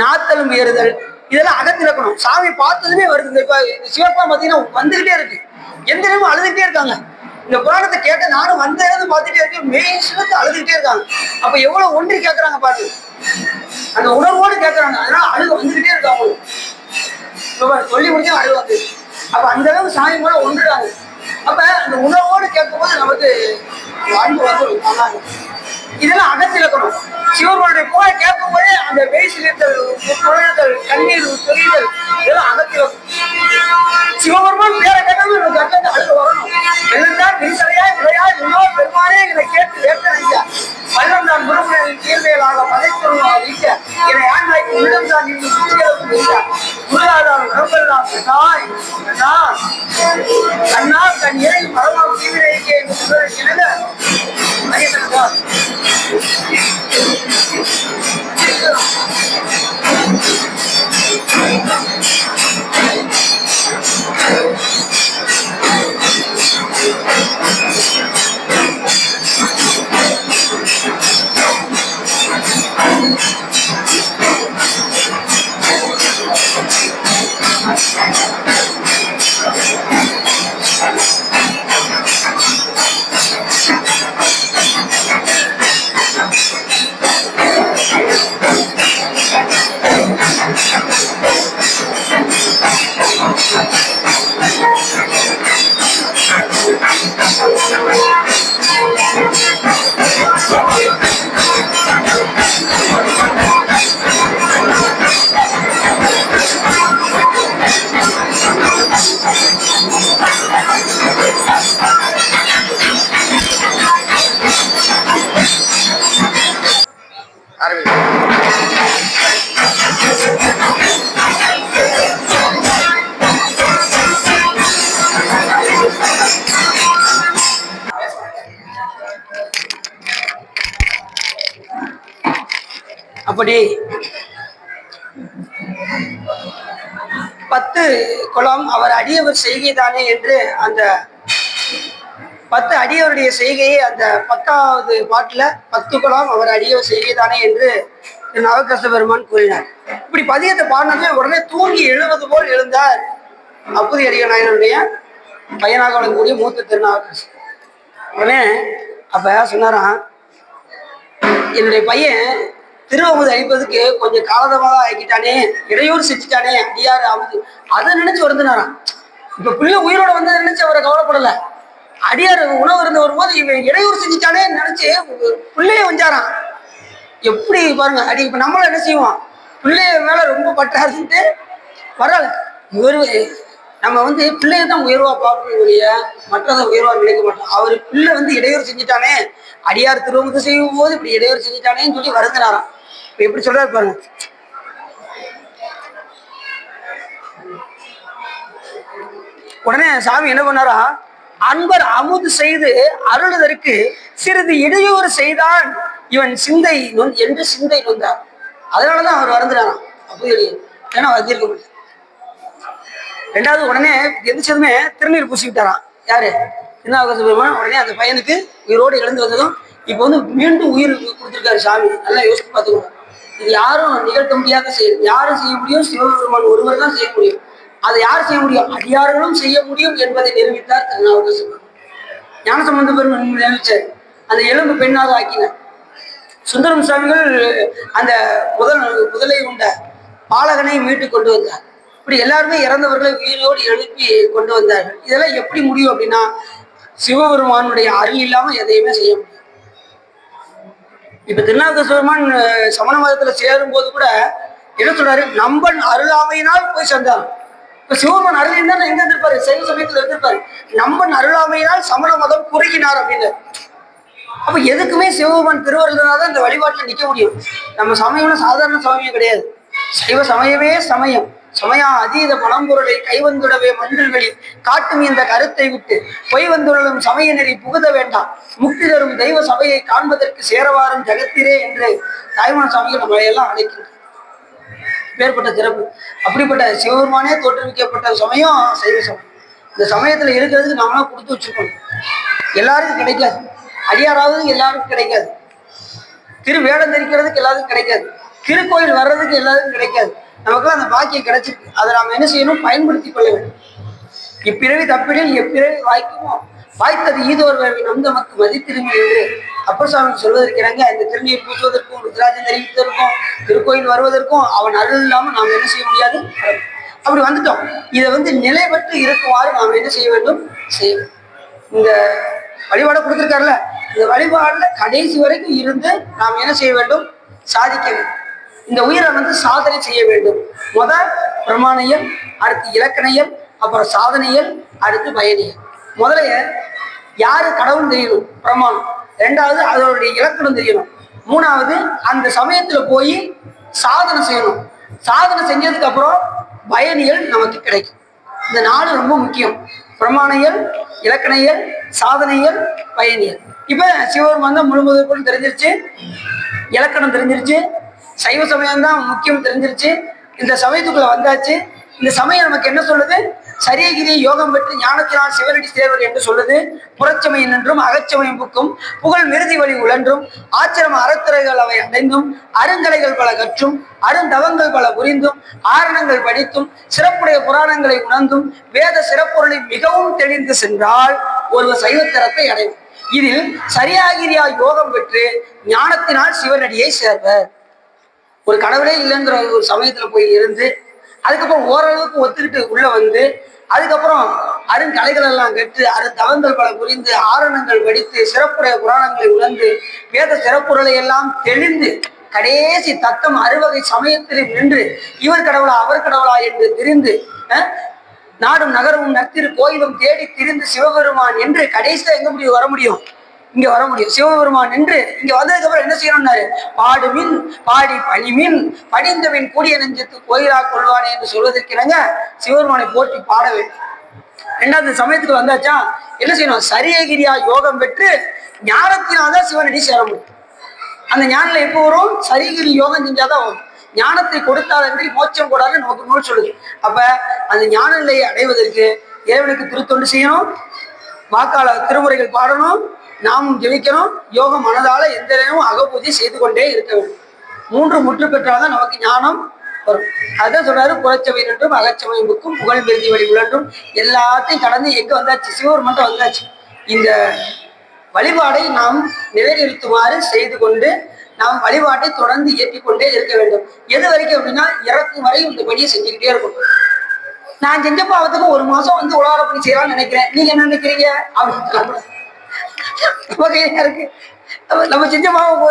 நாத்தலும் ஏறுதல், இதெல்லாம் அகத்திலக்கணம். சாமி பார்த்ததுமே வருது. இப்ப சிவப்பா பார்த்தீங்கன்னா வந்துகிட்டே இருக்கு, எந்த நேரமும் அழுதுகிட்டே இருக்காங்க. இந்த புராணத்தை கேட்ட நானும் வந்த இடம் பார்த்துட்டே இருக்கேன், மெய் சிலத்தை அழுதுகிட்டே இருக்காங்க. அப்ப எவ்வளவு ஒன்றி கேட்கறாங்க பாரு, அந்த உணர்வோடு கேட்கறாங்க. அதனால அழுக வந்துகிட்டே இருக்கு அவங்களுக்கு. சொல்லி முடிஞ்சா அழுக வந்து அப்ப அந்த அளவுக்கு சாமி மேல ஒன்றுறாங்க. அப்ப அந்த உணர்வோடு கேட்கும் போது நமக்கு அன்பு வந்து இதெல்லாம் அகத்திலக்கணும். சிவபெருமானுடைய புகழை கேட்கும் போதே அந்த மெய் சிலித்தல், குழந்தல், கண்ணீர் தெரிதல், இதெல்லாம் அகத்திலக்கணும். சிவபெருமான் பேரை கேட்டாலும் எனக்கு அக்கத்தை அழுக வரணும். வெள்ளந்தான் விரிசலையாய் விளையாய் இன்னொரு பெருமானே இதை கேட்டு வேட்டனையா பள்ளம் தான் முருகனின் தீர்வைகளாக பதைத்தொழுவா வீட்ட என்னை ஆண்மைக்கு உள்ளம் தான் இன்று சுற்றியளவுக்கு வைத்தார். முருகாதாரம் உடம்பெல்லாம் கண்ணா தன் இறை பரவாக தீவிரைக்கே என்று சொல்வதற்கிணங்க அறியத்தனதான் அப்படி 10 குலம் அவர் அடியவர் செய்கைதானே என்று அந்த 10 அடியவருடைய செய்கையை அந்த 10வது பாட்டுல 10 குலம் அவர் அடியவர் செய்கைதானே என்று நவக்கரச பெருமான் கூறினார். இப்படி பதியத்தை பாடினது உடனே தூங்கி எழுவது போல் எழுந்தார் அப்புதி அடிக நாயனுடைய பையனாக வழங்கக்கூடிய மூத்த திருநாவுக்கரசர். உடனே அப்ப சொன்னாராம், என்னுடைய பையன் திருவமுது அழிப்பதுக்கு கொஞ்சம் காலதமாக ஆக்கிட்டானே, இடையூறு செஞ்சுட்டானே அடியாரு அமுது, அதை நினைச்சு வருந்தினாராம். இப்ப பிள்ளை உயிரோட வந்ததை நினைச்சு அவரை கவலைப்படல, அடியார் உணவு இருந்து வரும்போது இவன் இடையூறு செஞ்சுட்டானே நினைச்சு பிள்ளைய வஞ்சாராம். எப்படி பாருங்க, அடி இப்ப நம்மளும் என்ன செய்வோம், பிள்ளைய மேல ரொம்ப பற்றாருன்ட்டு வரல. இவர் நம்ம பிள்ளைய தான் உயர்வா பார்க்கணும் ஒழிய மற்றதை உயர்வா நினைக்க மாட்டோம். அவர் பிள்ளை இடையூறு செஞ்சுட்டானே, அடியார் திருவமுது செய்யும் போது இப்படி இடையூறு செஞ்சுட்டானேன்னு சொல்லி வருந்தினாராம். எப்படி சொல்றாரு பாருங்க. உடனே சாமி என்ன பண்ணாரா, அன்பர் அமுது செய்து அருளுதற்கு சிறிது இடையூறு செய்தான் இவன் சிந்தை என்று சிந்தை நொந்தார். அதனாலதான் அவர் வருந்தினாராம். அப்படி ஏன்னா வந்திருக்க முடியும். ரெண்டாவது உடனே எந்திரிச்சதுமே திருநீர் பூசிக்கிட்டாராம். யாரு? திருநாவுக்கரச பெருமான். உடனே அந்த பையனுக்கு உயிரோடு இழந்து வந்ததும் இப்போ மீண்டும் உயிர் கொடுத்துருக்காரு சாமி. நல்லா யோசிச்சு பார்த்துக்கணும். இது யாரும் நிகழ்த்த முடியாத செயல். யாரும் செய்ய முடியும்? சிவபெருமான் ஒருவர் தான் செய்ய முடியும். அதை யார் செய்ய முடியும்? அடியார்களும் செய்ய முடியும் என்பதை நிரூபித்தார் திருநாவுக்கரச பெருமான். ஞானசம்பந்த பெருமான் நினைச்சார், அந்த எலும்பு பெண்ணாக ஆக்கினார். சுந்தரம் சுவாமிகள் அந்த முதலை உண்ட பாலகனை மீட்டு கொண்டு வந்தார். இப்படி எல்லாருமே இறந்தவர்களை உயிரோடு எழுப்பி கொண்டு வந்தார்கள். இதெல்லாம் எப்படி முடியும் அப்படின்னா, சிவபெருமானுடைய அருள் இல்லாம எதையுமே செய்ய முடியும். இப்ப திருநாவுக்கரச பெருமான் சமண மதத்துல சேரும் போது கூட என்ன சொல்றாரு, நம்பன் அருளாமையினால் போய் சேர்ந்தார். இப்ப சிவபெருமான் அருள் இருந்தா எங்க இருந்திருப்பாரு? சைவ சமயத்துல இருந்திருப்பாரு. நம்பன் அருளாமையினால் சமண மதம் குறுகினார் அப்படின்னு. அப்ப எதுக்குமே சிவபெருமான் திருவருள்தான் இந்த வழிபாட்டுல நிக்க முடியும். நம்ம சமயம்னா சாதாரண சமயம் கிடையாது. சைவ சமயமே சமயம். சமயா அதீத பழம்பொருளை கைவந்துடவே மந்தில் வெளி காட்டும் இந்த கருத்தை விட்டு பொய் வந்துள்ளதும் சமய நெறி புகுத வேண்டாம், முக்தி தரும் தெய்வ சபையை காண்பதற்கு சேரவாரும் ஜகத்திரே என்று தாய்மான சாமிகள் நம்மளை எல்லாம் அழைக்கின்றனர். பேர்பட்ட சிறப்பு. அப்படிப்பட்ட சிவபெருமானே தோற்றுவிக்கப்பட்ட சமயம் சைவ சமயம். இந்த சமயத்துல இருக்கிறதுக்கு நாமெல்லாம் கொடுத்து வச்சிருக்கோம். எல்லாருக்கும் கிடைக்காது. அடியாராவது எல்லாருக்கும் கிடைக்காது. திருவேடம் தெரிக்கிறதுக்கு எல்லாருக்கும் கிடைக்காது. திருக்கோயில் வர்றதுக்கு எல்லாருக்கும் கிடைக்காது. நமக்குலாம் அந்த பாக்கியம் கிடைச்சிருக்கு. அதை நாம் என்ன செய்யணும்? பயன்படுத்திக் கொள்ள வேண்டும். இப்பிறவி தப்பிடில் எப்பிறவி வாய்க்குமோ வாய்த்தது ஈதோர் வேள்வி நம் நமக்கு மதித்திருமை என்று அப்பர் சாமி சொல்வதற்கிறாங்க. இந்த திருநீர் பூசுவதற்கும் ருத்ராஜம் தெரிவிப்பதற்கும் திருக்கோயில் வருவதற்கும் அவன் அருள் இல்லாமல் நாம் என்ன செய்ய முடியாது. அப்படி வந்துட்டோம். இதை நிலை பெற்று இருக்குமாறு நாம் என்ன செய்ய வேண்டும்? செய்ய இந்த வழிபாடை கொடுத்துருக்காருல, இந்த வழிபாடுல கடைசி வரைக்கும் இருந்து நாம் என்ன செய்ய வேண்டும்? சாதிக்க வேண்டும். இந்த உயிரை சாதனை செய்ய வேண்டும். முதல் பிரமாணியல், அடுத்து இலக்கணையல், அப்புறம் சாதனையல், அடுத்து பயணியல். முதலைய யாரு கடவுள் தெரியணும், பிரமாணம். ரெண்டாவது அதனுடைய இலக்கணம் தெரியணும். மூணாவது அந்த சமயத்துல போய் சாதனை செய்யணும். சாதனை செஞ்சதுக்கு அப்புறம் பயணியல் நமக்கு கிடைக்கும். இந்த 4 ரொம்ப முக்கியம். பிரமாணியல், இலக்கணையல், சாதனையல், பயணியல். இப்ப சிவபெருமான் தான் முழுமுதற்குள் தெரிஞ்சிருச்சு, இலக்கணம் தெரிஞ்சிருச்சு, சைவ சமயம் தான் முக்கியம் தெரிஞ்சிருச்சு. இந்த சமயத்துக்குள்ள வந்தாச்சு. இந்த சமயம் நமக்கு என்ன சொல்லுது? சரியகிரி யோகம் பெற்று ஞானத்தினால் சிவனடி சேர்வர் என்று சொல்லுது. புறச்சமயம் என்றும் அகச்சமயம் புக்கும் புகழ் மிருதி வழி உழன்றும் ஆச்சிரம அறத்துறைகள் அவை அடைந்தும் அருங்கலைகள் பல கற்றும் அருந்தவங்கள் பல புரிந்தும் ஆரணங்கள் படித்தும் சிறப்புடைய புராணங்களை உணர்ந்தும் வேத சிறப்பொருளை மிகவும் தெளிந்து சென்றால் ஒருவர் சைவத்தரத்தை அடையும். இதில் சரியாகிரியா யோகம் பெற்று ஞானத்தினால் சிவனடியை சேர்வர். ஒரு கடவுளே இல்லைங்கிற ஒரு சமயத்துல போய் இருந்து அதுக்கப்புறம் ஓரளவுக்கு ஒத்துக்கிட்டு உள்ள வந்து அதுக்கப்புறம் அருங்கலைகள் எல்லாம் கற்று அருந்தவங்கள் பல புரிந்து ஆரணங்கள் படித்து சிறப்புடைய புராணங்களை உணர்ந்து வேத சிறப்புகளை எல்லாம் தெளிந்து கடைசி தத்தம் அறுவகை சமயத்தில் நின்று இவர் கடவுளா அவர் கடவுளா என்று தெரிந்து நாடும் நகரமும் நத்திரு கோயிலும் தேடி திரிந்து சிவபெருமான் என்று கடைசியில எங்க முடியும்? வர முடியும்? இங்க வர முடியும். சிவபெருமான் என்று இங்க வந்ததுக்கு அப்புறம் என்ன செய்யணும்னாரு? பாடுமின் பாடி பணிமின் படிந்தவின் கூடிய நெஞ்சத்து கோயிலா கொள்வானே என்று சொல்வதற்கிறாங்க. சிவபெருமானை போற்றி பாட வேண்டும். ரெண்டாவது சமயத்துக்கு வந்தாச்சா என்ன செய்யணும்? சரியகிரியா யோகம் பெற்று ஞானத்தினால்தான் சிவனடி சேர முடியும். அந்த ஞானில எப்போ வரும்? சரியகிரி யோகம் செஞ்சாதான் வரும். ஞானத்தை கொடுத்தால் என்று மோட்சம் கூடாதுன்னு நமக்கு நூல் சொல்லுது. அப்ப அந்த ஞான நிலையை அடைவதற்கு இறைவனுக்கு திருத்தொண்டு செய்யணும், வாக்காள திருமுறைகள் பாடணும், நாமும் ஜெபிக்கணும், யோகம் மனதால எந்த நேரமும் அகபூஜை செய்து கொண்டே இருக்க வேண்டும். 3 முற்று பெற்றால்தான் நமக்கு ஞானம் வரும். அதான் சொல்றாரு, புறச்சவை என்றும் அகச்சமயமுக்கும் புகழ் பெருதி வழி உழன்றும். எல்லாத்தையும் கடந்து எங்க வந்தாச்சு? சிவபெருமான் வந்தாச்சு. இந்த வழிபாடை நாம் நிறைவேற்றுமாறு செய்து கொண்டு நாம் வழிபாட்டை தொடர்ந்து ஏற்றிக்கொண்டே இருக்க வேண்டும். எது வரைக்கும் அப்படின்னா இறக்கும் வரை இந்த பணியை செஞ்சுக்கிட்டே இருக்கும். நான் செஞ்ச பாவத்துக்கு 1 மாசம் உலக பணி செய்யலாம்னு நினைக்கிறேன், நீங்க என்ன நினைக்கிறீங்க அப்படின்னு இருக்கு. நம்ம செஞ்ச பாவம்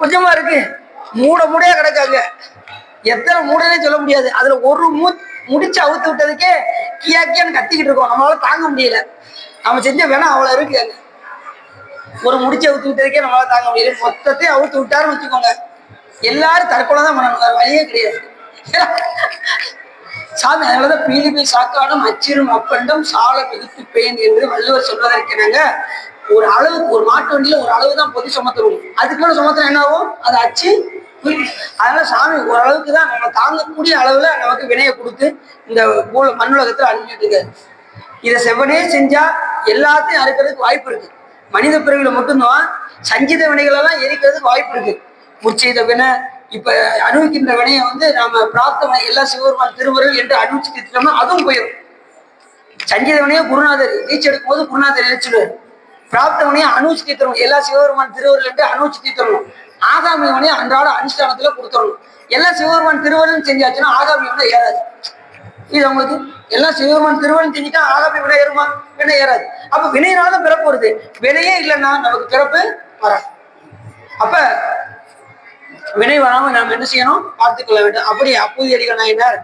கொஞ்சமா இருக்கு, மூடையா கிடக்காங்க. எத்தனை மூடனே சொல்ல முடியாது. அதுல ஒரு முடிச்சு அவுத்து விட்டதுக்கே கியான்னு கத்திக்கிட்டு இருக்கோம், நம்மளால தாங்க முடியல. நம்ம செஞ்ச வேணா அவ்வளவு இருக்கு. ஒரு முடிச்சு அவுத்து விட்டதுக்கே நம்மளால தாங்க முடியல. மொத்தத்தையும் அவுத்து விட்டாருன்னு வச்சுக்கோங்க, எல்லாரும் தற்கொலை தான் பண்ணணும், வேற வழியே கிடையாது. சாமி அதனாலதான் பீலிபை சாக்காடும் அச்சிரும் அப்பண்டம் சால மிகுத்து பேன் என்று வள்ளுவர் சொல்வதற்கெனாங்க. ஒரு அளவுக்கு ஒரு மாட்டு வண்டியில ஒரு அளவு தான் பொதி சுமத்தணும், அதுக்கு மேல சுமத்தினா என்ன ஆகும்? அது அச்சு. அதனால சாமி ஓரளவுக்கு தான் நம்ம தாங்கக்கூடிய அளவுல நமக்கு வினையை கொடுத்து இந்த மண்ணுலகத்துல அனுப்பிட்டு இருக்காரு. இதை செவ்வனே செஞ்சா எல்லாத்தையும் அறுக்கிறதுக்கு வாய்ப்பு இருக்கு. மனித பிறவில மட்டும்தான் சஞ்சித வினைகள் எல்லாம் எரிக்கிறதுக்கு வாய்ப்பு இருக்கு. முற்செய்த வினை, இப்ப அனுபவிக்கின்ற வினையை நாம பிரார்த்தனை எல்லா சிவபெருமான் திருவருள் என்று அனுபவிச்சு தீர்த்தோம்னா அதுவும் போயிடும். சஞ்சித வினையை குருநாதர் தீட்சை எடுக்கும் போது குருநாதர் நினைச்சிடுவார். பிரார்த்தனையை அனுபவிச்சு தீர்த்தணும், எல்லா சிவபெருமான் திருவருள் என்று அனுபவிச்சு தீர்த்தணும். ஆகாமி வினையை அன்றாட அனுஷ்டானத்துல கொடுத்துடணும். எல்லாம் சிவபெருமான் திருவருள் செஞ்சாச்சுன்னா ஆகாமி வினை ஏறாது. இது அவங்களுக்கு எல்லாம் சிவபெருமான் திருவருள் செஞ்சுட்டா ஆகாமி வினை ஏறுமா? வினை ஏறாது. அப்ப வினையினாலதான் பிறப்பு வருது. வினையே இல்லைன்னா நமக்கு பிறப்பு வராது. அப்ப வினை வராம நாம் என்ன செய்யணும்? பார்த்துக்கொள்ள வேண்டும். அப்படி அப்பூதி அடிகள் நாயனார்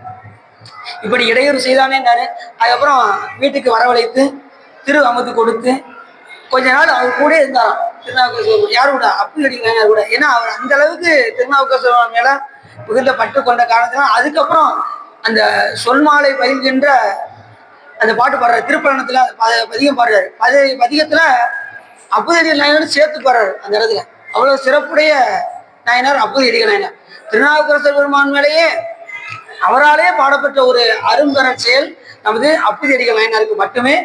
இப்படி இடையூறு செய்தானேன்னாரு. அதுக்கப்புறம் வீட்டுக்கு வரவழைத்து திரு அமுத்து கொடுத்து கொஞ்ச நாள் அவர் கூட இருந்தாராம் திருநாவுக்கரசர். யாரு கூட? அப்பூதி அடிகள் நாயனார் கூட. ஏன்னா அவர் அந்த அளவுக்கு திருநாவுக்கரசர் மேல மிகுந்த பட்டு கொண்ட காரணத்தினால் அதுக்கப்புறம் அந்த சொல்மாலை பயில்கின்ற அந்த பாட்டு பாடுறாரு. திருப்பயணத்துல பதிகம் பாடுறாரு. பதிகத்துல அப்பூதி அடிகள் நாயனார் சேர்த்து பாடுறாரு. அந்த இடத்துல அவ்வளவு சிறப்புடைய நாயனார் அப்பூதி அடிகள் நாயனார். திருநாவுக்கரசர் பெருமான் மேலேயே அவராலே பாடப்பட்ட ஒரு அரும்பெற செயல் நமது அப்பூதி அடிகள் நாயனாருக்கு மட்டுமே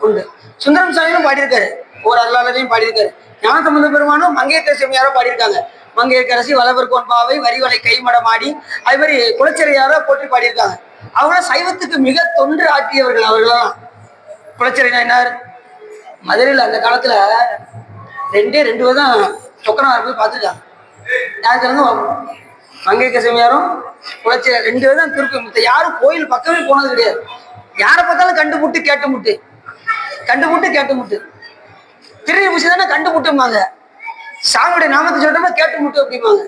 உண்டு. சுந்தரம் சாமியும் பாடியிருக்காரு, ஒரு அருளாளரையும் பாடியிருக்காரு. ஞானசம்பந்த பெருமானும் மங்கையர்க்கரசியாரோ பாடியிருக்காங்க. மங்கையர்க்கரசி வளவர்கோன் பாவை வரிவலை கைமடமாடி, அது மாதிரி குலச்சிறையாரோ போற்றி பாடியிருக்காங்க. அவங்கள சைவத்துக்கு மிக தொன்று ஆற்றியவர்கள் அவர்களாம். குலச்சிறை நாயனார் மதுரையில் அந்த காலத்துல 2 தான் சொக்கனார் போய் பார்த்துருக்காங்க. மங்கையர்க்கரசியாரும் குலச்சிறை 2 தான் திருப்பி. யாரும் கோயில் பக்கமே போனது கிடையாது. யாரை பார்த்தாலும் கண்டு முட்டு கேட்டு முட்டு, கண்டு முட்டு கேட்டு முட்டு. திருநீர் பூசி தானே கண்டு முட்டுமாங்க. சாமியுடைய நாமத்தை சொல்றோம்னா கேட்டு முட்டு அப்படிம்பாங்க.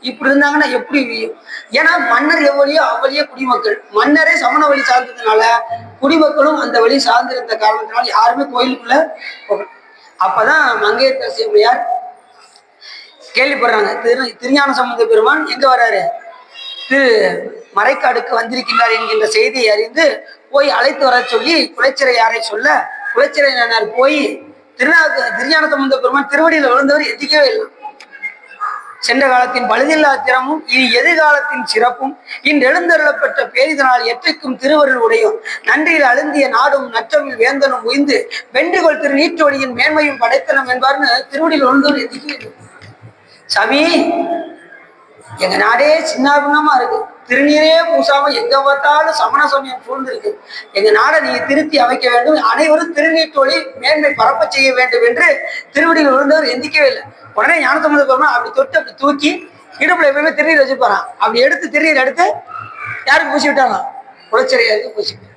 இப்படி இருந்தாங்கன்னா எப்படி? ஏன்னா மன்னர் எவ்வளியோ அவ்வளியே குடிமக்கள். மன்னரே சமண வழி சார்ந்ததுனால குடிமக்களும் அந்த வழி சார்ந்திருந்த காரணத்தினால யாருமே கோயிலுக்குள்ள போகணும். அப்பதான் மங்கையர்க்கரசியார் கேள்விப்படுறாங்க, திருஞான சம்பந்த பெருமான் எங்க வர்றாரு, திரு மறைக்காடுக்கு வந்திருக்கின்றார் என்கின்ற செய்தியை அறிந்து போய் அழைத்து வர சொல்லி குலச்சிறையாரை சொல்ல, குலச்சிறையார் போய் திருஞான சம்பந்த பெருமான் திருவடியில் விழுந்தவர் எத்திக்கவே இல்லை. சென்ற காலத்தின் பழுதில்லா திறமும் இனி எதிர்காலத்தின் சிறப்பும் இன்று எழுந்தருளப்பட்ட பேரிதனால் எற்றைக்கும் திருவருள் உடையும் நன்றியில் அழுந்திய நாடும் நற்றமில் வேந்தனும் உய்ந்து வென்றுகொள் திரு நீற்றொழியின் மேன்மையும் படைத்தனம் என்பார்னு திருவடியில் விழுந்தவர் எத்திக்கவே இல்லை. சாமி, எங்க நாடே சின்னாபின்னமா இருக்கு, திருநீரே பூசாம எங்க பார்த்தாலும் சமண சமயம் சூழ்ந்திருக்கு. எங்க நாடை நீங்க திருத்தி அமைக்க வேண்டும், அனைவரும் திருநீற்றொழி மேன்மை பரப்ப செய்ய வேண்டும் என்று திருவடியில் விழுந்தவர் எந்திக்கவே இல்லை. உடனே ஞானசம்பந்த பெருமான் அப்படி தொட்டு அப்படி தூக்கி இடுப்புல எப்பயுமே திருநீர் வச்சுப்பாரான். அப்படி எடுத்து திருநீர் எடுத்து யாருக்கு பூசி விட்டாங்க? குலச்சிறையாருக்கு பூசிவிட்டாங்க.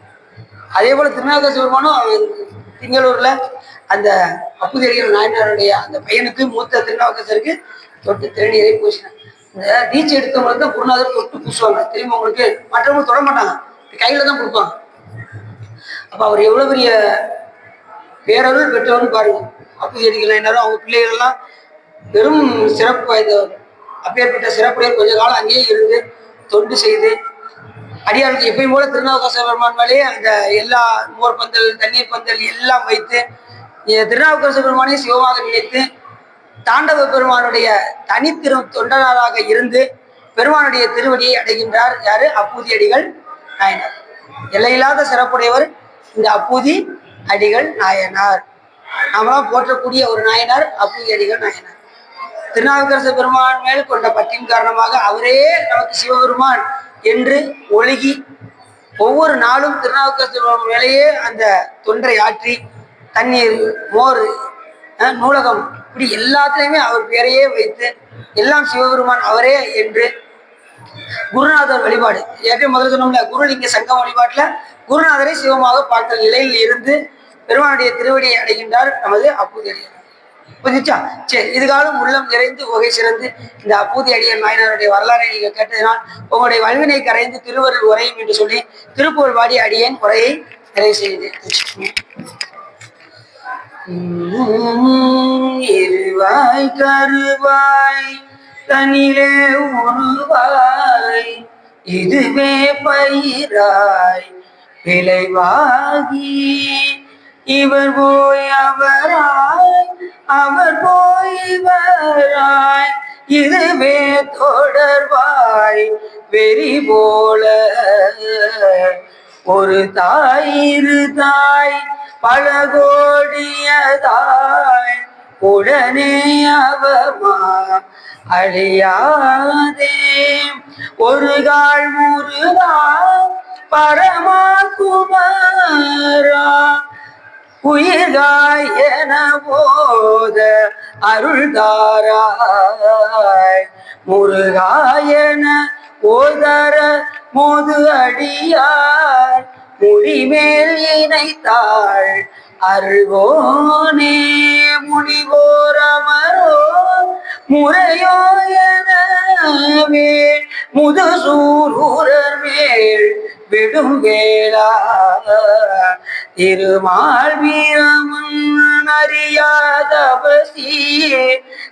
அதே போல திருநாவுக்கரசர் பெருமானும் திங்களூர்ல அந்த அப்பூதி அடிகள் நாயனாருடைய அந்த பையனுக்கு மூத்த திருநாவுக்கரசருக்கு தொட்டு திருநீரை பூசினாங்க. இந்த தீட்சை எடுத்தவங்களுக்கு தான் குருநாதர் தொட்டு பூசுவாங்க தெரியுமா உங்களுக்கு? மற்றவங்க தொட மாட்டாங்க, கையில தான் கொடுப்பாங்க. அப்ப அவர் எவ்வளவு பெரிய பேரருள் பெற்றவர்னு பாருங்க. அப்பூதி அடிகள் நாயனாரும் அவங்க பிள்ளைகள் எல்லாம் பெரும் சிறப்பு வாய்ந்தவர். அப்பேற்பட்ட சிறப்புடைய கொஞ்ச காலம் அங்கேயே இருந்து தொண்டு செய்து அடியாருக்கு எப்பயும் போல திருநாவுக்கரசர் பெருமான் மேலேயே அந்த எல்லா மோர் பந்தல் தண்ணீர் பந்தல் எல்லாம் வைத்து திருநாவுக்கரசர் பெருமானையும் சிவமாக நினைத்து தாண்டவ பெருமானுடைய தனித்திரும் தொண்டனாராக இருந்து பெருமானுடைய திருவடியை அடைகின்றார். யாரு? அப்பூதி அடிகள் நாயனார். எல்லையில்லாத சிறப்புடையவர் இந்த அப்பூதி அடிகள் நாயனார். நாமெல்லாம் போற்றக்கூடிய ஒரு நாயனார் அப்பூதி அடிகள் நாயனார். திருநாவுக்கரசு பெருமான் மேல் கொண்ட பற்றின் காரணமாக அவரே நமக்கு சிவபெருமான் என்று ஒழுகி ஒவ்வொரு நாளும் திருநாவுக்கரசு மேலேயே அந்த தொன்றை ஆற்றி தண்ணீர், மோர், நூலகம், இப்படி எல்லாத்துலேயுமே அவர் பேரையே வைத்து எல்லாம் சிவபெருமான் அவரே என்று குருநாதர் வழிபாடு ஏற்கனவே முதல்ல சொன்னோம்ல, குருலிங்க சங்கம் வழிபாட்டுல குருநாதரை சிவமாக பார்த்த நிலையில் இருந்து பெருமானுடைய திருவடியை அடைகின்றார் நமது அப்பூதி அடியார். புரிஞ்சுச்சா? சரி, இதுகாலம் உள்ளம் நிறைந்து வகை சிறந்து இந்த அப்பூதி அடியார் நாயனாருடைய வரலாறை நீங்க கேட்டதினால் உங்களுடைய வல்வினை கரைந்து திருவருள் உரையும் என்று சொல்லி திருப்புகழ் பாடி அடியேன் உரையை நிறைவு செய்தேன். இருவாய் கருவாய் தனிலே உருவாய் இதுவே பயிராய் விளைவாகி இவர் போய் அவராய் அவர் போய் இவராய் இதுவே தொடர்வாய் வெறி போல ஒரு தாய் இரு தாய் பல கோடியதாய் உடனே அவமா அழியாதே ஒரு கால் முருகா பரமா குமாரா உயிர்காய் என போத அருள்தாராய் முருகாயன ஓதர மோது அடியார் முடிமேல் இணைத்தாள் அருள்வோனே முனிவோரமரோ முறையோ எனவே முதுசூரர் மேல் விடும் வேளா திருமால் வீரமன் அறியாதவசியே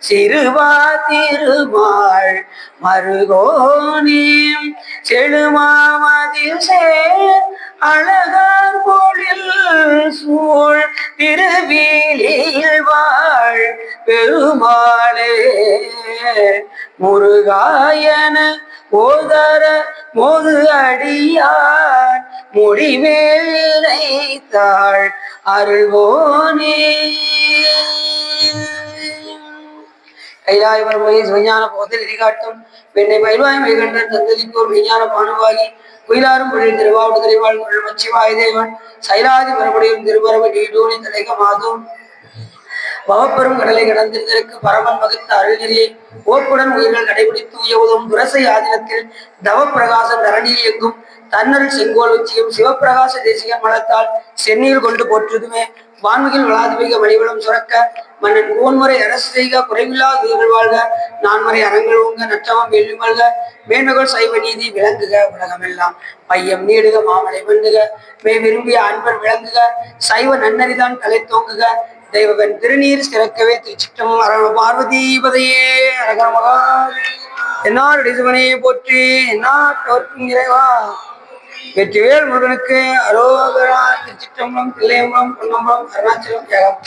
சிறுவா திருமால் மருகோனே செழுமாமதில் சேர் அழகார் பொழில் சூழ் திருவிழியில் வாழ் பெருமாளே முருகாயன ஓதர மோது அடியார் முடிமேல் இணைத்தாள் அருள்வோனே. கைலாய பரமகை சிவஞான போதில் எரிகாட்டும் பெண்ணை பயில்வாய் மைகண்டன் தந்தளிக்கோர் மெய்ஞான பானுவாகி குயிலாரும் பொழில் திருவாவுடு திரைவாழ் மச்சிவாய தேவன் சைலாதி மறுபடியும் திருபரவ நீடூனி தலைக மாதும் பவப்பெரும் கடலை கடந்திருந்ததற்கு பரமன் வகுத்த அருள்நெறியை ஓப்புடன் உயிர்கள் கடைபிடித்து உயவுதும் துரசை ஆதீனத்தில் தவ பிரகாசம் தரணியில் எங்கும் தன்னருள் செங்கோல் உச்சியும் சிவப்பிரகாச தேசிக மலத்தால் சென்னியில் கொண்டு போற்றுதுமே வான்மிகில் வளாதிமிக மணிவளம் சுரக்க மன்னன் கோன்முறை அரசு செய்க குறைவில்லா உயிர்கள் வாழ்க நான்மறை அறங்கள் ஓங்க நற்றவம் வெள்ளி மல்க மேன்மகள் சைவ நீதி விளங்குக உலகமெல்லாம் பையம் நீடுக மாமலை மண்டுக மே விரும்பிய அன்பர் விளங்குக சைவ நன்னறிதான் தலை தோங்குக தெய்வன் திருநீர் சிறக்கவே திருச்சிற்றமும் அரண பார்வதீபதையே அரகர மகா என்னாருடைய சிவனையை போற்றி என்னாட்டோர்க்கும் இறைவா வெற்றிவேல் முருகனுக்கு அரோகரா. திருச்சிற்றம்பலம், தில்லையம்பலம், பொன்னம்பலம், அருணாச்சலம், ஜெகம்.